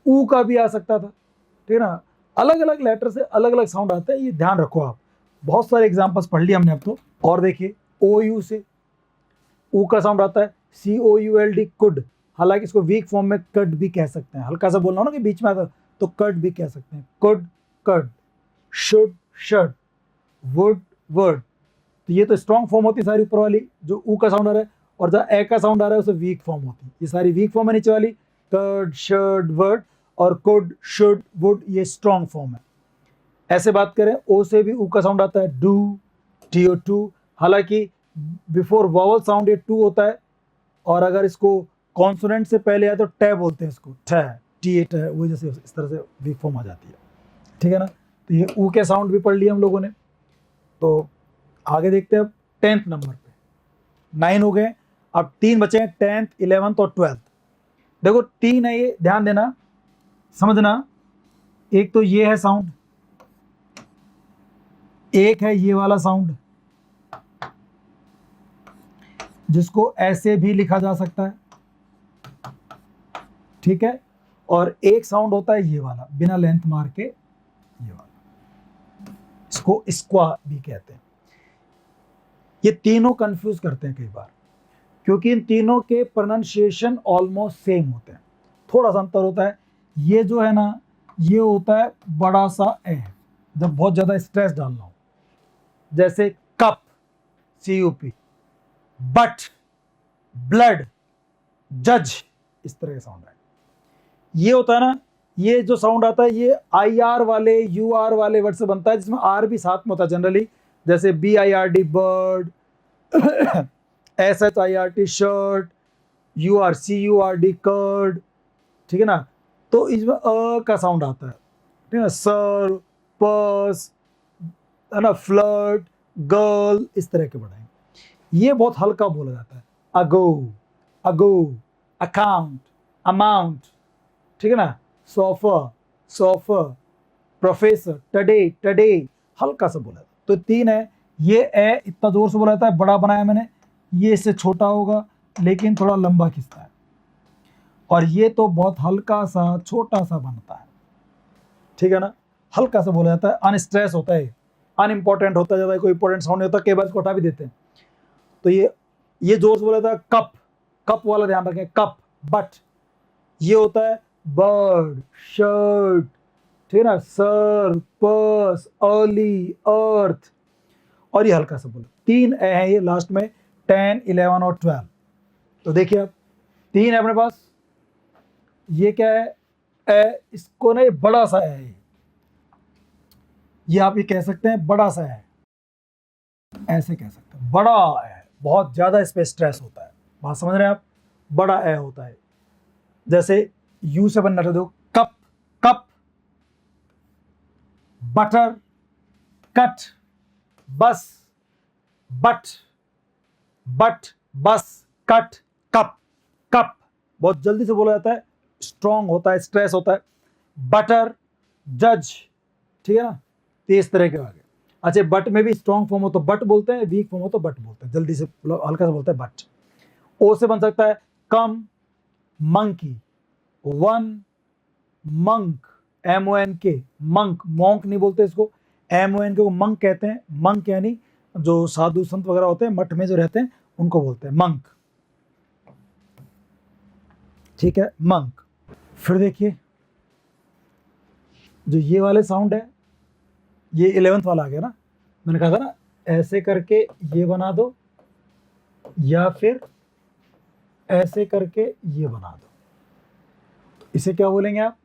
[SPEAKER 1] ऊ का भी आ सकता था। ठीक है ना। अलग अलग लेटर से अलग अलग साउंड आते हैं, ये ध्यान रखो आप। बहुत सारे एग्जांपल्स पढ़ लिए हमने अब तो। और देखिए, ओ यू से ऊ का साउंड आता है, सी O U L D, could. हालांकि इसको वीक फॉर्म में कट भी कह सकते हैं, हल्का सा बोलना हो ना कि बीच में आता तो कट भी कह सकते हैं, could, cut, should, should, would, word. तो ये तो स्ट्रॉन्ग फॉर्म होती है सारी ऊपर वाली, जो ऊ का साउंड आ रहा है, और जहाँ ए का साउंड आ रहा है उसे वीक फॉर्म होती है। ये सारी वीक फॉर्म है नीचे वाली, कर्ड, शर्ड, वर्ड, और कुड, शुड, वुड ये स्ट्रॉन्ग फॉर्म है। ऐसे बात करें, ओ से भी ऊ का साउंड आता है, डू, टीओ टू। हालांकि बिफोर वॉवल साउंड ये टू होता है, और अगर इसको कॉन्सोनेंट से पहले आए तो टे बोलते हैं इसको, टे, टी ए टे, वो जैसे इस तरह से वीक फॉर्म आ जाती है। ठीक है ना। तो ये ऊ के साउंड भी पढ़ लिए हम लोगों ने। तो आगे देखते हैं अब 10th नंबर पे। 9 हो गए, अब 3 बचे हैं, 10th, 11th और 12th। देखो 3 है, ये ध्यान देना, समझना। एक तो ये है साउंड, एक है ये वाला साउंड जिसको ऐसे भी लिखा जा सकता है। ठीक है, और एक साउंड होता है ये वाला, बिना लेंथ मार के, ये वाला, इसको स्क्वा भी कहते हैं। ये तीनों कंफ्यूज करते हैं कई बार, क्योंकि इन तीनों के प्रोनाउंसिएशन ऑलमोस्ट सेम होते हैं, थोड़ा सा अंतर होता है। ये जो है ना, ये होता है बड़ा सा ए, जब बहुत ज्यादा स्ट्रेस डालना हो, जैसे कप, CUP, बट, ब्लड, जज, इस तरह का साउंड है। ये होता है ना, ये जो साउंड आता है ये IR वाले, UR वाले वर्ड से बनता है, जिसमें आर भी साथ में होता है जनरली, जैसे BIRD, bird, SHIRT, shirt, URCURD, curd. ठीक है ना। तो इसमें अ का साउंड आता है, ठीक है ना, सर, पर्स, है ना, फ्लर्ट, गर्ल, इस तरह के बढ़ाएंगे। ये बहुत हल्का बोला जाता है, अगो, अगो, अकाउंट, अमाउंट। ठीक है ना। सोफर, सोफर, प्रोफेसर, टडे, टडे, हल्का सा बोला। तो 3 है। ये ए इतना जोर से बोला जाता है, बड़ा बनाया मैंने, ये इससे छोटा होगा लेकिन थोड़ा लंबा खिंचता है, और ये तो बहुत हल्का सा छोटा सा बनता है। ठीक है ना। हल्का सा बोला जाता है, अनस्ट्रेस होता है, अनइम्पोर्टेंट होता है, ज्यादा कोई इंपॉर्टेंट साउंड नहीं होता, कई बार इसको हटा भी देते हैं। तो ये जोर से बोला जाता है, कप, कप वाला ध्यान रखें, कप। बट ये होता है बर्ड, शर्ट, ठीक है ना, सर, पर्स, अर्ली, अर्थ, और ये हल्का सा बोलो। 3 ए हैं ये लास्ट में, 10, 11 और 12। तो देखिए अब 3 है अपने पास। ये क्या है, ए, इसको ना बड़ा सा है, ये आप ये कह सकते हैं बड़ा सा है, ऐसे कह सकते हैं, बड़ा है, बहुत ज्यादा इस पे स्ट्रेस होता है। बात समझ रहे हैं आप, बड़ा ए होता है। जैसे यू से बनना, दो, कप, कप, बटर, कट, बस, बट, बट, बस, कट, कप, कप। बहुत जल्दी से बोला जाता है, स्ट्रॉन्ग होता है, स्ट्रेस होता है। बटर, जज, ठीक है ना। तो इस तरह के आगे अच्छा, बट में भी स्ट्रॉन्ग फॉर्म हो तो बट बोलते हैं, वीक फॉर्म हो तो बट बोलते हैं, जल्दी से हल्का सा बोलते हैं बट। ओ से बन सकता है come, monkey, one, monk, MONK, monk, monk नहीं बोलते इसको, MONK को मंक कहते हैं। मंक यानी जो साधु संत वगैरह होते हैं मठ में जो रहते हैं उनको बोलते हैं मंक, ठीक है, मंक। फिर देखिए जो ये वाले साउंड है, ये 11th वाला आ गया ना, मैंने कहा था ना ऐसे करके ये बना दो या फिर ऐसे करके ये बना दो, तो इसे क्या बोलेंगे आप,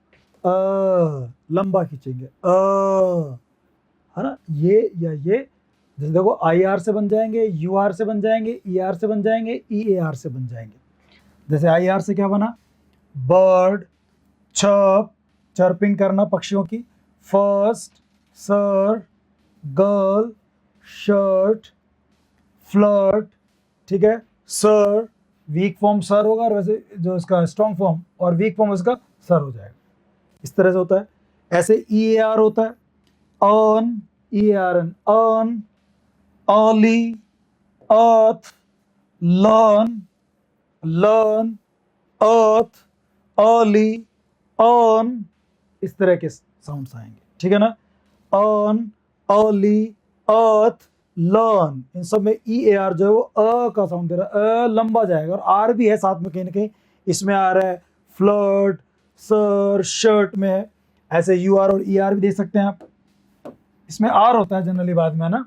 [SPEAKER 1] लंबा खींचेंगे है ना, ये या ये। जैसे देखो IR से बन जाएंगे, UR से बन जाएंगे, ER से बन जाएंगे, EAR से बन जाएंगे। जैसे IR से क्या बना, बर्ड, चर्प, चर्पिंग करना पक्षियों की, first, sir, girl, shirt, flirt, ठीक है, सर, वीक फॉर्म सर होगा, और वैसे जो इसका स्ट्रॉन्ग फॉर्म और वीक फॉर्म इसका सर हो जाएगा, इस तरह से होता है। ऐसे EAR होता है, अर्न, EARN, अर्न, अर्ली, अर्थ, लर्न, लर्न, अर्थ, अर्ली, अर्न, इस तरह के साउंड्स आएंगे, ठीक है ना। अर्न, अर्ली, अर्थ, लर्न, इन सब में EAR जो है वो का साउंड दे रहा है, लंबा जाएगा, और R भी है साथ में कहीं ना कहीं, इसमें आ रहा है फ्लर्ट, सर, शर्ट में है। ऐसे UR और ER भी देख सकते हैं आप, इसमें R होता है जनरली बाद में, है ना।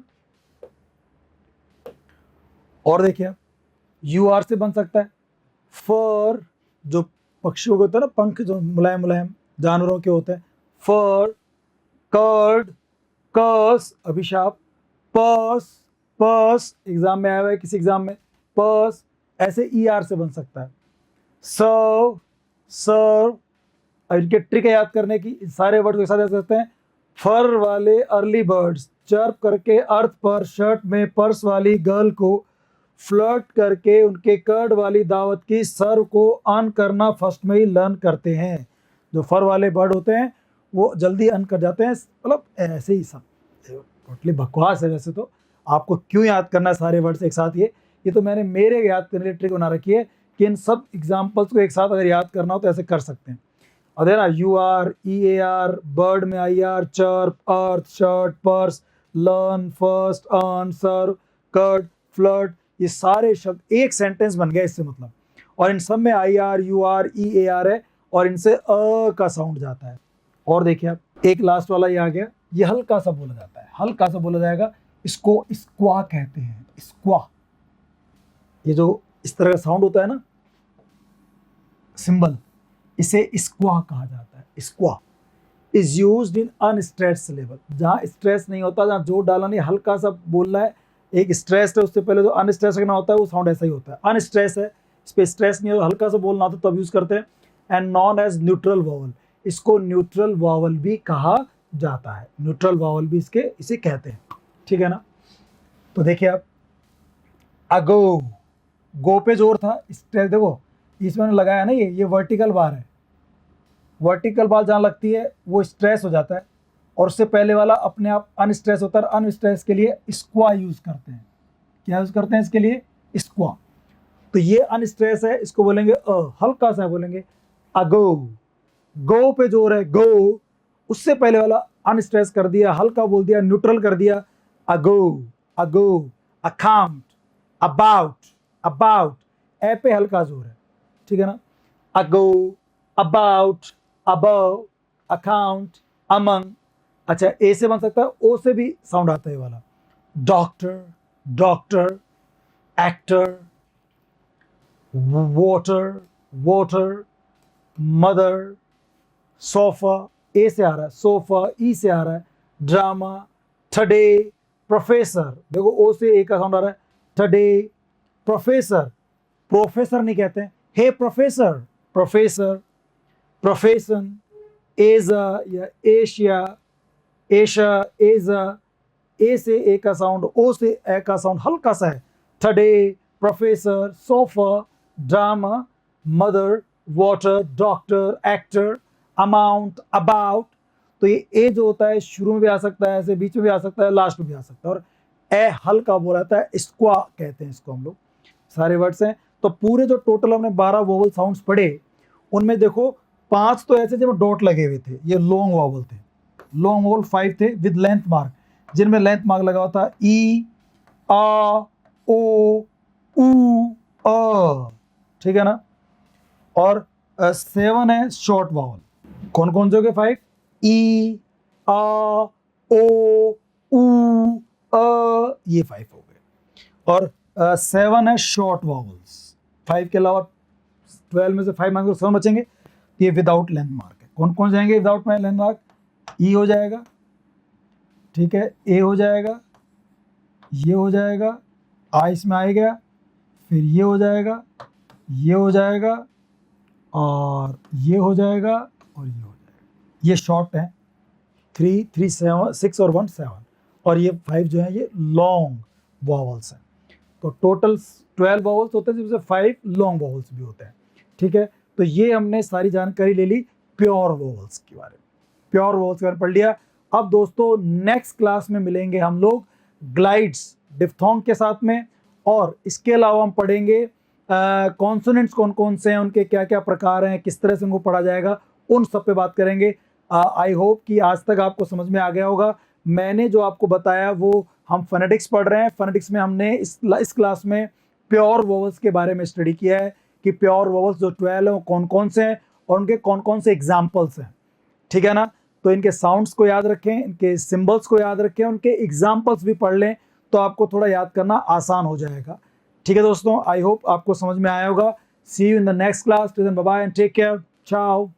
[SPEAKER 1] और देखिए UR से बन सकता है फर, जो पक्षियों के होते हैं ना पंख, जो मुलायम मुलायम जानवरों के होते हैं, फर, कर्ड, कर्स, अभिशाप, पर्स, पर्स एग्जाम में आया हुआ है किसी एग्जाम में, पर्स। ऐसे ER से बन सकता है सर्व, सर्व। अब इनके ट्रिक है याद करने की, सारे वर्ड को एक साथ याद करते हैं। फर वाले अर्ली बर्ड्स चर्प करके अर्थ पर शर्ट में पर्स वाली गर्ल को फ्लर्ट करके उनके कर्ड वाली दावत की सर्व को अन करना फर्स्ट में ही लर्न करते हैं। जो फर वाले बर्ड होते हैं वो जल्दी अन कर जाते हैं, मतलब ऐसे ही सब टोटली बकवास है। वैसे तो आपको क्यों याद करना है सारे वर्ड्स एक साथ, ये तो मैंने मेरे याद करने के लिए ट्रिक बना रखी है कि इन सब एग्जाम्पल्स को एक साथ अगर याद करना हो तो ऐसे कर सकते हैं। और है ना UR, EAR, बर्ड में IR, chirp, earth, shirt, purse, learn, first, earn, serve, curd, flirt, ये सारे शब्द एक सेंटेंस बन गया इससे मतलब। और इन सब में IR, UR, EAR है और इनसे का साउंड जाता है। और देखिए आप एक लास्ट वाला ये आ गया, ये हल्का सा बोला जाता है, हल्का सा बोला जाएगा, इसको स्क्वा कहते हैं, स्क्वा। ये जो इस तरह का साउंड होता है ना सिंबल, इसे स्क्वा कहा जाता है। Schwa is used in unstressed syllable, जहाँ स्ट्रेस नहीं होता, जहाँ जोर डाला नहीं, हल्का सा बोलना है। एक स्ट्रेस है उससे पहले जो अनस्ट्रेस रखना होता है वो साउंड ऐसा ही होता है। अनस्ट्रेस है, इस पर स्ट्रेस नहीं होता, हल्का सा बोलना होता तब यूज करते हैं। And known as neutral vowel, इसको न्यूट्रल वावल भी कहा जाता है, न्यूट्रल वावल भी इसे कहते हैं, ठीक है ना। तो देखिए आप अगो, गो पे जोर था, स्ट्रेस देखो इसमें लगाया ना, ये वर्टिकल बार है, वर्टिकल बार जहाँ लगती है वो स्ट्रेस हो जाता है, और उससे पहले वाला अपने आप अनस्ट्रेस होता है। अनस्ट्रेस के लिए स्क्वा यूज करते हैं, क्या यूज करते हैं इसके लिए, स्क्वा। तो ये अनस्ट्रेस है, इसको बोलेंगे हल्का सा बोलेंगे अगो, गो पे जोर है, गो, उससे पहले वाला अनस्ट्रेस कर दिया, हल्का बोल दिया, न्यूट्रल कर दिया, अगो, अगो, अकाउंट, अबाउट, अबाउट, ए पे हल्का जोर है, ठीक है ना। अगो, अबाउट, अबव, अकाउंट, अमंग। अच्छा ए से बन सकता है, ओ से भी साउंड आता है वाला, doctor, doctor, actor, water, water, mother, sofa, A से आ रहा है, सोफा, ई से आ रहा है, ड्रामा, टडे, प्रोफेसर, देखो ओ से ए का साउंड आ रहा है, टडे, प्रोफेसर, प्रोफेसर नहीं कहते हैं, हे प्रोफेसर, प्रोफेसर, प्रोफेशन, एजा या एशिया, एशा, एजा, ए से ए का साउंड, ओ से ए का साउंड हल्का सा है, today, professor, sofa, drama, mother, water, doctor, actor, amount, about. तो ये ए जो होता है शुरू में भी आ सकता है, ऐसे बीच में भी आ सकता है, लास्ट में भी आ सकता है। और ए हल्का बोला जाता है, स्क्वा कहते हैं इसको हम लोग। सारे वर्ड्स हैं। तो पूरे जो टोटल हमने 12 वोवल साउंड्स पढ़े, उनमें देखो 5 तो ऐसे जिनमें डॉट लगे हुए थे, ये लॉन्ग वोवल थे। लॉन्ग वोवल 5 थे विद लेंथ मार्क, जिनमें लेंथ मार्क लगा हुआ था ई, आ, ओ, ऊ, अ, ठीक है ना। और 7 है शॉर्ट वावल। कौन कौन से हो गए 5? ई, आ, ओ, ऊ, अ, ये 5 हो गए। और 7 है शॉर्ट वावल्स। 5 के अलावा 12 में से 5 मार्क्स 7 बचेंगे, तो ये विदाउट लेंथ मार्क है। कौन कौन जाएंगे विदाउट लेंथ मार्क? ई हो जाएगा, ठीक है, ए हो जाएगा, ये हो जाएगा, आ इसमें आएगा, फिर ये हो जाएगा, ये हो जाएगा, और ये हो जाएगा, और ये हो जाएगा। ये शॉर्ट है, 3, 3, 7, 6 और 1 7, और ये 5 जो है ये लॉन्ग वॉवल्स हैं। तो टोटल 12 वॉवल्स होते हैं, जिसमें 5 लॉन्ग वॉवल्स भी होते हैं, ठीक है। तो ये हमने सारी जानकारी ले ली प्योर वॉवल्स के बारे में, प्योर वॉवल्स के बारे में पढ़ लिया। अब दोस्तों नेक्स्ट क्लास में मिलेंगे हम लोग ग्लाइड्स डिफ्थोंग के साथ में, और इसके अलावा हम पढ़ेंगे कॉन्सोनेंट्स कौन कौन से हैं, उनके क्या क्या प्रकार हैं, किस तरह से उनको पढ़ा जाएगा, उन सब पे बात करेंगे। आई होप कि आज तक आपको समझ में आ गया होगा। मैंने जो आपको बताया वो हम फोनेटिक्स पढ़ रहे हैं। फोनेटिक्स में हमने इस क्लास में प्योर वोवल्स के बारे में स्टडी किया है कि प्योर वोवल्स जो 12 हैं वो कौन कौन से हैं और उनके कौन कौन से एग्जाम्पल्स हैं, ठीक है ना। तो इनके साउंड्स को याद रखें, इनके सिंबल्स को याद रखें, उनके एग्जाम्पल्स भी पढ़ लें, तो आपको थोड़ा याद करना आसान हो जाएगा, ठीक है दोस्तों। आई होप आपको समझ में आया होगा। See you in the next class. Till then bye bye and take care. चाओ।